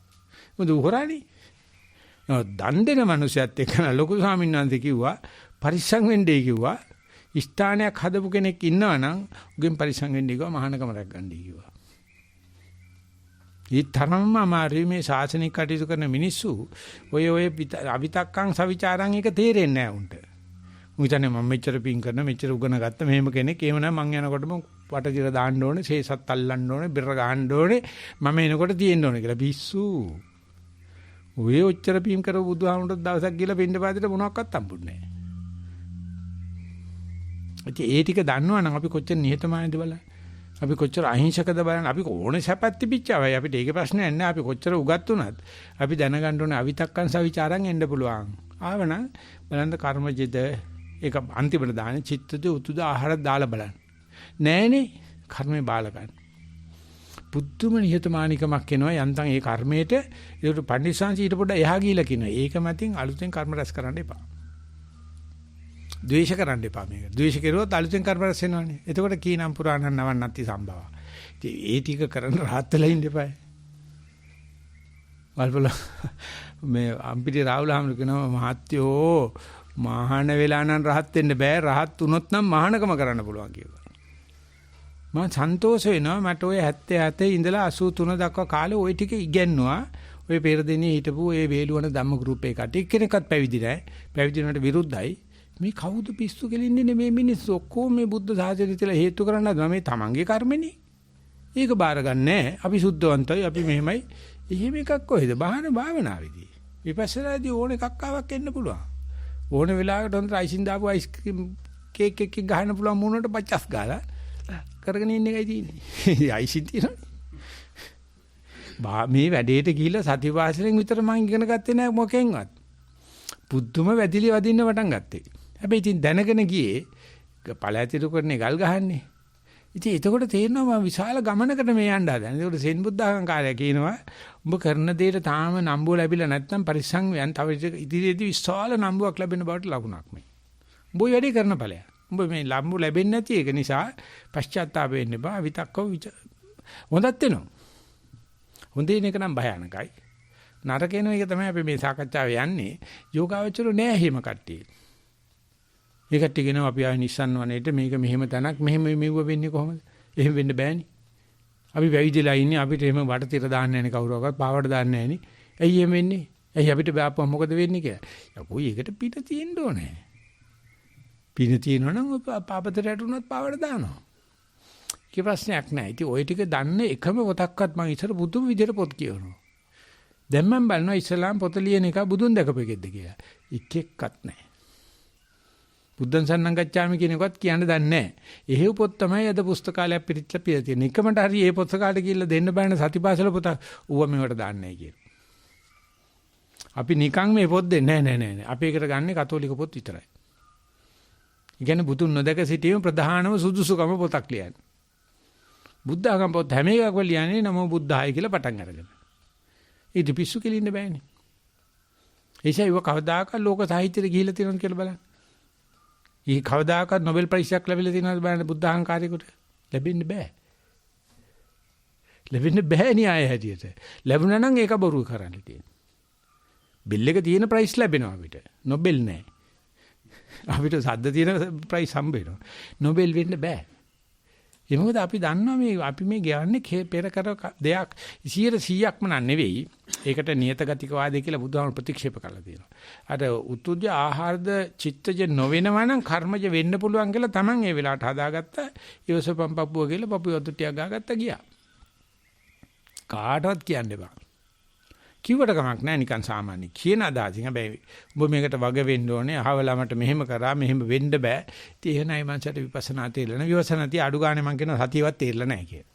Speaker 1: මොකද උහරානේ. දන් දෙන මනුස්සයත් එක්ක ලොකු ස්වාමීන් වහන්සේ කිව්වා පරිස්සම් වෙන්නයි කිව්වා. ස්ථානයක් හදපු කෙනෙක් ඉන්නවා නම් උගෙන් පරිස්සම් වෙන්නයි කිව්වා මහානකම රැක් ගන්නයි කිව්වා. ඒ තරම්ම අමාරුයි මේ ශාසනික කටයුතු කරන මිනිස්සු ඔය අවිතක්කං සවිචාරං එක තේරෙන්නේ නැහැ උන්ට. උන්ටනේ මම මෙච්චර පින් කරන මෙච්චර උගන ගත්ත මෙහෙම කෙනෙක් එහෙම නැහැ මං යනකොටම වටදිර දාන්න ඕනේ සේසත් අල්ලන්න ඕනේ බෙර ගහන්න ඕනේ මම එනකොට තියෙන්න ඕනේ කියලා පිස්සු. ඔය ඔච්චර පින් කරව බුදුහාමුදුරුවෝ දවසක් ගිහලා පින්න පාදේට මොනවක්වත් හම්බුන්නේ නැහැ. ඒ ටික දන්නවනම් අපි කොච්චර නිහතමානීද බලන්න. අපි කොච්චර අහිංසකද බලන්න. අපි ඕනේ සැපත් තිබිච්චවයි. අපිට ඒකේ ප්‍රශ්නයක් නැහැ. අපි කොච්චර උගත් වුණත් අපි දැනගන්න ඕනේ අවිතක්කං සවිචාරං එන්න පුළුවන්. ආවනම් බලන්න කර්මජිත ඒක අන්තිමට දාන්නේ චිත්තද උතුද ආහාර දාලා බලන්න. නෑනේ කර්මේ බාලකන්. පුදුම නිහතමානිකමක් එනවා යන්තම් ඒ කර්මයට ඒකට පඬිස්සංශ ඊට පොඩ්ඩ එහා ගිහිලා කියනවා. ඒක මතින් අලුතෙන් කර්ම රැස් කරන්න එපා. ද්වේෂ කරන්න එපා මේක. ද්වේෂ කෙරුවොත් අලුතෙන් කර්ම රැස් වෙනවනේ. එතකොට කීනම් පුරාණන් නවන්නත්ති සම්භව. ඉතින් ඒ ටික කරන්න rahat වෙලා ඉන්න එපා. වල්පල මේ අම්පිටි රාහුල හාමුදුරුවෝ කියනවා මහත්යෝ මහාන වෙලා නම් rahat වෙන්න බෑ. rahat වුණොත් නම් මහානකම කරන්න පුළුවන් කියලා. මම සන්තෝෂ වෙනවා මට ඔය 77 ඉඳලා 83 දක්වා කාලේ ওই ටික ඉගෙනුවා. ඔය පෙරදෙනියේ හිටපු ඒ වේලුවන ධම්ම ගෲප් එකකට එක්කෙනෙක්වත් පැවිදි නැහැ. පැවිදි වුණාට විරුද්ධයි. මේ කවුද පිස්සු කෙලින්නේ මේ මිනිස්සු ඔක්කොම මේ බුද්ධ සාසනය තියලා හේතු කරන්නද මේ තමන්ගේ කර්මනේ. ඒක බාර ගන්නෑ. අපි සුද්ධවන්තයි අපි මෙහෙමයි. එහෙම එකක් කොහෙද? භාවනාවේදී. විපස්සනාදී ඕන එකක් ආවක් එන්න පුළුවන්. ඕන වෙලාවකට හොඳට අයිසින් දාපු අයිස්ක්‍රීම් කේක් එකක් ගහන්න පුළුවන් මූණට පච්චස් ගාලා කරගෙන ඉන්න එකයි තියෙන්නේ. අයිසින් තියෙනවා. මේ වැඩේට ගිහිල්ලා සතිපාසලෙන් විතර මම ඉගෙන ගත්තේ නෑ මොකෙන්වත්. පුදුම වැදිලි වදින්න පටන් ගත්තේ. හැබැයි ඉතින් දැනගෙන ගියේ පළැතිරු කරන්නේ ගල් ගහන්නේ. ඉතින් එතකොට තේරෙනවා මම විශාල ගමනකට මේ යන්න හදන. ඒකට සෙන් බුද්ධඝං කාර්යය කියනවා උඹ කරන දෙයට තාම නම්බුව ලැබිලා නැත්නම් පරිස්සම් වෙන තව ඉදිරියේදී විශාල නම්බුවක් ලැබෙන බවට ලකුණක් මේ. උඹ වැඩි කරන ඵලයක්. උඹ මේ නම්බු ලැබෙන්නේ නැති එක නිසා පශ්චාත්තාප වෙන්න බා විතක්කව හොඳත් වෙනවා. හොඳින් එක නම් භයානකයි. නරකේන එක තමයි අපි මේ සාකච්ඡාවේ යන්නේ. යෝගාවචරු නෑ එහෙම කට්ටිය. මේ කට්ටිය කියනවා අපි ආයෙ නිස්සන් වනේට මේක මෙහෙම තැනක් මෙහෙම මෙව්ව වෙන්නේ කොහොමද? එහෙම වෙන්න බෑනේ. අපි වැවිදිලා ඉන්නේ අපිට එහෙම වටතිර දාන්න නැනේ කවුරුවක්වත් පාවඩ දාන්න නැනේ. ඇයි එහෙම වෙන්නේ? ඇයි අපිට බෑපුවා මොකද වෙන්නේ කියලා. යකෝ ඒකට පිට තියෙන්න ඕනේ. පින තියෙනවනම් පාපතට ඇටුනොත් පාවඩ දානවා. කී ප්‍රශ්නයක් නැහැ. ඉතින් ওই ටික දන්නේ එකම පොතක්වත් මම ඉතර බුදුම විදියට පොත් කියවනවා. දැන් මම බලනවා ඉස්ලාම් පොත ලියන එක බුදුන් දැකපු එකෙක්ද කියලා. එකෙක්වත් නැහැ. බුද්ධං සරණං ගච්ඡාමි කියන එකවත් කියන්න දන්නේ නැහැ. එහෙව් පොත් තමයි අද පුස්තකාලයක් පිටිච්චලා පිළ තියෙන. එකමට හරි මේ පුස්තකාලයට ගිහිල්ලා දෙන්න බෑන සතිපාසල පොත ඌව මේවට දාන්නේ නැහැ කියලා. අපි නිකන් මේ පොත් දෙන්නේ නැහැ. අපි ඒකට ගන්නේ කතෝලික පොත් විතරයි. ඒ කියන්නේ බුදුන් නොදක සිටීම ප්‍රධානම සුදුසුකම පොතක් ලියන්නේ. බුද්ධ ආගම පොත් හැම එකක්ම ලියන්නේ නමෝ බුද්ධාය කියලා පටන් අරගෙන. ඊට පිස්සු කෙලින්න බෑනේ. ඒසයිව කවදාකවත් ලෝක සාහිත්‍යෙට ගිහිල්ලා තියෙනවද කියලා බලන්න. ඊ කවදාකවත් නොබෙල් ප්‍රයිස් එකක් ලැබිලා තියෙනවද බලන්න බුද්ධ අහංකාරයකට. ලැබෙන්න බෑ. ලැබෙන්න බෑ න්‍යාය හැටියට. ලැබුණා නම් ඒක බොරු කරන්න තියෙන්නේ. බිල් එක තියෙන ප්‍රයිස් ලැබෙනවා අපිට. නොබෙල් නෑ. අපිට සද්ද තියෙන ප්‍රයිස් හම්බ වෙනවා. නොබෙල් වෙන්න බෑ. ඒ මොකද අපි දන්නවා මේ අපි මේ ගන්නේ පෙර කර දෙයක් 100%ක්ම නෙවෙයි. ඒකට නියත ගතිකවාදී කියලා බුදුහාමුදුරු ප්‍රතික්ෂේප කරලා තියෙනවා. අර උතුජ ආහාරද චිත්තජ නොවෙනවා නම් කර්මජ වෙන්න පුළුවන් කියලා Taman ඒ වෙලාවට හදාගත්ත ඊවසපම් පපුව කියලා පපුව වතු ටිකක් ගාගත්ත ගියා. කාටවත් කියන්න එපා. කිව්වට කමක් නැහැ නිකන් සාමාන්‍ය කියන අදහසින්. හැබැයි ඔබ මේකට වග වෙන්න ඕනේ. අහවලමට මෙහෙම කරා මෙහෙම වෙන්න බෑ. ඉතින් එහෙනයි මංසට විපස්සනා තේරෙලා විවසනාදී අඩු ගානේ මං කියන සතියවත් තේරෙලා නැහැ කියලා.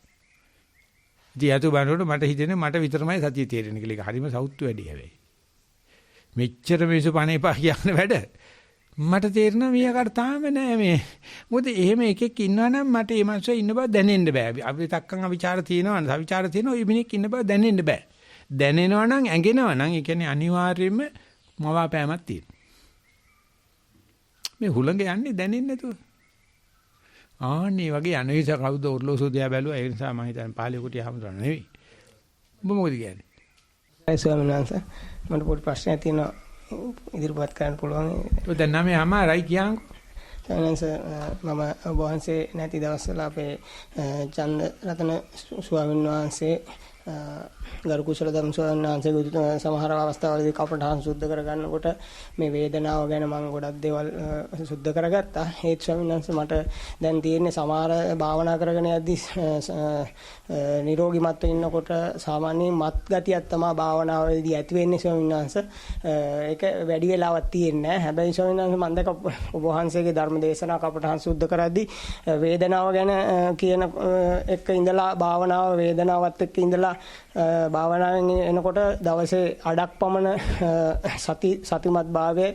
Speaker 1: ඉතින් යතු බණ්ඩෝට මට හිතෙන්නේ මට විතරමයි සතිය තේරෙන්නේ කියලා. ඒක හරිම සෞත්තු වැඩි හැබැයි. මෙච්චර මිනිස්සු පණේපා කියන වැඩ මට තේරෙනවා මීයකට තාම නෑ මේ. මොකද එහෙම එකෙක් ඉන්නවනම් මට මේ මනුස්සයා ඉන්න බව දැනෙන්න බෑ. අපි තක්කන් අවිචාර තියෙනවා නම් අවිචාර තියෙනවා මේ මිනිහෙක් ඉන්න බව දැනෙන්න බෑ. දැනෙනවා නම් ඇඟෙනවා නම් ඒ කියන්නේ අනිවාර්යයෙන්ම මවාපෑමක් තියෙනවා. මේ හුළඟ යන්නේ දැනෙන්නේ නැතුව. ආන්නේ වගේ අනවිස කවුද ඔර්ලෝසු දිහා බැලුවා ඒ නිසා මම හිතන්නේ පාලිය කුටිය හැමදාම නෙවෙයි. ඔබ මොකද කියන්නේ?
Speaker 5: ඒ ස්වාමීන් වහන්සේ මට පොඩි ප්‍රශ්නයක් තියෙනවා ඉදිරිපත් කරන්න පුළුවන්.
Speaker 1: ඔය දැන් නම අමාරයි කියන්කෝ.
Speaker 5: ස්වාමීන් මම ඔබ වහන්සේ නැති දවස්වල අපේ චන්ද රතන ස්වාමීන් වහන්සේ ගරු කුසල ධර්ම ස්වාමීන් වහන්සේ සමහර අවස්ථාවලදී කපටහන් සුද්ධ කරගන්නකොට මේ වේදනාව ගැන මම ගොඩක් දේවල් සුද්ධ කරගත්තා. ඒත් ස්වාමීන් වහන්සේ මට දැන් තියෙන්නේ සමහර භාවනා කරගෙන යද්දී නිරෝගීමත් ඉන්නකොට සාමාන්‍යයෙන් මත් ගතියක් තමයි භාවනාවේදී ඇති වෙන්නේ ස්වාමීන් වහන්සේ. ඒක වැඩි වෙලාවක් තියෙන්නේ නැහැ. හැබැයි ස්වාමීන් වහන්සේ මම දැක ඔබ වහන්සේගේ ධර්ම දේශනා කපටහන් සුද්ධ කරද්දී වේදනාව ගැන කියන එක ඉඳලා භාවනාව වේදනාවත් එක්ක ඉඳලා භාවනාවෙන් එනකොට දවසේ අඩක් පමණ සතිමත් භාවයේ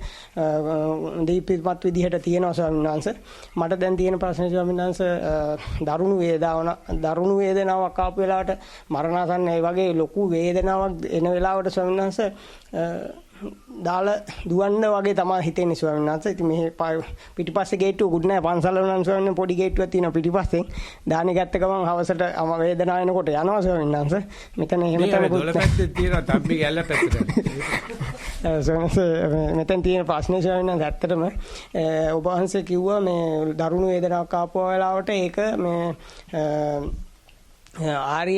Speaker 5: දීප්තිමත් විදිහට තියෙනවා ස්වාමීන් වහන්සේ. මට දැන් තියෙන ප්‍රශ්නේ ස්වාමීන් වහන්සේ දරුණු වේදනාවක් ආපු වෙලාවට මරණාසන්න ඒ වගේ ලොකු වේදනාවක් එන වෙලාවට ස්වාමීන් වහන්සේ දාලා දුවන්න වගේ තමයි හිතෙන්නේ ස්වාමීන් වහන්සේ. ඉතින් මෙහි පිටිපස්සේ ගේට්ටුවකුත් නැහැ. පන්සල නම් ස්වාමීන් පොඩි ගේට්ටුවක් තියෙනවා පිටිපස්සෙන්. දානි ගත්ත ගමන් හවසට වේදනාව එනකොට යනවා ස්වාමීන් වහන්සේ. මෙතන එහෙම තමයි.
Speaker 1: දොළ පැත්තේ තියෙනවා තම්බි ගැල්ල පැත්තට.
Speaker 5: මෙතන තියෙන ප්‍රශ්නේ ස්වාමීන් වහන්සේ ඇත්තටම ඔබ වහන්සේ කිව්වා මේ දරුණු වේදනාවක් ආපු වෙලාවට ඒක මේ ආර්ය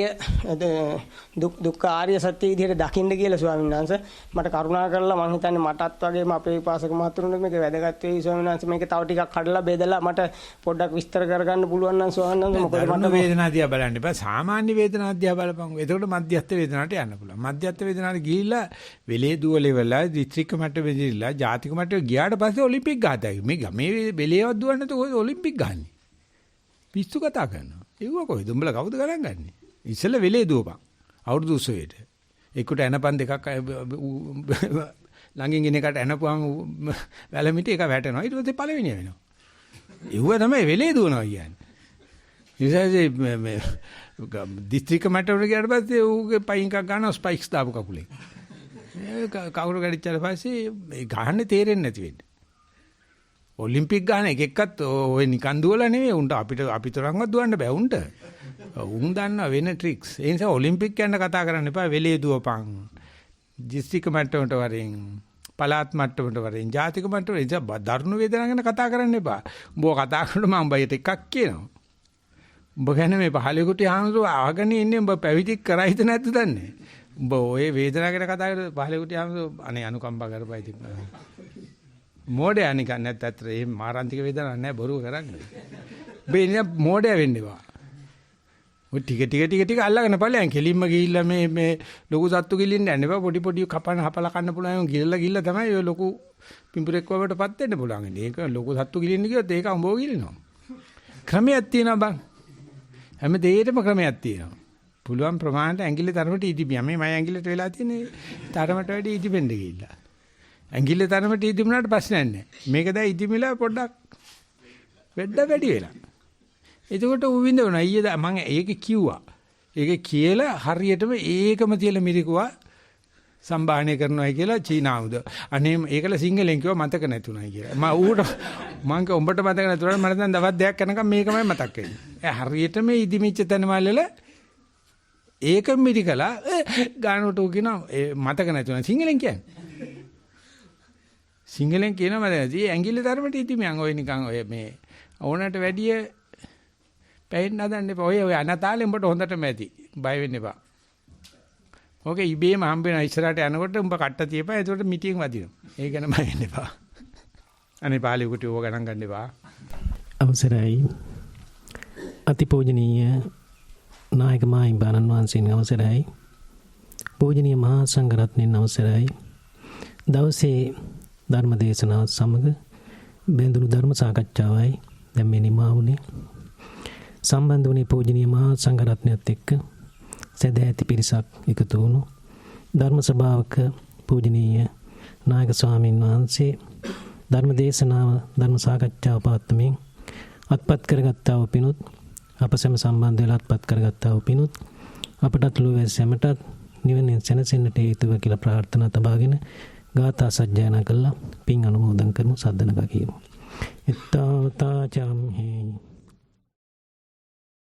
Speaker 5: දුක්ඛ ආර්ය සත්‍ය විදිහට දකින්න කියලා ස්වාමීන් වහන්සේ මට කරුණා කරලා මම හිතන්නේ මටත් වගේම අපේ විපාසක මහතුරුන්ට මේක වැදගත් වෙයි ස්වාමීන් වහන්සේ මේක තව ටිකක් කඩලා බෙදලා මට පොඩ්ඩක් විස්තර කරගන්න පුළුවන් නම් ස්වාමීන් වහන්සේ මොකද මට
Speaker 1: වේදනාව දිහා බලන්න එපා සාමාන්‍ය වේදනාව දිහා බලපං. එතකොට මධ්‍යස්ථ වේදනාවට යන්න පුළුවන්. මධ්‍යස්ථ වේදනාවට ගිහිල්ලා වෙලේ දුවලේ වෙලා දිස්ත්‍රික්ක මට්ටමේ වෙදිලා ජාතික මට්ටමේ ගියාට පස්සේ ඔලිම්පික් ගාතයි. මේ වෙලේවත් දුවන්න તો ඔලිම්පික් ගහන්නේ. පිස්සු කතා කරනවා. ඒව කොහෙද උඹලා කවුද ගණන් ගන්නේ? ඉස්සෙල්ලා වෙලේ දුවපන්. අවුරුදු 30ට. එක්කට එනපන් දෙකක් ළඟින් ඉන්න එකට එනපුවම වැලමිටි එක වැටෙනවා. ඊට පස්සේ පළවෙනිය වෙනවා. ඒව තමයි වෙලේ දුවනවා කියන්නේ. ඉතින් මේ දිස්ත්‍රික්ක මට්ටමට ගියාට පස්සේ ඌගේ පයින් එකක් ගන්නවා ස්පයික්ස් දාපු කකුලේ. කවුරු ගැටිච්චාට පස්සේ ඒ ගහන්නේ තේරෙන්නේ නැති වෙන්නේ. ඔලිම්පික් ගන්න එකෙක්වත් ඔය නිකන් දුවලා නෙවෙයි උන්ට අපිට තරම්වත් දුවන්න බෑ උන්ට. උන් දන්නවා වෙන ට්‍රික්ස්. ඒ නිසා ඔලිම්පික් යන කතා කරන්න එපා. වෙලේ දුවපන්. දිස්ත්‍රික්ක මට්ටමට වරින්, පළාත් මට්ටමට වරින්, ජාතික මට්ටමට දරුණු වේදනාවක් ගැන කතා කරන්න එපා. උඹ කතා කරනකොට මම බයට එකක් කියනවා. උඹ ගැන මේ පහලෙකුටි ආනසෝ ආගෙන ඉන්නේ උඹ පැවිදි කරයිද නැද්ද දන්නේ. උඹ ඔය වේදනාව ගැන කතා කරලා පහලෙකුටි ආනසෝ අනේ අනුකම්පා කරපයි තිබුණා. මොඩේ අනික නැත්නම් ඇත්තට මේ මාරාන්තික වේදනාවක් නැහැ බොරුව කරන්නේ. බේනිය මොඩේ වෙන්නේවා. ඔය ටික අල්ලගෙන ඵලයන් කෙලින්ම ගිහිල්ලා මේ ලොකු සත්තු ගිලින්න යන්න එපා. පොඩි කපන හපලා කන්න පුළුවන් ගිල්ලා තමයි ඔය ලොකු පිඹුරෙක් වවටපත් වෙන්න පුළුවන්. ඒක ලොකු සත්තු ගිලින්න ගියොත් ඒක අඹෝ ගිලිනවා. ක්‍රමයක් තියෙනවා බං. හැම දෙයකටම ක්‍රමයක් තියෙනවා. පුළුවන් ප්‍රමාණයට ඇඟිල්ල තරමට ඉදිමියා. මේ මම ඇඟිල්ලට වෙලා තියෙන්නේ තරමට වැඩි ඉදිමෙන්න ගිහිල්ලා. ඇඟිල්ල තරමට ඉදිමුණාට ප්‍රශ්නයක් නැහැ. මේක දැන් ඉදිමිලා පොඩ්ඩක් වැඩි වෙලා. එතකොට ඌ විඳවනවා. ඊයේ මම ඒක කිව්වා. ඒක කියලා හරියටම ඒකම තියලා මිරිකුවා සම්භාහණය කරනවායි කියලා චීනාවුද. අනේ ඒකල සිංහලෙන් කිව්වා මතක නැතුණයි කියලා. මම උඹට මතක නැතුණා මට දැන් දවස් දෙකක් යනකම් මේකමයි මතක් වෙන්නේ. ඒ හරියටම ඉදිමිච්ච තැන මල්ලල ඒක මිරිකලා ගානට ඌ කියනවා මතක නැතුණා සිංහලෙන් කියන්නේ. සිංහලෙන් කියනවා මම ඇඟිල්ල ධර්මයට ඉදිමියන් ඔය නිකන් ඔය මේ ඕනට වැඩිය පැහෙන්න හදන්න එපා. ඔය අනතාලේ උඹට හොඳටම ඇති. බය වෙන්න එපා. ඕකේ ඉබේම හම්බ වෙන ඉස්සරහට යනකොට උඹ කට්ට තියපන්. එතකොට මිටියෙන් වදිනවා. ඒ ගැන බය වෙන්න එපා. අනේ පාලියෙකුට ඕක ගණන් ගන්න එපා.
Speaker 6: අවසරයි. අතිපූජනීය නායක මාහිම්බාණන් වහන්සේගේ අවසරයි. පූජනීය මහා සංඝරත්නයන් අවසරයි. දවසේ ධර්ම දේශනාවත් සමග බෙන්දුණු ධර්ම සාකච්ඡාවයි දැන් මේ නිමා වුණේ. සම්බන්ධ වුණේ පූජනීය මහා සංඝරත්නයත් එක්ක සදැහැති පිරිසක් එකතු වුණු ධර්ම සභාවක පූජනීය නායක ස්වාමීන් වහන්සේ ධර්ම දේශනාව ධර්ම සාකච්ඡාව පවත්වමින් අත්පත් කරගත්තා වූ පිණුත් අප සැම සම්බන්ධ වෙලා අත්පත් කරගත්තා වූ පිණුත් අපටත් ලෝවැ සැමටත් නිවනින් සැනසෙන්නට හේතුව කියලා ප්‍රාර්ථනා තබාගෙන ගාථා සජ්ජායනා කළා පින් අනුමෝදන් කරමු සද්දනක කියමු. ittavata camhi